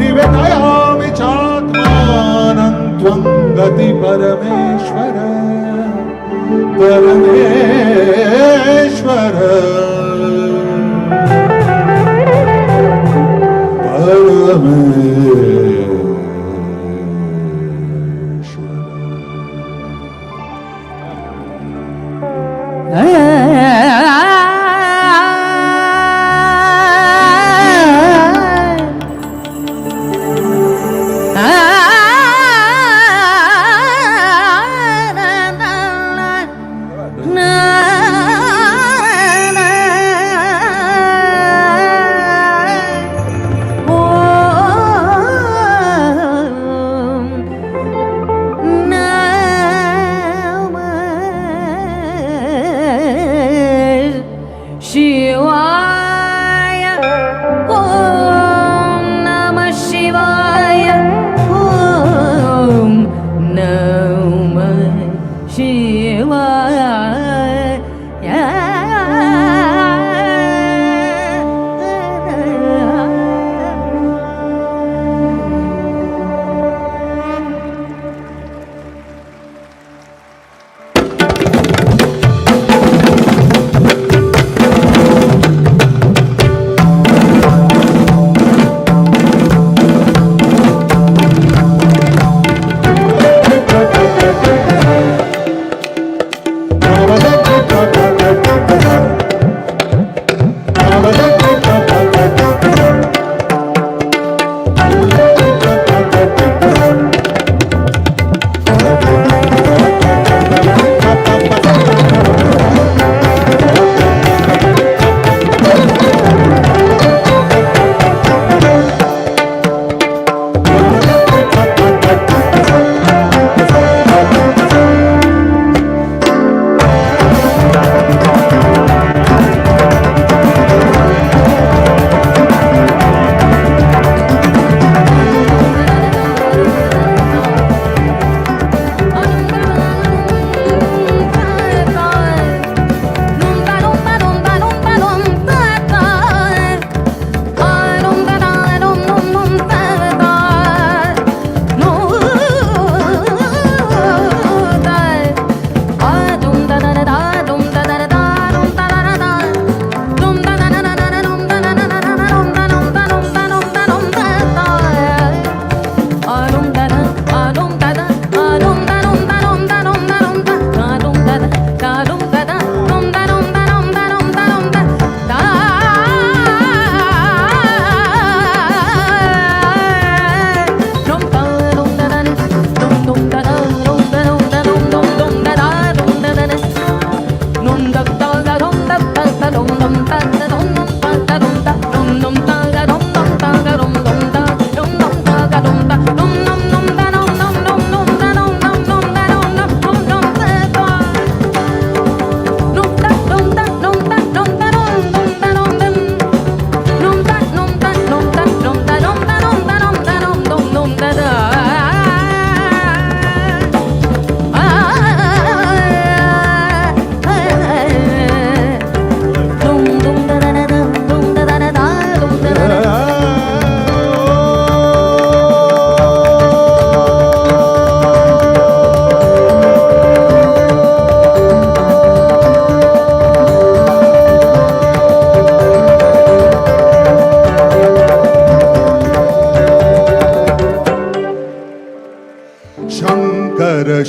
निवेदयामि चात्मानं त्वं गति परमेश्वर परमेश्वर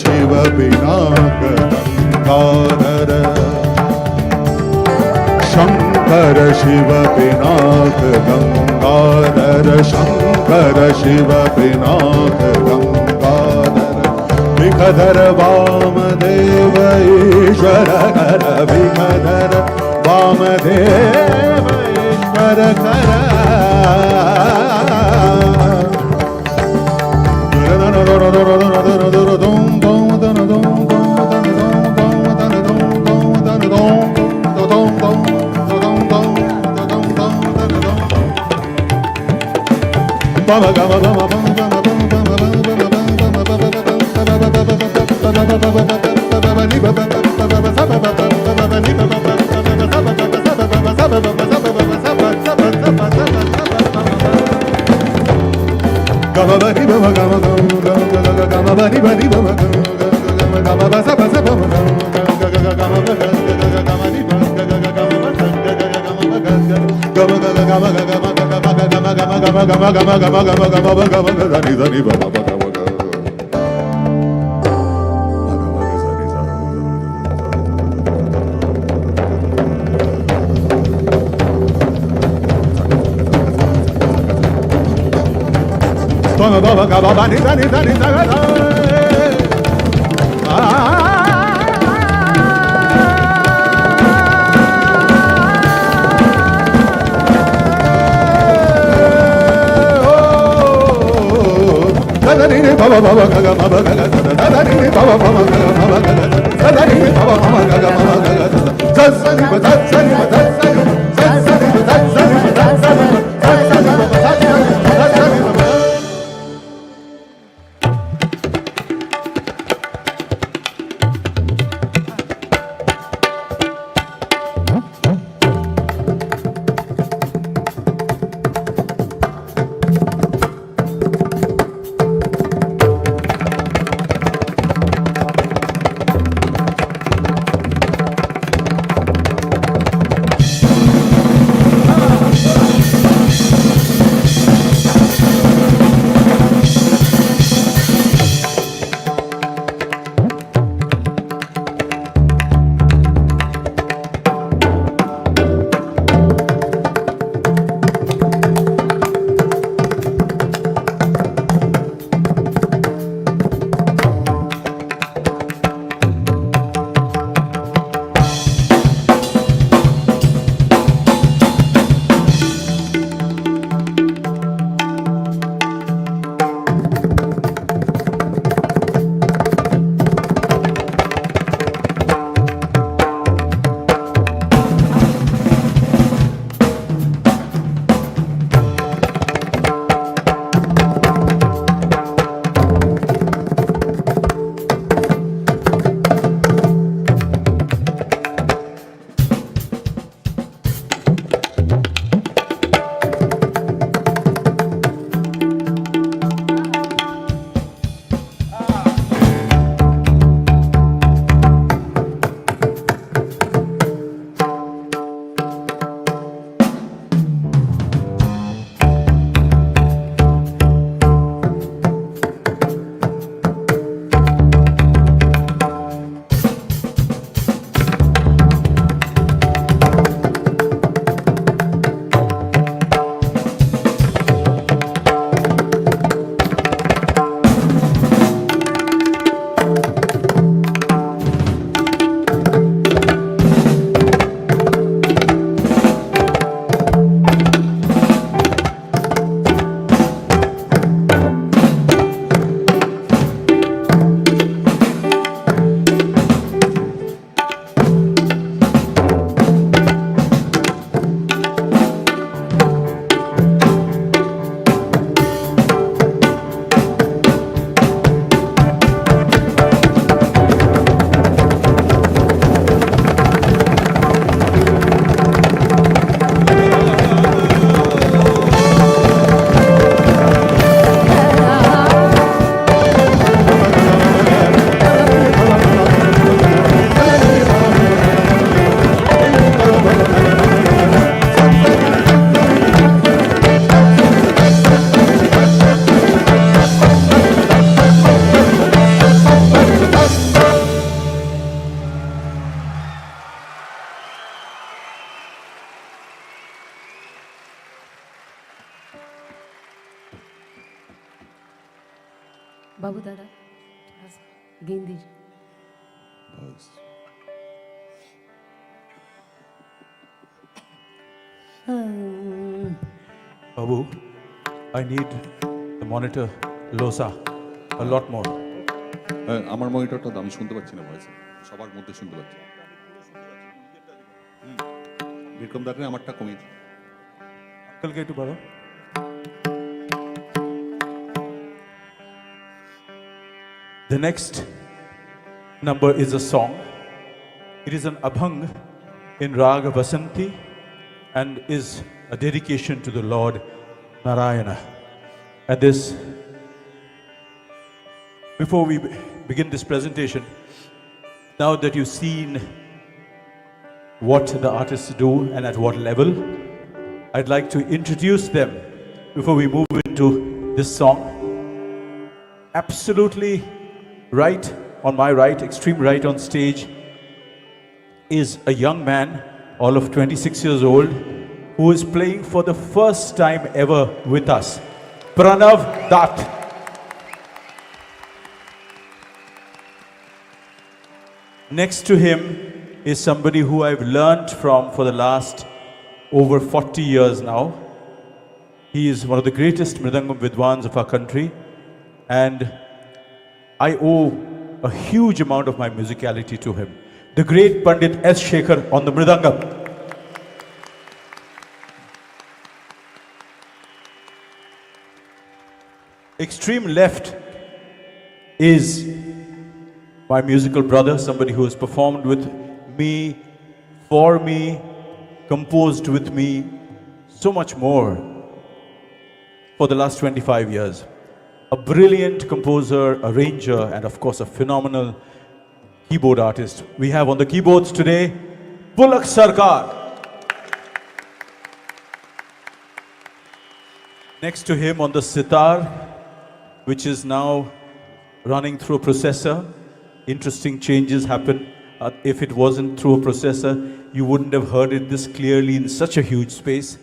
शिव पिनाकरङ्गाधर शङ्कर शिव पिनाक गङ्गाधर शङ्कर शिव पिनाक गङ्गाधर विखधर वामदेव ईश्वर कर विखधर वामदेव ईश्वर कर बाबू दादा Gendi Babu, I need the monitor Losa a lot more. আমার মনিটরটা আমি শুনতে পাচ্ছি না ভয়েস সবার মধ্যে শুনতে পাচ্ছি বিক্রম দাকে আমারটা কমিয়ে कल के टू बारो The next number is a song. It is an abhang in Raga Vasanti and is a dedication to the Lord Narayana. And this, before we begin this presentation, now that you've seen what the artists do and at what level, I'd like to introduce them before we move into this song. Absolutely right on my right, extreme right on stage, is a young man, all of 26 years old, who is playing for the first time ever with us. Pranav Dutt. Next to him is somebody who I've learned from for the last over 40 years now. He is one of the greatest Mridangam Vidwans of our country, and I owe a huge amount of my musicality to him. The great Pandit S. Shekhar on the Mridangam. Extreme left is my musical brother, somebody who has performed with me, for me, composed with me, so much more for the last 25 years. A brilliant composer, arranger, and of course a phenomenal keyboard artist. We have on the keyboards today, Pulak Sarkar. Next to him on the sitar, which is now running through a processor. Interesting changes happen. If it wasn't through a processor, you wouldn't have heard it this clearly in such a huge space.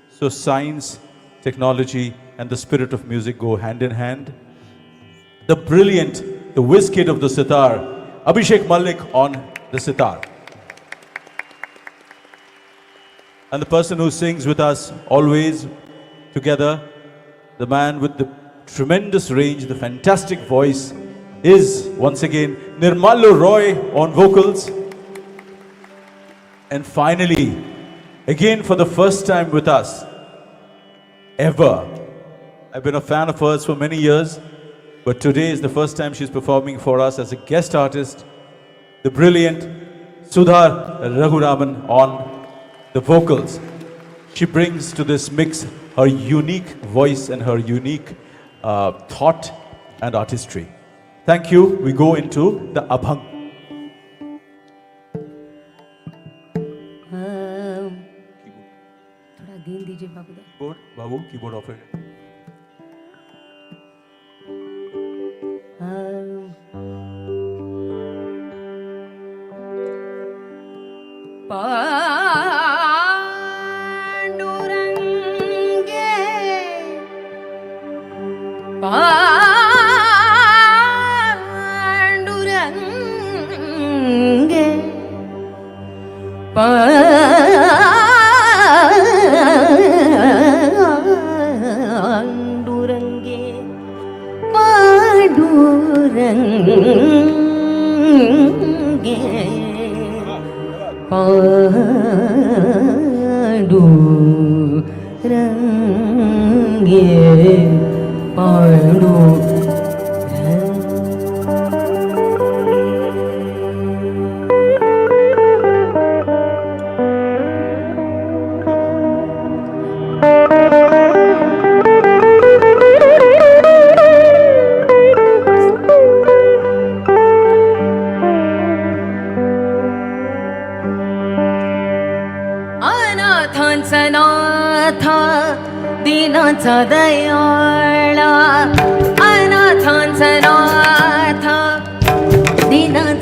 So science, technology, and the spirit of music go hand in hand. The brilliant, the whiz kid of the sitar, Abhishek Malik on the sitar. And the person who sings with us always together, the man with the tremendous range, the fantastic voice, is once again Nirmalu Roy on vocals. And finally, again for the first time with us ever, I've been a fan of hers for many years, but today is the first time she's performing for us as a guest artist, the brilliant Sudhar Raghuraman on the vocals. She brings to this mix her unique voice and her unique thought and artistry. Thank you. We go into the abhang. Keyboard, Babu, keyboard operator. Dina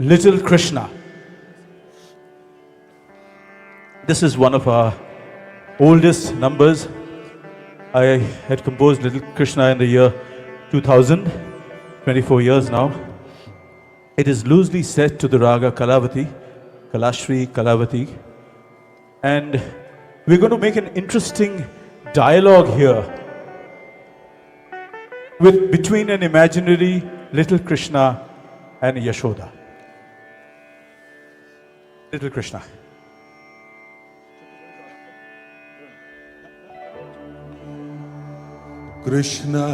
Little Krishna. This is one of our oldest numbers. I had composed Little Krishna in the year 2000, 24 years now. It is loosely set to the raga Kalavati, Kalashri Kalavati. And we're going to make an interesting dialogue here between an imaginary Little Krishna and Yashoda. Little Krishna. Krishna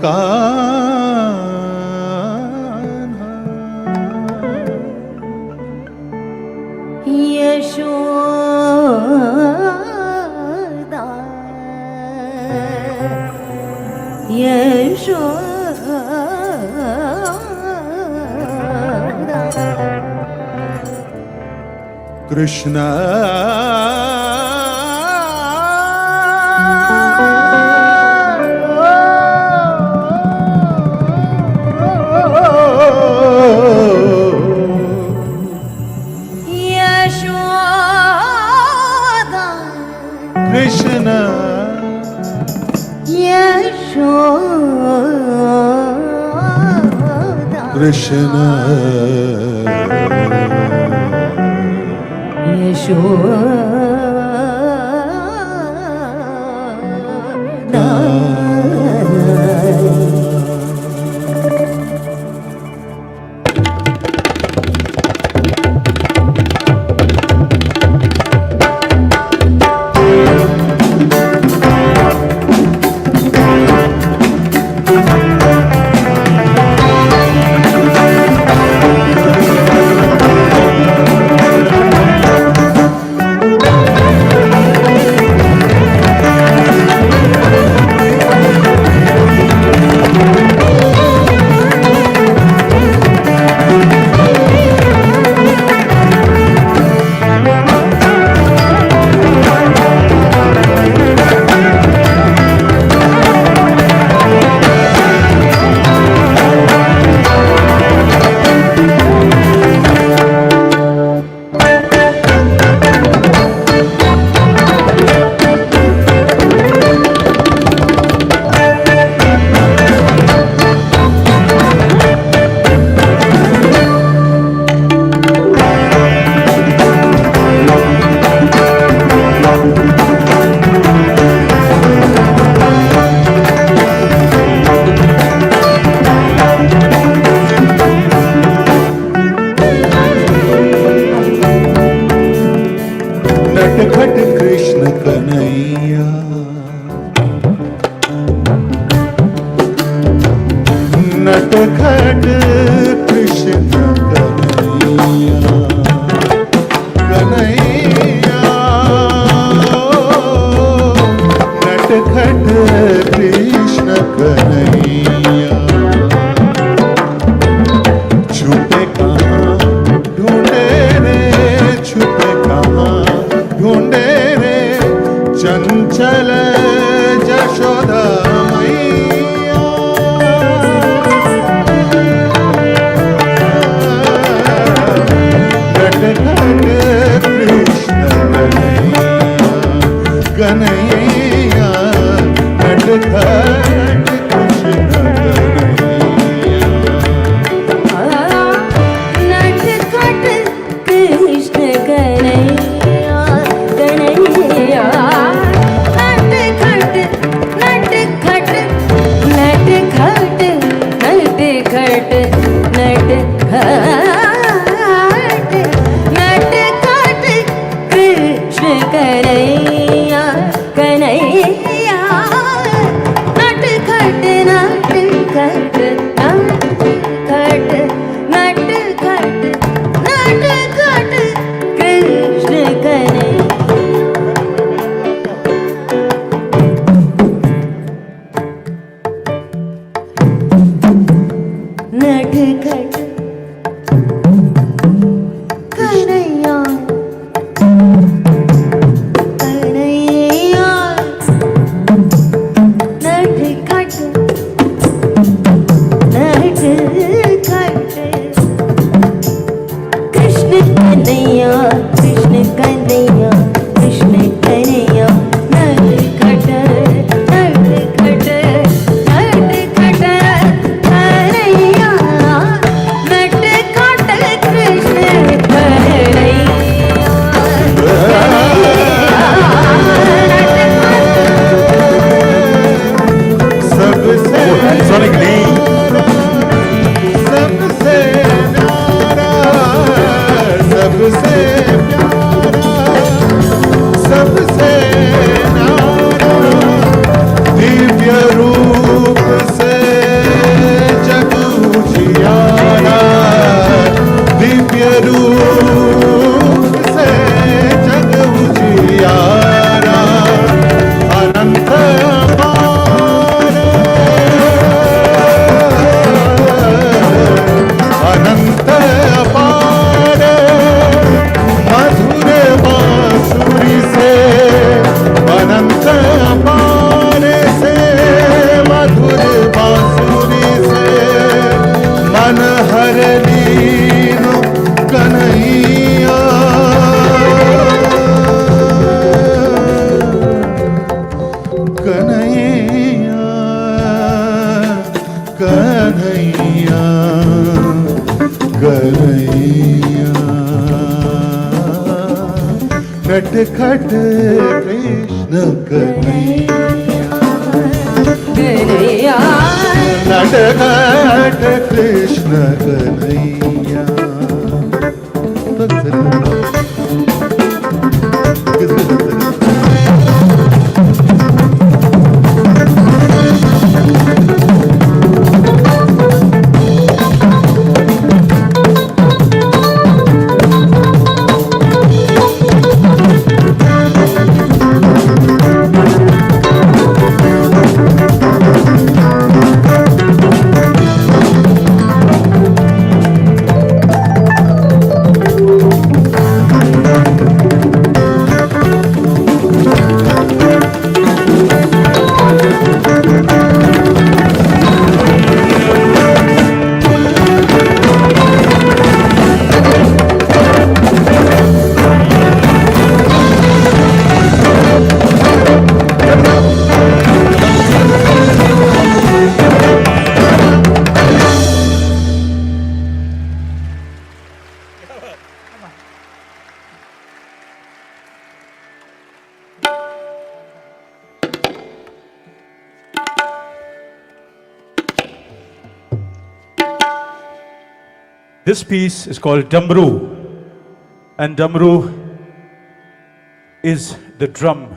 Kanha Yashoda Krishna Yashoda Krishna Yashoda Krishna नटखट कृष्ण कन्हैया कन्हैया नटखट कृष्ण कन्हैया छुपे कहाँ ढूंढे रे छुपे कहाँ ढूंढे रे चंचल जशोदा मैया नटखट कृष्ण कन्हैया कन्हैया नटखट कृष्ण कन्हैया नटखट कृष्ण कन्हैया कन्हैया नटखट नटखट नटखट नटखट नटखट कृष्ण कन्हैया कन्हैया नटखट नटखट नटखट नटखट नटखट कृष्ण कन्हैया नटखट कन्हैया कन्हैया नटखट नटखट कृष्ण कन्हैया कृष्ण कन्हैया कृष्ण कन्हैया नटखट नटखट नटखट कन्हैया नटखट कृष्ण सबसे Sonic Lee. सबसे प्यारा सबसे प्यारा सबसे न्यारा दिव्य रूप से जग उजियारा दिव्य रूप से जग उजियारा अनंत अनंत अपार मधुर बांसुरी से अनंत अपार से मधुर बांसुरी से मन हर लीनो कन्हैया कन्हैया कन्हैया कन्हैया नटखट कृष्ण कन्हैया कन्हैया नटखट Krishna Kanhaiya This piece is called Damru, and Damru is the drum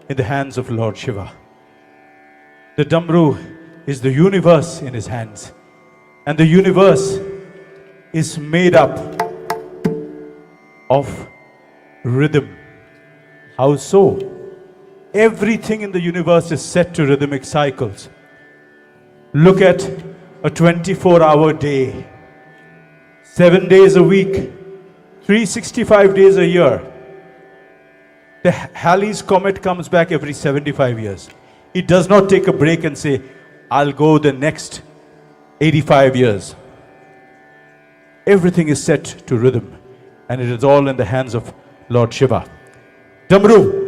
in the hands of Lord Shiva. The Damru is the universe in his hands. And the universe is made up of rhythm. How so? Everything in the universe is set to rhythmic cycles. Look at a 24-hour day, 7 days a week, 365 days a year. The Halley's Comet comes back every 75 years. It does not take a break and say, I'll go the next 85 years. Everything is set to rhythm, and it is all in the hands of Lord Shiva. Damru.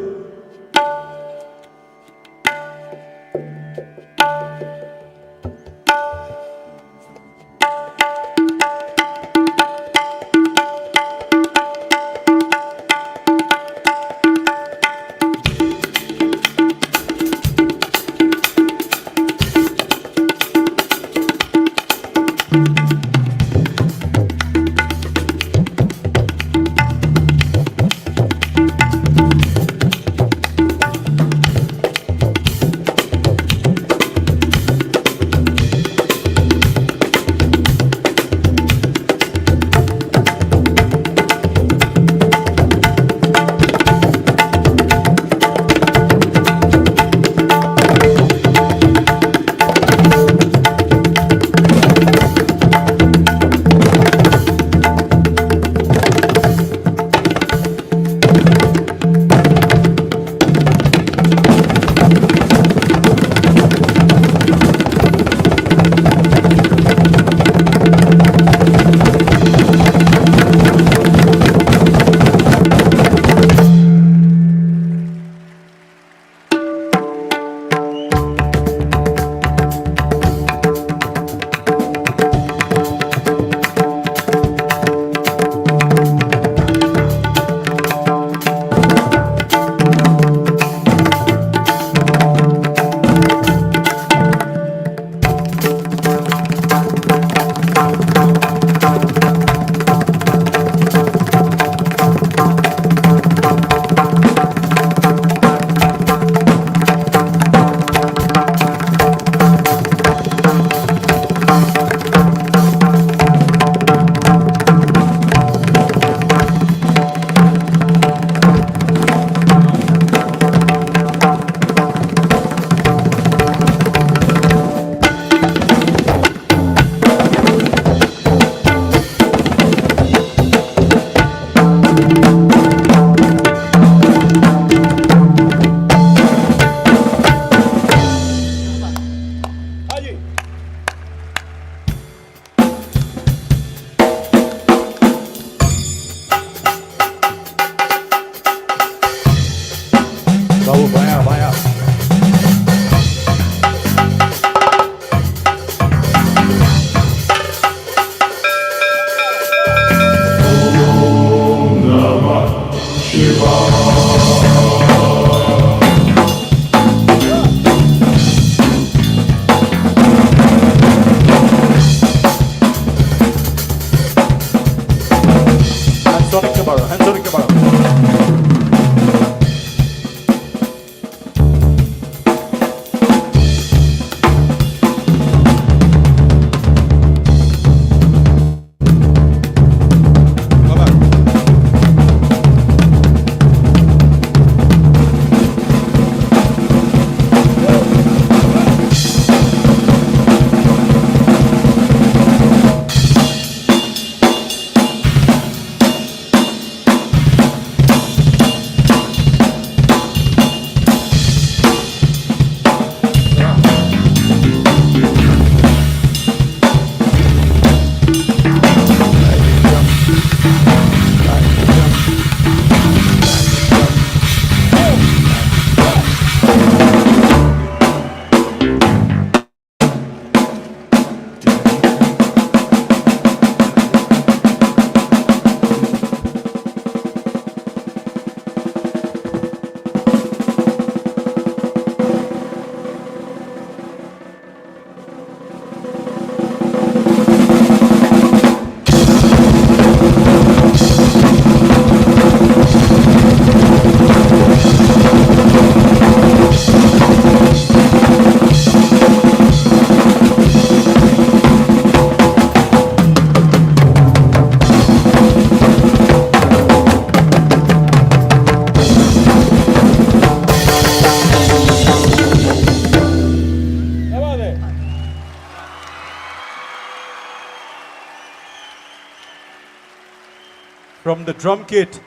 from the drum kit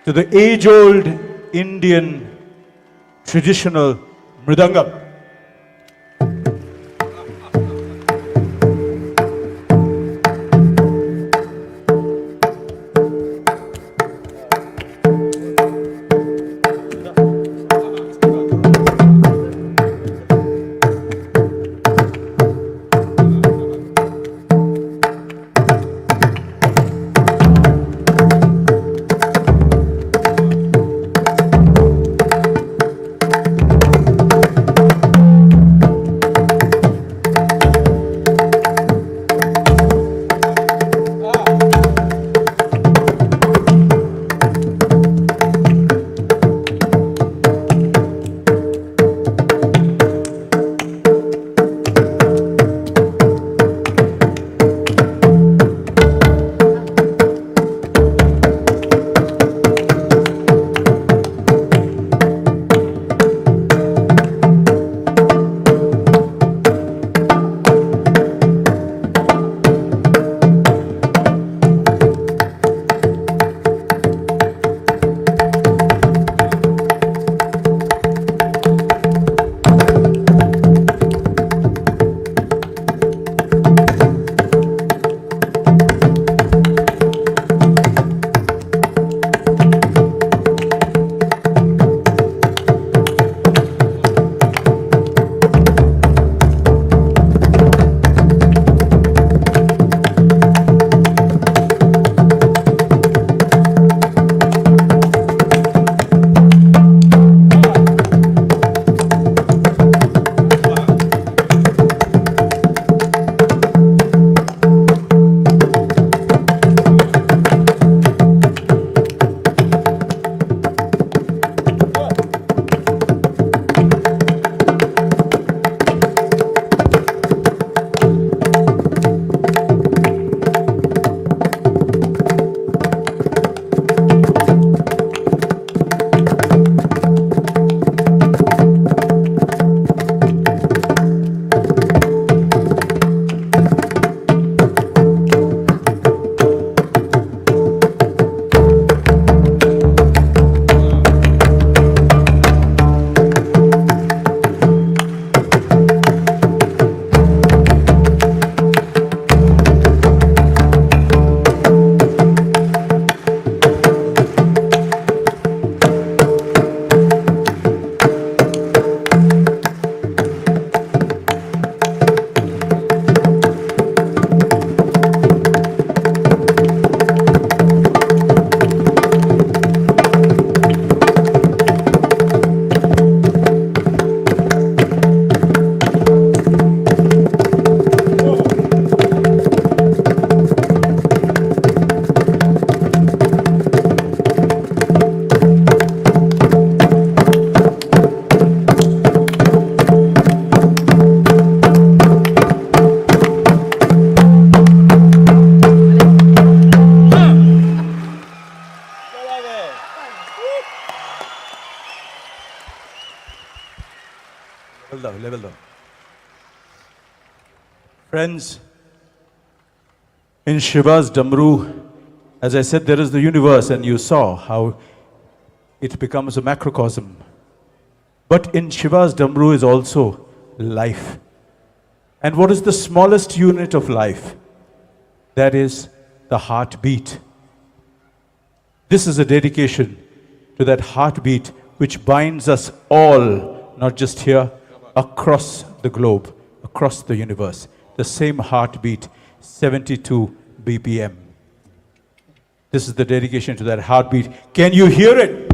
to the age-old Indian traditional mridangam. Level down. Friends, in Shiva's Damru, as I said, there is the universe, and you saw how it becomes a macrocosm. But in Shiva's Damru is also life. And what is the smallest unit of life? That is the heartbeat. This is a dedication to that heartbeat which binds us all, not just here, across the globe, across the universe. The same heartbeat, 72 BPM. This is the dedication to that heartbeat. Can you hear it?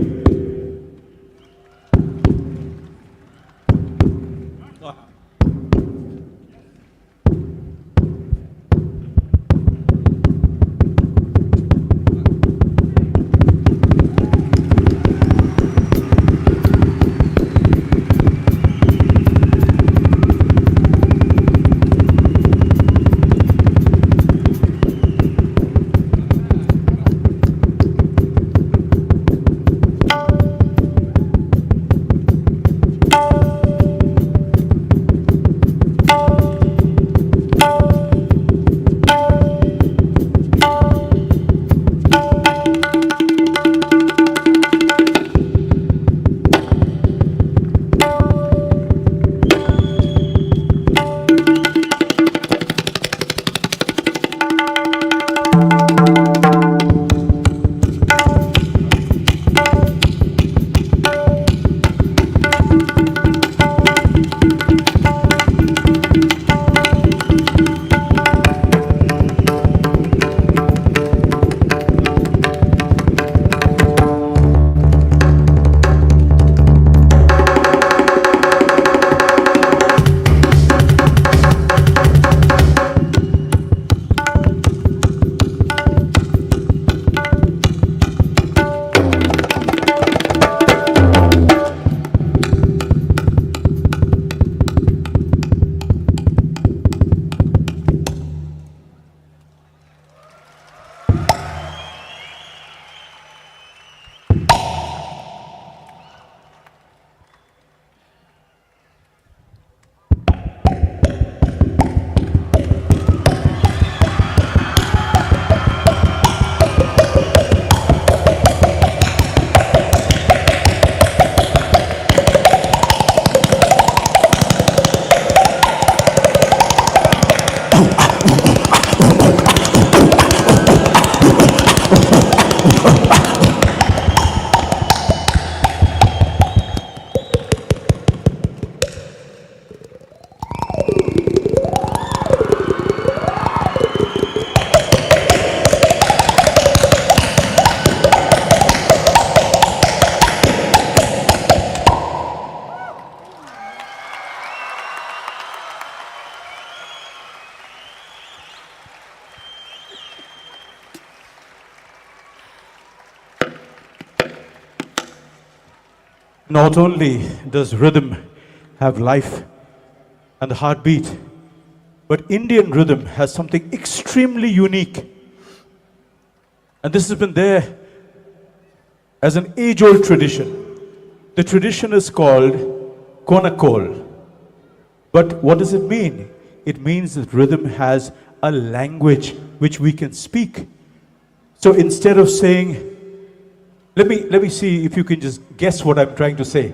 Not only does rhythm have life and the heartbeat, but Indian rhythm has something extremely unique. And this has been there as an age-old tradition. The tradition is called Konakol. But what does it mean? It means that rhythm has a language which we can speak. So instead of saying, let me see if you can just guess what I'm trying to say.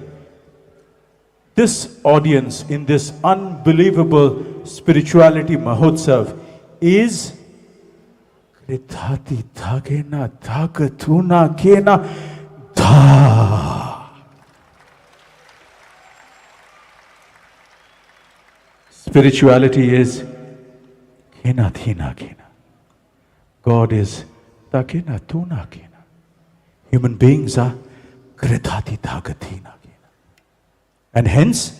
This audience in this unbelievable spirituality Mahotsav is Kritati Thagena Thagatuna Kena Tha. Spirituality is Kena Thina Kena. God is Takena Tuna Kena. Human beings are Kritati Thagatina. And hence,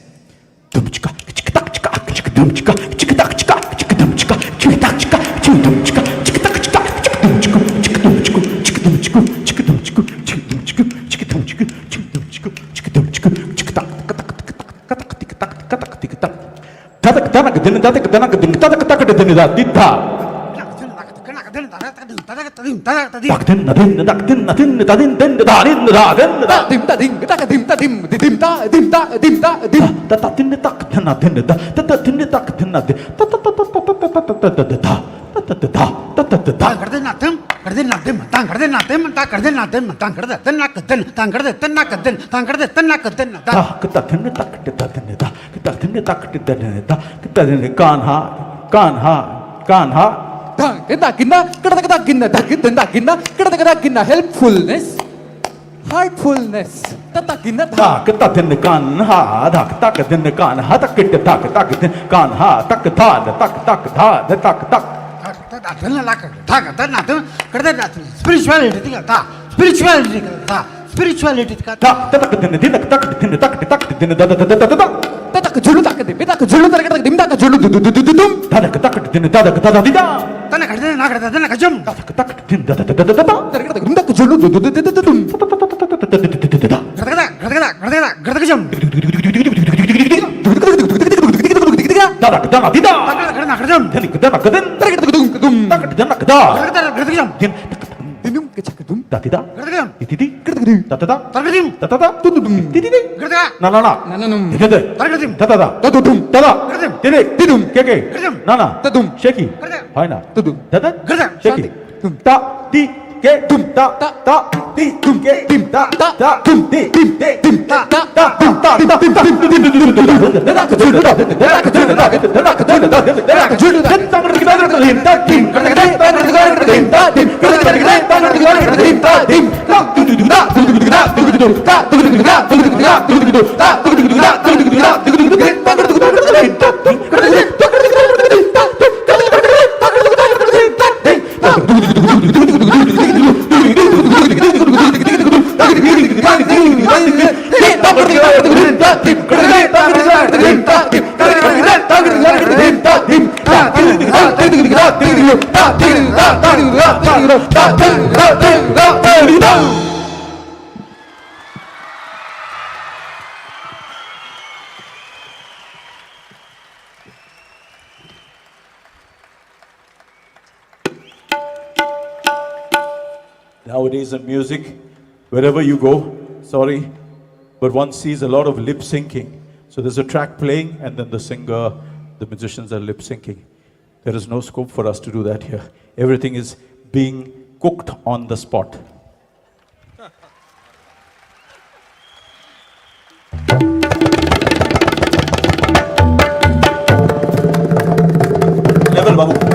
helpfulness, heartfulness. Spirituality. Nowadays in music, wherever you go, sorry, but one sees a lot of lip syncing. So there's a track playing and then the singer, the musicians are lip syncing. There is no scope for us to do that here. Everything is being cooked on the spot. Level, Babu.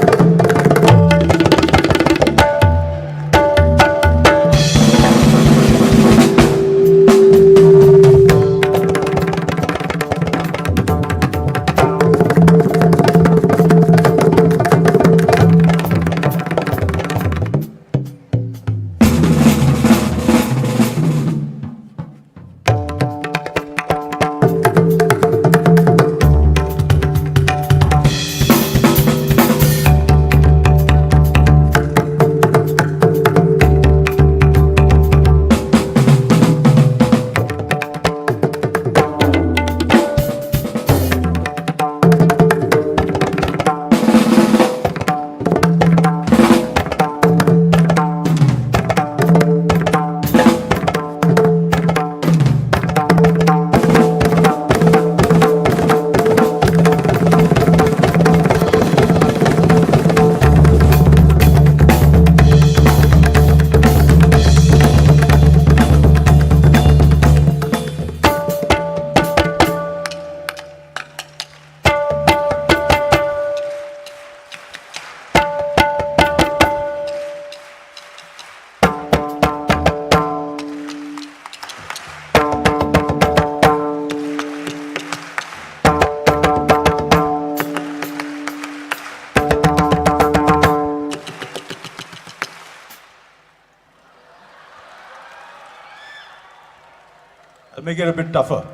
make it a bit tougher.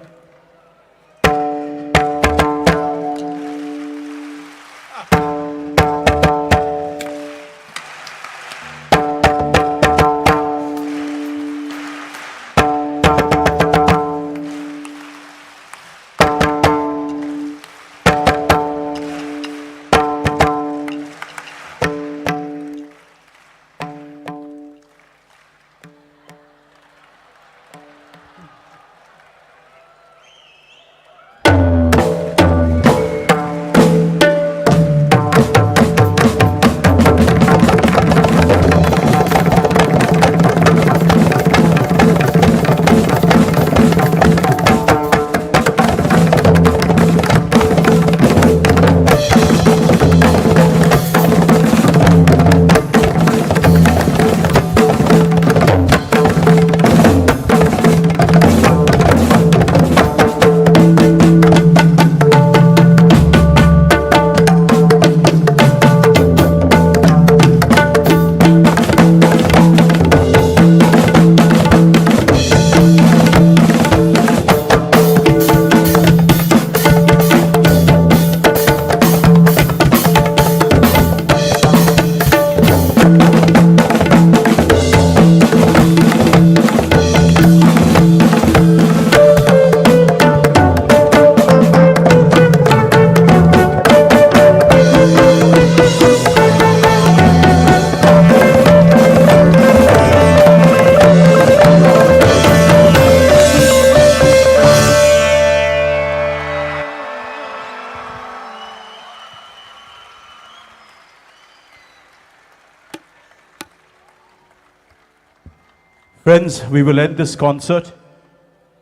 Friends, we will end this concert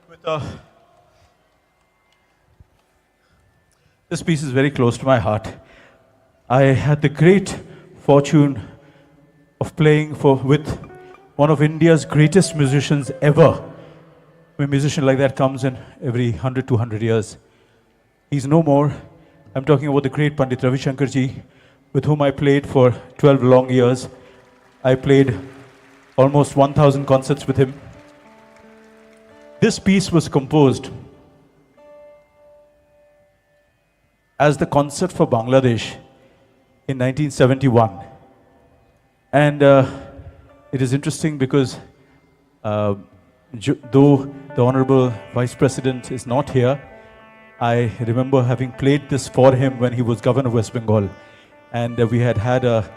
with a... This piece is very close to my heart. I had the great fortune of playing with one of India's greatest musicians ever. A musician like that comes in every 100, 200 years. He's no more. I'm talking about the great Pandit Ravi Shankar ji, with whom I played for 12 long years. I played almost 1,000 concerts with him. This piece was composed as the concert for Bangladesh in 1971. And it is interesting because though the Honorable Vice President is not here, I remember having played this for him when he was Governor of West Bengal. And we had a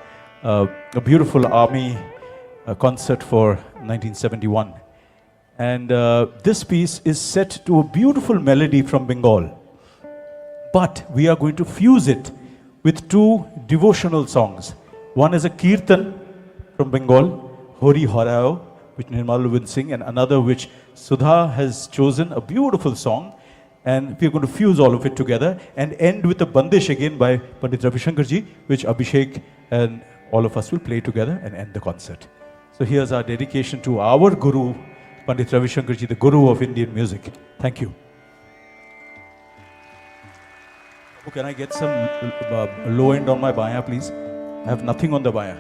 beautiful army concert for 1971. And this piece is set to a beautiful melody from Bengal. But we are going to fuse it with two devotional songs. One is a kirtan from Bengal, Hori Horao, which Nirmal will sing, and another which Sudha has chosen, a beautiful song. And we are going to fuse all of it together and end with a bandish again by Pandit Ravi Shankar ji, which Abhishek and all of us will play together and end the concert. So here's our dedication to our Guru, Pandit Ravi Shankar ji, the Guru of Indian music. Thank you. Oh, can I get some low end on my baya, please? I have nothing on the baya.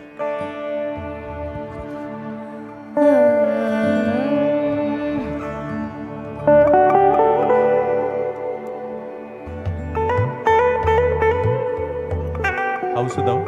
How's it now?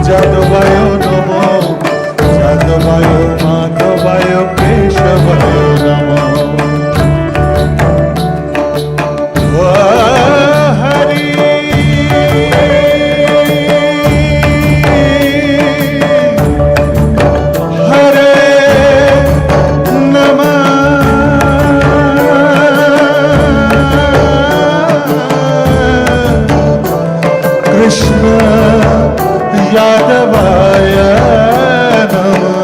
যাদবায় নমো যাদবায় মাধবায় কেশবায় নমো হরি হরে নমঃ কৃষ্ণ यादवाय नमः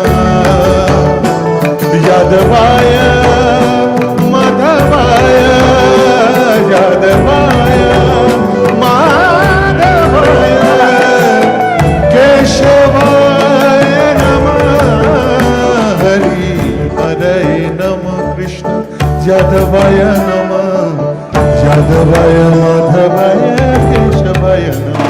यादवाय माधवाय यादवाय माधवाय केशवाय नमः हरि हरे नमः कृष्ण यादवाय नमः यादवाय माधवाय केशवाय नमः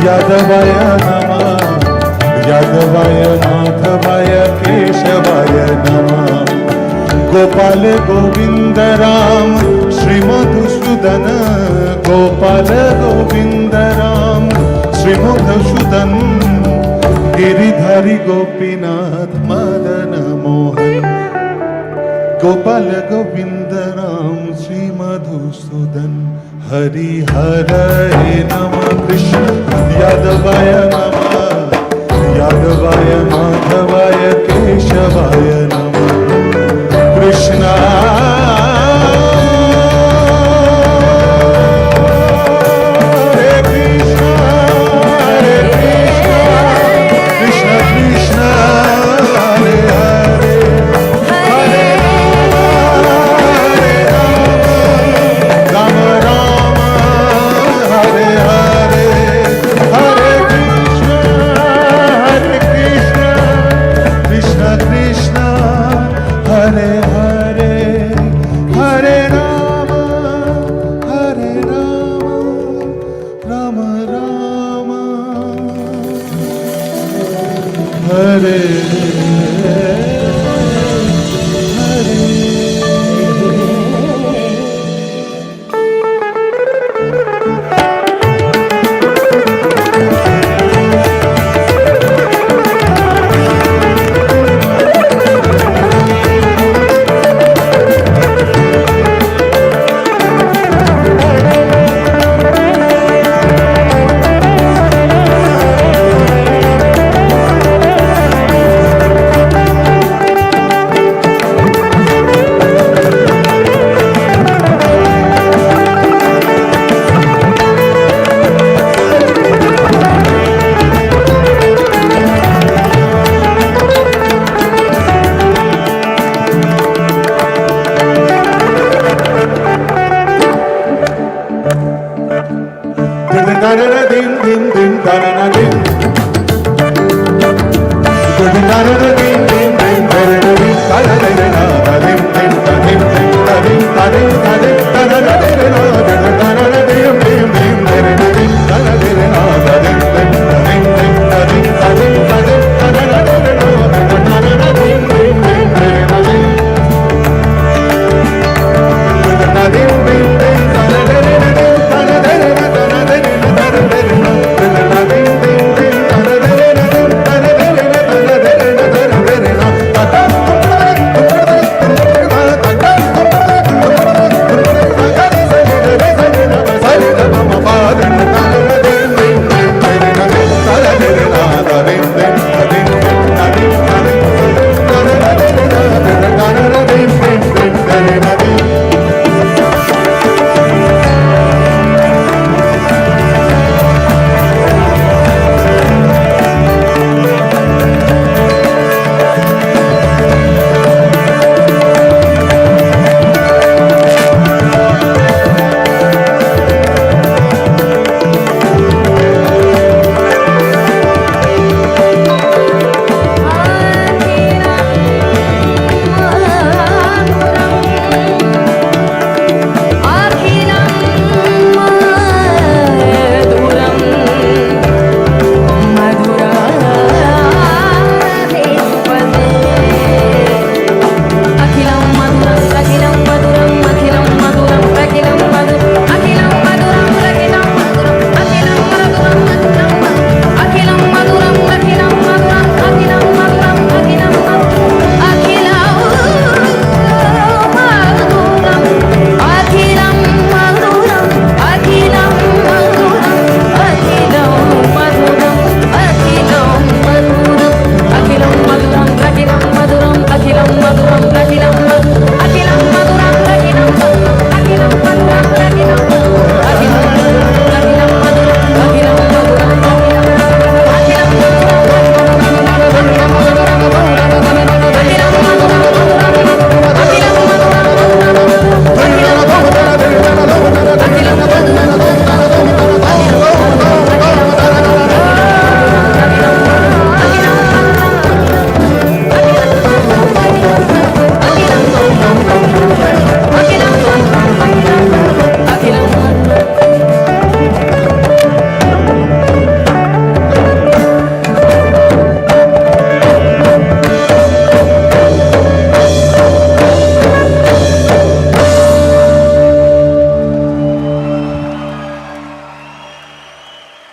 यादवाय नमः यादवाय माधवाय केशवाय नमः गोपाल गोविंद राम श्री मधुसूदन गोपाल गोविंद राम श्री मधुसूदन गिरिधारी गोपीनाथ मदन मोहन गोपाल गोविंद राम श्री मधुसूदन हरि हरे नमः कृष्ण यादवाय नमः यादवाय माधवाय केशवाय नमः Krishna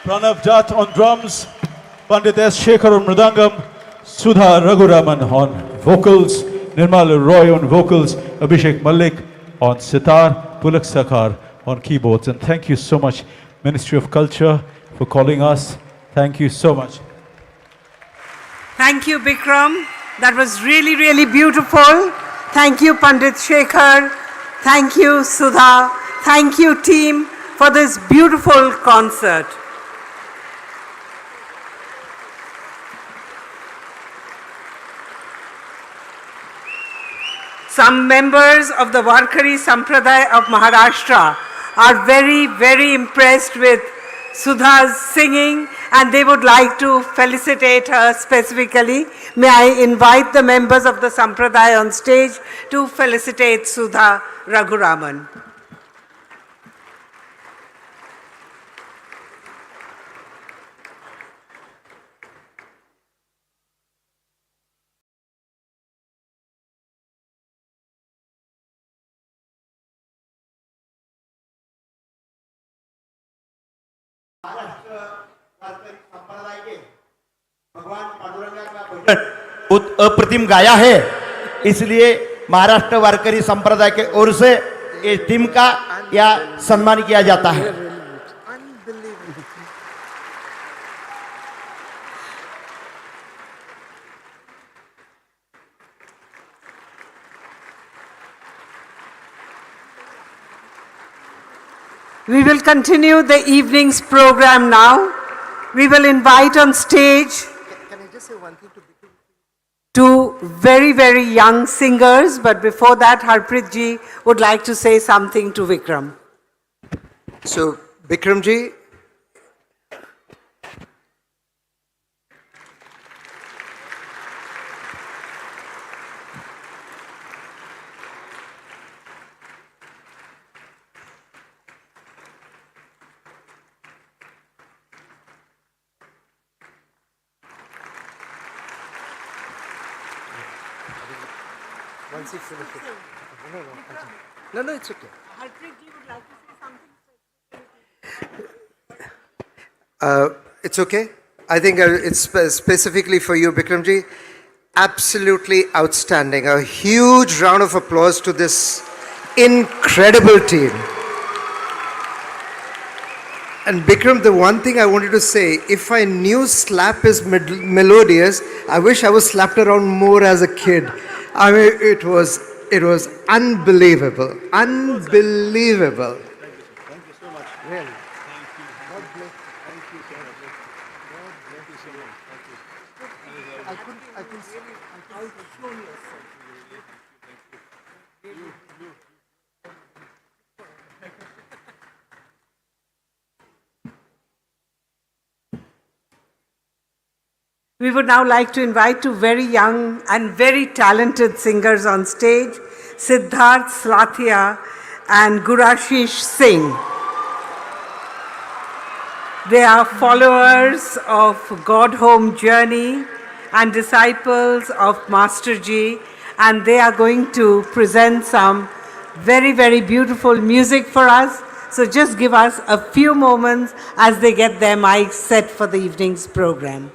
Pranav Dutt on drums, Pandit S. Shekhar on mridangam, Sudha Raghuraman on vocals, Nirmal Roy on vocals, Abhishek Malik on sitar, Pulak Sakar on keyboards. And thank you so much, Ministry of Culture, for calling us. Thank you so much. Thank you, Bikram. That was really, really beautiful. Thank you, Pandit Shekhar. Thank you, Sudha. Thank you, team, for this beautiful concert. Some members of the Warkari Sampradaya of Maharashtra are very, very impressed with Sudha's singing and they would like to felicitate her specifically. May I invite the members of the Sampradaya on stage to felicitate Sudha Raghuraman. अप्रतिम गाया है, इसलिए महाराष्ट्र वारकरी संप्रदाय के ओर से इस team का या सम्मान किया जाता है। We will continue the evening's program now. We will invite on stage two very, very young singers, but before that, Harpreet ji would like to say something to Vikram. So, Vikram ji, once you finish it. No, it's okay. Harpreet ji would like to say something. It's okay. I think it's specifically for you, Bikram ji. Absolutely outstanding. A huge round of applause to this incredible team. And Bikram, the one thing I wanted to say, if I knew slap is melodious, I wish I was slapped around more as a kid. I mean, it was unbelievable, unbelievable. Thank you so much. Really. God bless. Thank you so much. God bless you so much. I couldn't see it. I've shown yourself. We would now like to invite two very young and very talented singers on stage, Siddharth Slathia and Gurashish Singh. They are followers of God Home Journey and disciples of Master Ji, and they are going to present some very, very beautiful music for us. So just give us a few moments as they get their mics set for the evening's program.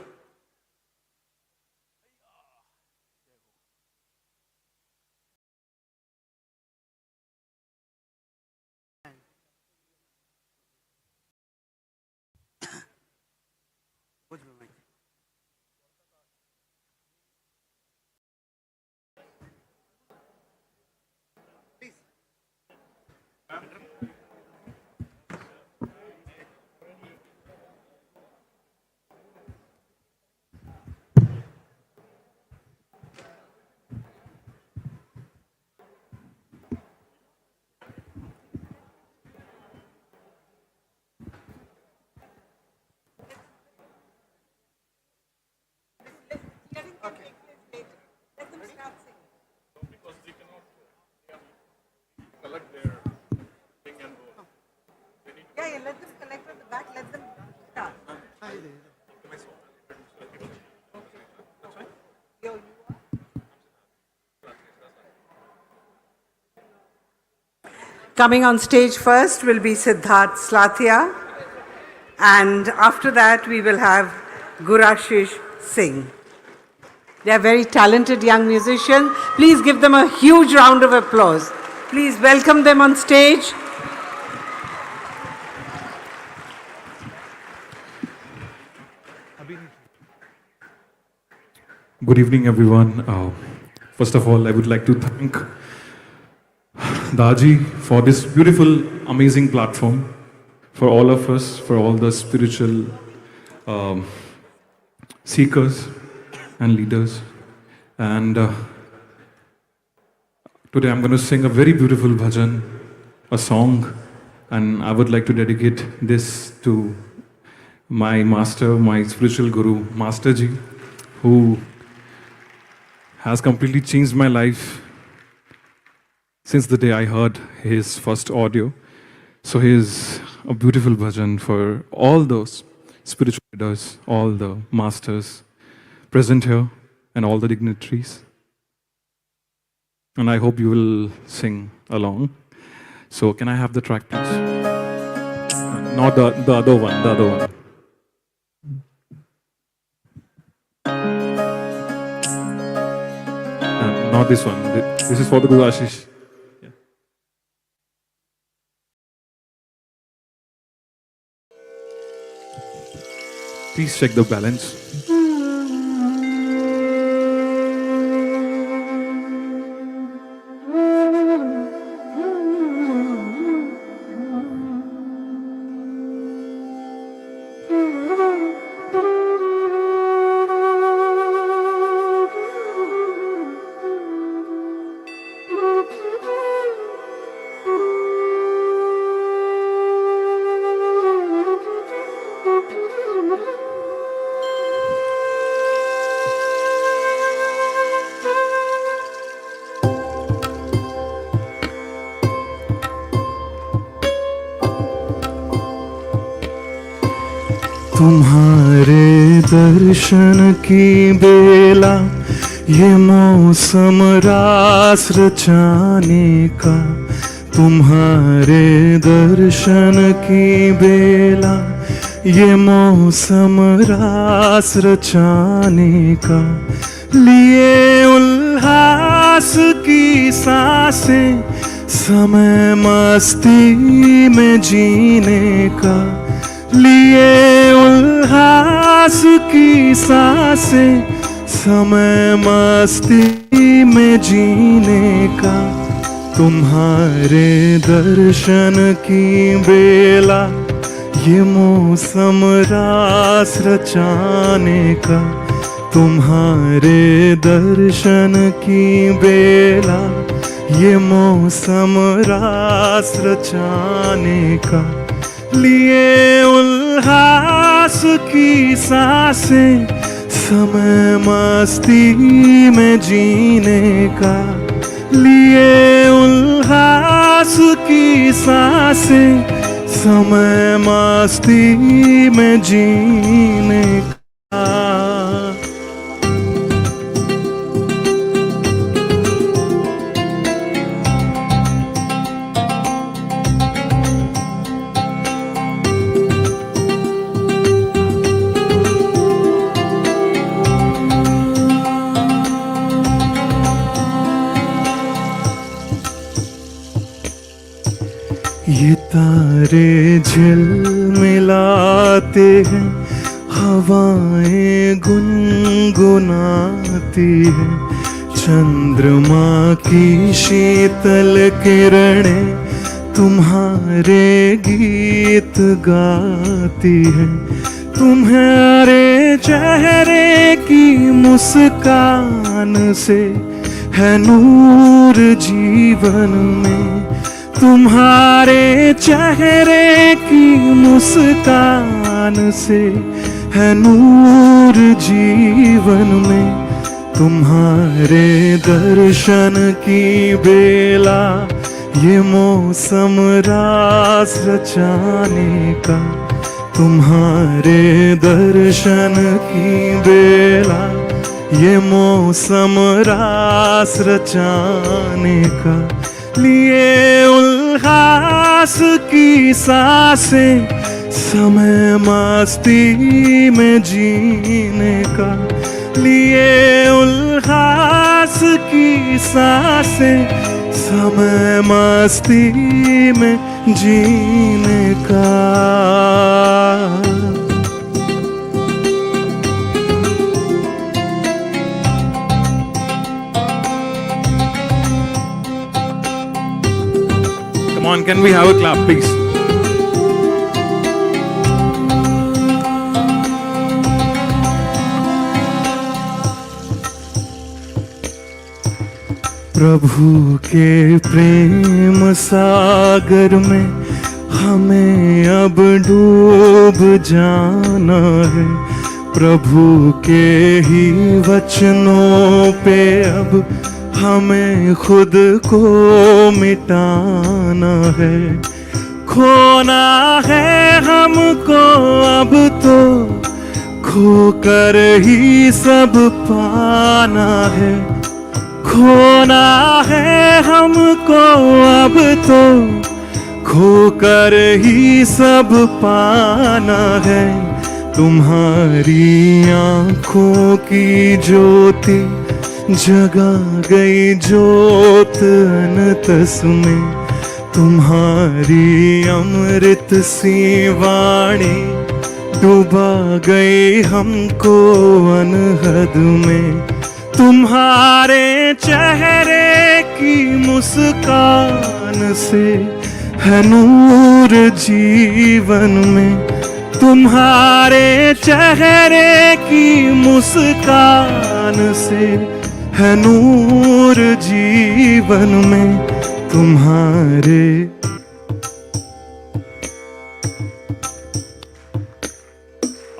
Let them collect at the back, let them start. Coming on stage first will be Siddharth Slathia. And after that, we will have Gurashish sing. They are very talented young musicians. Please give them a huge round of applause. Please welcome them on stage. Good evening, everyone. First of all, I would like to thank Daji for this beautiful, amazing platform, for all of us, for all the spiritual seekers and leaders. And today I'm going to sing a very beautiful bhajan, a song, and I would like to dedicate this to my master, my spiritual guru, Master Ji, who has completely changed my life since the day I heard his first audio. So here's a beautiful bhajan for all those spiritual leaders, all the masters present here, and all the dignitaries. And I hope you will sing along. So can I have the track, please? Not the other one, the other one. Not this one. This is for the Guru Ashish. Yeah. Please check the balance. तुम्हारे दर्शन की बेला ये मौसम रास रचाने का, तुम्हारे दर्शन की बेला ये मौसम रास रचाने का, लिए उल्लास की सांसें समय मस्ती में जीने का, लिए उल्लास की सांसें समय मस्ती में जीने का, तुम्हारे दर्शन की बेला ये मौसम रास रचाने का, तुम्हारे दर्शन की बेला ये मौसम रास रचाने का, लिए उल्लास की सांसें समय मस्ती में जीने का, लिए उल्लास की सांसें समय मस्ती में जीने का। ये तारे झिलमिलाते हैं, हवाएं गुनगुनाती हैं, चंद्रमा की शीतल किरणें तुम्हारे गीत गाती हैं, तुम्हारे चेहरे की मुस्कान से है नूर जीवन में, तुम्हारे चेहरे की मुस्कान से है नूर जीवन में, तुम्हारे दर्शन की बेला ये मौसम रास रचाने का, तुम्हारे दर्शन की बेला ये मौसम रास रचाने का, लिए उल्लास की सांसें समय मस्ती में जीने का, लिए उल्लास की सांसें, समय मस्ती में जीने का। Come on, can we have a clap, please? प्रभु के प्रेम सागर में हमें अब डूब जाना है, प्रभु के ही वचनों पे अब हमें खुद को मिटाना है। खोना है हमको अब तो, खोकर ही सब पाना है। खोना है हमको अब तो, खोकर ही सब पाना है। तुम्हारी आँखों की ज्योति जगा गई ज्योत अनतस में, तुम्हारी अमृत सी वाणी डुबा गई हमको अनहद में। तुम्हारे चेहरे की मुस्कान से है नूर जीवन में, तुम्हारे चेहरे की मुस्कान से है नूर जीवन में। तुम्हारे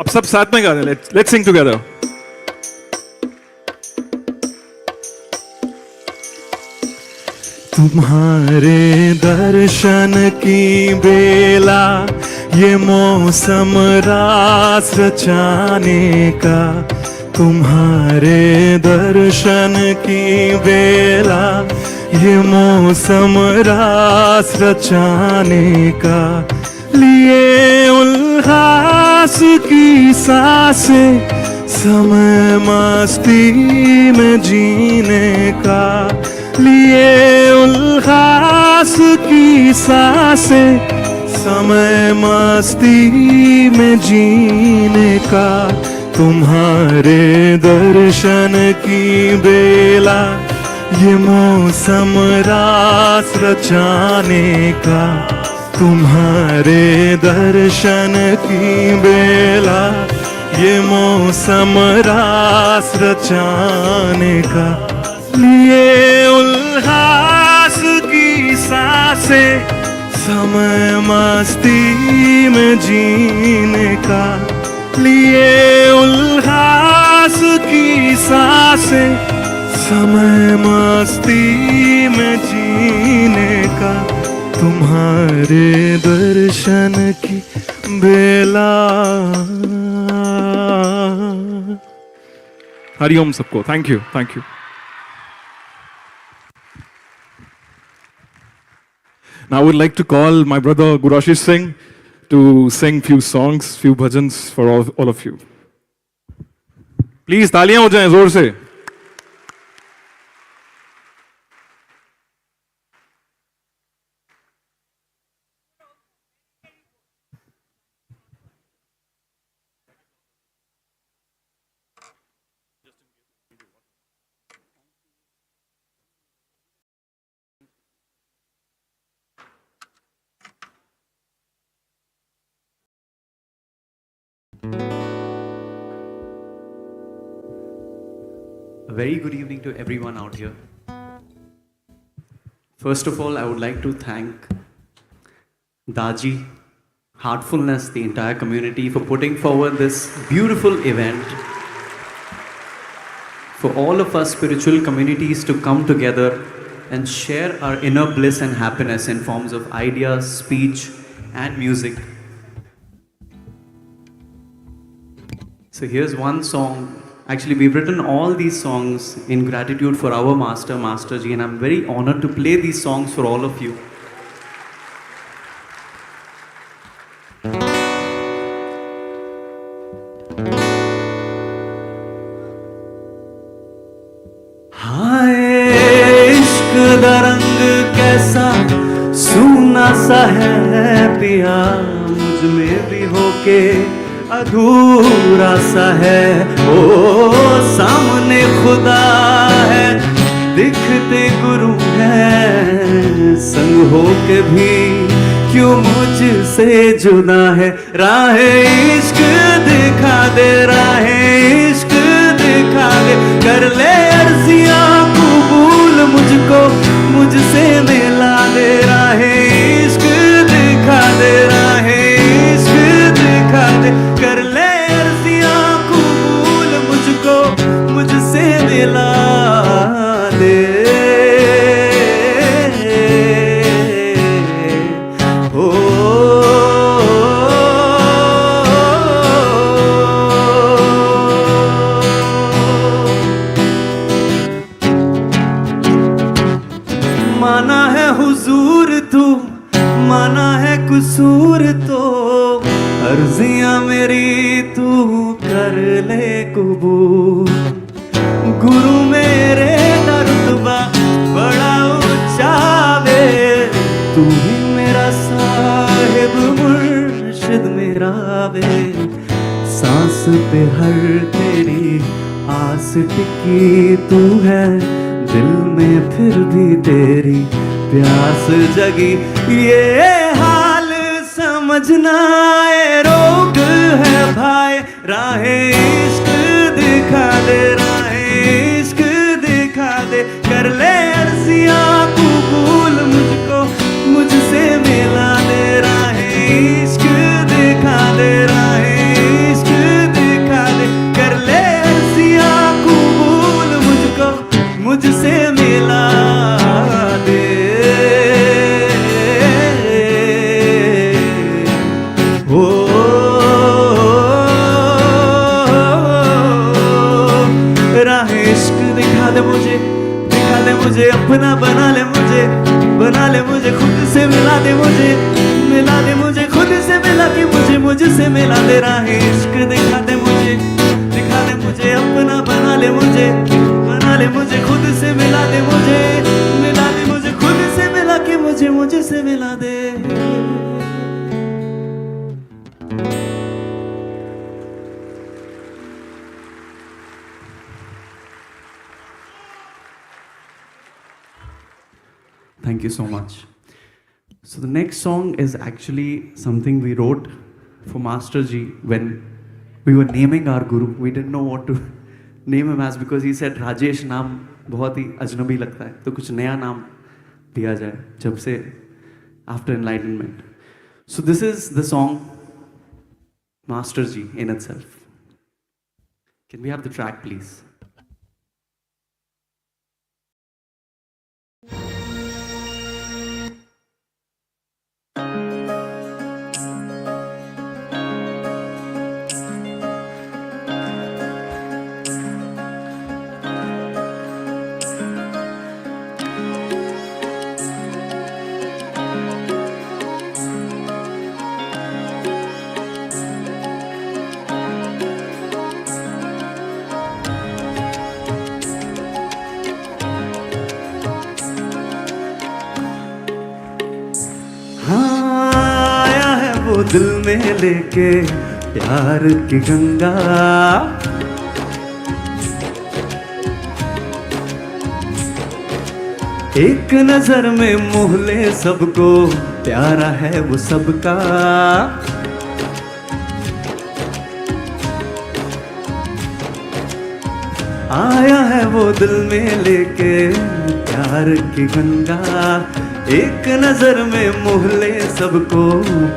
अब सब साथ में गा रहे हैं, let's sing together. तुम्हारे दर्शन की बेला, ये मौसम रास रचाने का। तुम्हारे दर्शन की बेला, ये मौसम रास रचाने का। लिए उल्लास की सांसें, समय मस्ती में जीने का। लिए उल्लास की सांसें, समय मस्ती में जीने का। तुम्हारे दर्शन की बेला, ये मौसम रास रचाने का। तुम्हारे दर्शन की बेला, ये मौसम रास रचाने का। लिए उल्लास की सांसें, समय मस्ती में जीने का। लिए उल्लास की सांसें, समय मस्ती में जीने का। तुम्हारे दर्शन की बेला। हरिओम सबको, thank you, thank you. Now I would like to call my brother Guru Ashish Singh to sing few songs, few bhajans for all of you. Please तालियां हो जाएं जोर से. A very good evening to everyone out here. First of all, I would like to thank Daji, Heartfulness, the entire community for putting forward this beautiful event. For all of us spiritual communities to come together and share our inner bliss and happiness in forms of ideas, speech, and music. So here's one song. Actually, we've written all these songs in gratitude for our master, Master Ji, and I'm very honored to play these songs for all of you. सा है पिया मुझ में भी होके अधूरा सा है। ओ सामने खुदा है दिखते गुरु है संग हो के भी क्यों मुझसे जुदा है। राहे इश्क दिखा दे राहे इश्क दिखा दे कर ले अर्जियां कबूल मुझको मुझसे मिला दे। राहे इश्क दिखा दे राहे इश्क दिखा दे कर ले अर्जियां कबूल मुझको मुझसे मिला दे। माना है हुजूर तू माना है कसूर तो अर्जियां मेरी तू कर ले कबूल। गुरु मेरे का रुतबा बड़ा ऊंचा वे तू ही मेरा साहिब मुर्शिद मेरा वे। सांस पे हर तेरी आस टिकी तू है दिल में फिर भी तेरी प्यास जगी। ये हाल समझना ये रोग है भाई राहे इश्क दिखा दे राहे इश्क दिखा दे कर ले अर्जियां कबूल मुझको मुझसे मिला दे। राहे इश्क दिखा दे राहे इश्क दिखा दे कर ले अर्जियां कबूल मुझको मुझसे मिला दे। ओ राह इश्क दिखा दे मुझे अपना बना ले मुझे खुद से मिला दे मुझे खुद से मिला के मुझे मुझसे मिला दे। राह इश्क दिखा दे मुझे अपना बना ले मुझे खुद से मिला दे मुझे खुद से मिला के मुझे मुझसे मिला दे। Thank you so much. So the next song is actually something we wrote for Master Ji when we were naming our guru. We didn't know what to name him as because he said Rajesh नाम बहुत ही अजनबी लगता है तो कुछ नया नाम दिया जाए जब से after enlightenment. So this is the song Master Ji in itself. Can we have the track please? दिल में लेके प्यार की गंगा एक नजर में मोह ले सबको प्यारा है वो सबका। आया है वो दिल में लेके प्यार की गंगा एक नजर में मोह ले सबको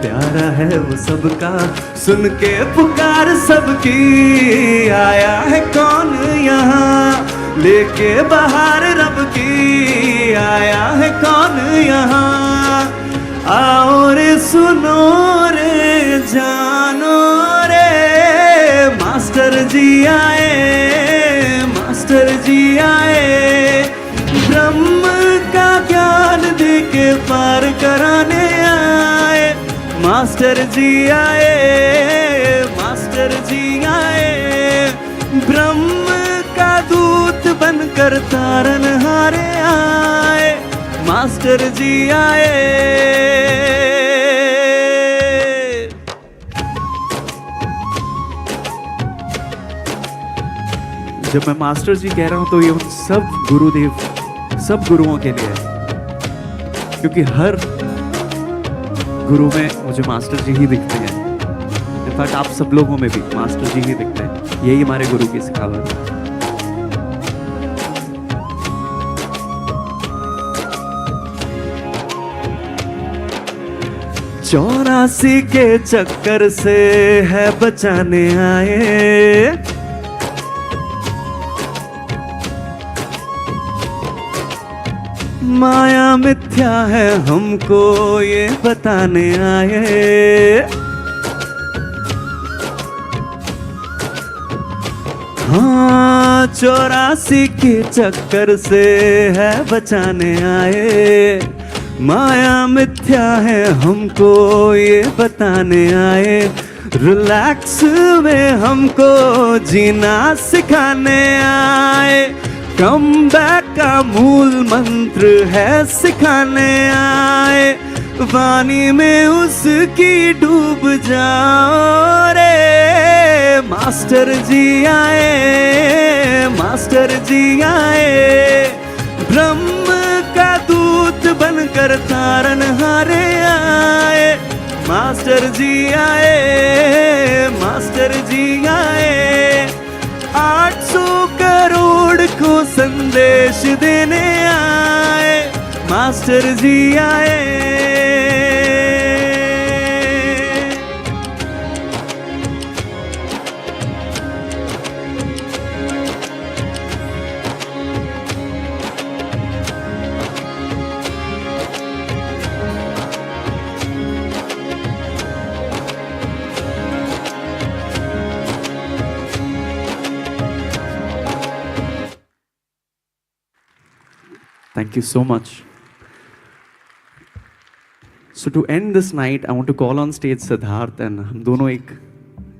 प्यारा है वो सबका। सुन के पुकार सबकी आया है कौन यहाँ लेके बहार रब की आया है कौन यहाँ। आओ रे सुनो रे जानो रे मास्टर जी आए मास्टर जी आए। ब्रह्म का ज्ञान दे के पार कराने आए मास्टर जी आए मास्टर जी आए। ब्रह्म का दूत बनकर तारन हारे आए मास्टर जी आए। जब मैं मास्टर जी कह रहा हूं तो ये उन सब गुरुदेव, सब गुरुओं के लिए है, क्योंकि हर गुरु में मुझे मास्टर जी ही दिखते हैं। इनफैक्ट आप सब लोगों में भी मास्टर जी ही दिखते हैं। यही हमारे गुरु की सिखावट है। 84 के चक्कर से है बचाने आए, माया मिथ्या है हमको ये बताने आए। हाँ 84 के चक्कर से है बचाने आए, माया मिथ्या है हमको ये बताने आए। रिलैक्स में हमको जीना सिखाने आए, कम बैक का मूल मंत्र है सिखाने आए। पानी में उसकी डूब जाओ रे, मास्टर जी आए, मास्टर जी आए। ब्रह्म का दूत बनकर तारन हारे आए, मास्टर जी आए, मास्टर जी आए। 800 करोड़ को संदेश देने आए, मास्टर जी आए। Thank you so much. So to end this night, I want to call on stage Siddharth, and हम दोनों एक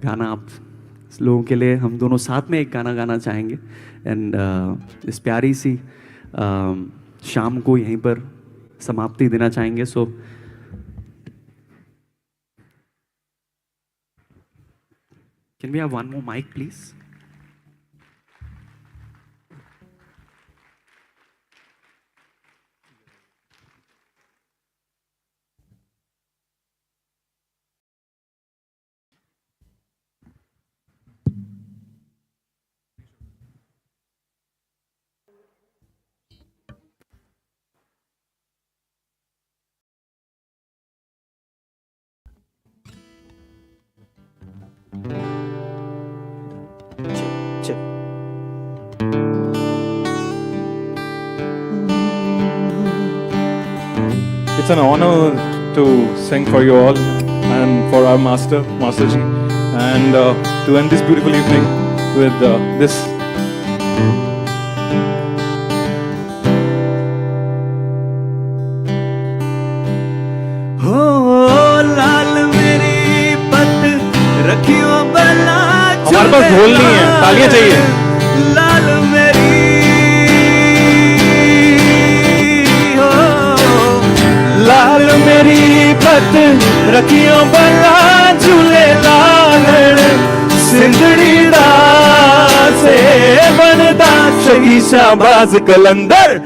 गाना आप लोगों के लिए हम दोनों साथ में एक गाना गाना चाहेंगे। एंड इस प्यारी सी शाम को यहीं पर समाप्ति देना चाहेंगे। So can we have one more mic please? It's an honor to sing for you all and for our Master Ji, and to end this beautiful evening with this. हो लाल मेरी पत रखियो बला, हमारे पास ढोल नहीं है, तालियां चाहिए। लाल मेरी हो, लाल मेरी पत रखियो बला, झूले लाल सिंधड़ी दा से बनदा सही शाबाज कलंदर,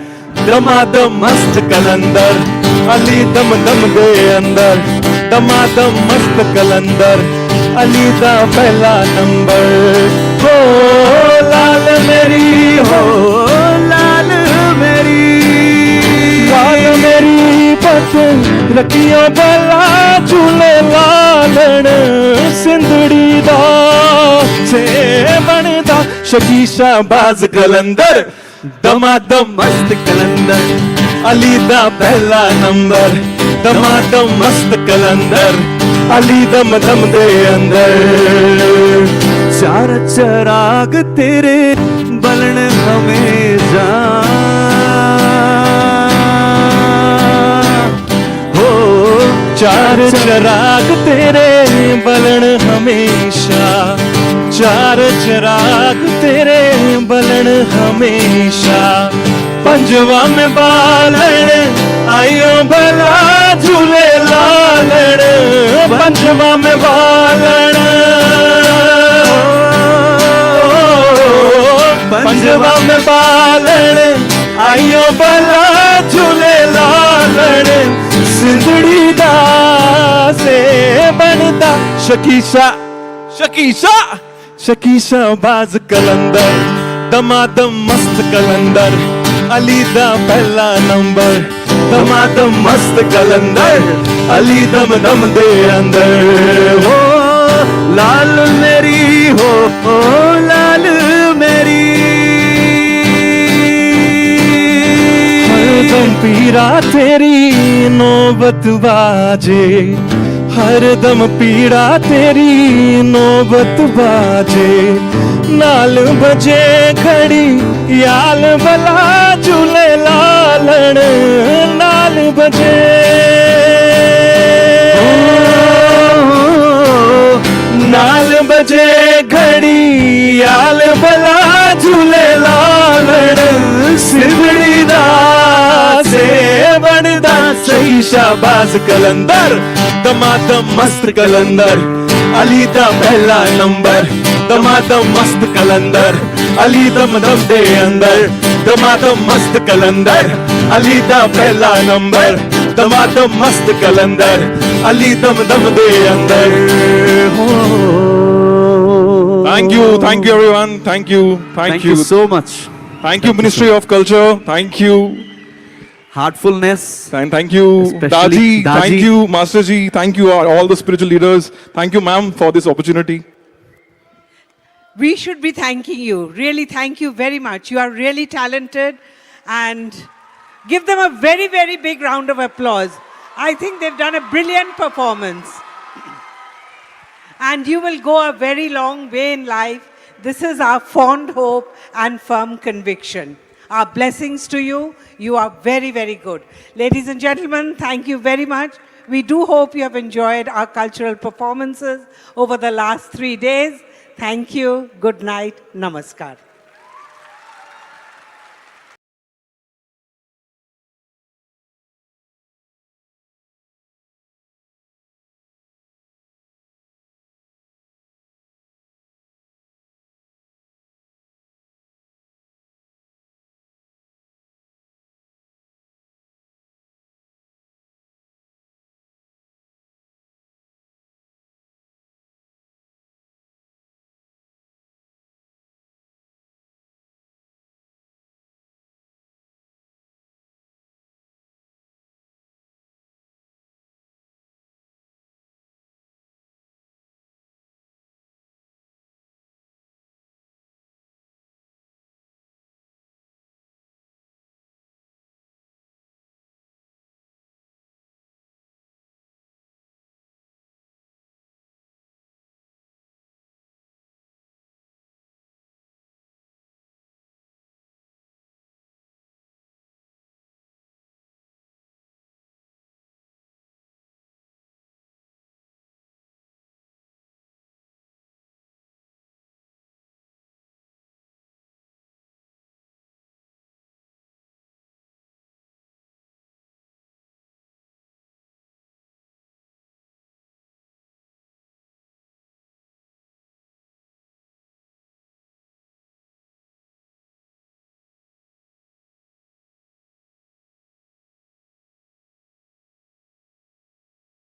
दमादम मस्त कलंदर, अली दम दम दे अंदर, दमादम मस्त कलंदर, अली दा पहला नंबर। हो लाल मेरी हो, लाल मेरी, लाल मेरी पत रखियो बला, झूले लालण सिंधड़ी दा से बनदा शकीशा बाज कलंदर, दमादम मस्त कलंदर, अली दा पहला नंबर, दमादम मस्त कलंदर, अली दम दम दे अंदर। चार चराग तेरे बलन हमेशा, हो चार चराग तेरे बलन हमेशा, चार चराग तेरे बलन हमेशा, पंजवा में बालन आयो भला झूले लालन पंजवा में बालन पंजवा में बालन आयो भला झूले लालन सिंधड़ी दा से बनता शकीशा शकीशा शकीशा बाज कलंदर दमादम मस्त कलंदर अली दा पहला नंबर दमादम मस्त कलंदर अली दम दम दे अंदर हो लाल मेरी हो लाल मेरी हरदम पीरा तेरी नौबत बाजे हरदम पीड़ा तेरी नौबत बाजे नाल बजे घड़ी याल भला झूले लालन नाल बजे नाल बजे घड़ी याल भला झूले लालन सिरड़ी दा से बनदा सही शाबाज कलंदर दमादम मस्त कलंदर अली दा पहला नंबर दमादम मस्त कलंदर अली दम दम दे अंदर दमादम मस्त कलंदर अली दा पहला नंबर दमादम मस्त कलंदर अली दम दम दे अंदर Thank you everyone. Thank you so much. Thank you Ministry of Culture. Thank you. Heartfulness. And thank you Especially Daji. Thank you Master Ji. Thank you all the spiritual leaders. Thank you ma'am for this opportunity. We should be thanking you. Really, thank you very much. You are really talented, and give them a very, very big round of applause. I think they've done a brilliant performance. And you will go a very long way in life. This is our fond hope and firm conviction. Our blessings to you. You are very, very good. Ladies and gentlemen, thank you very much. We do hope you have enjoyed our cultural performances over the last 3 days. Thank you. Good night. Namaskar.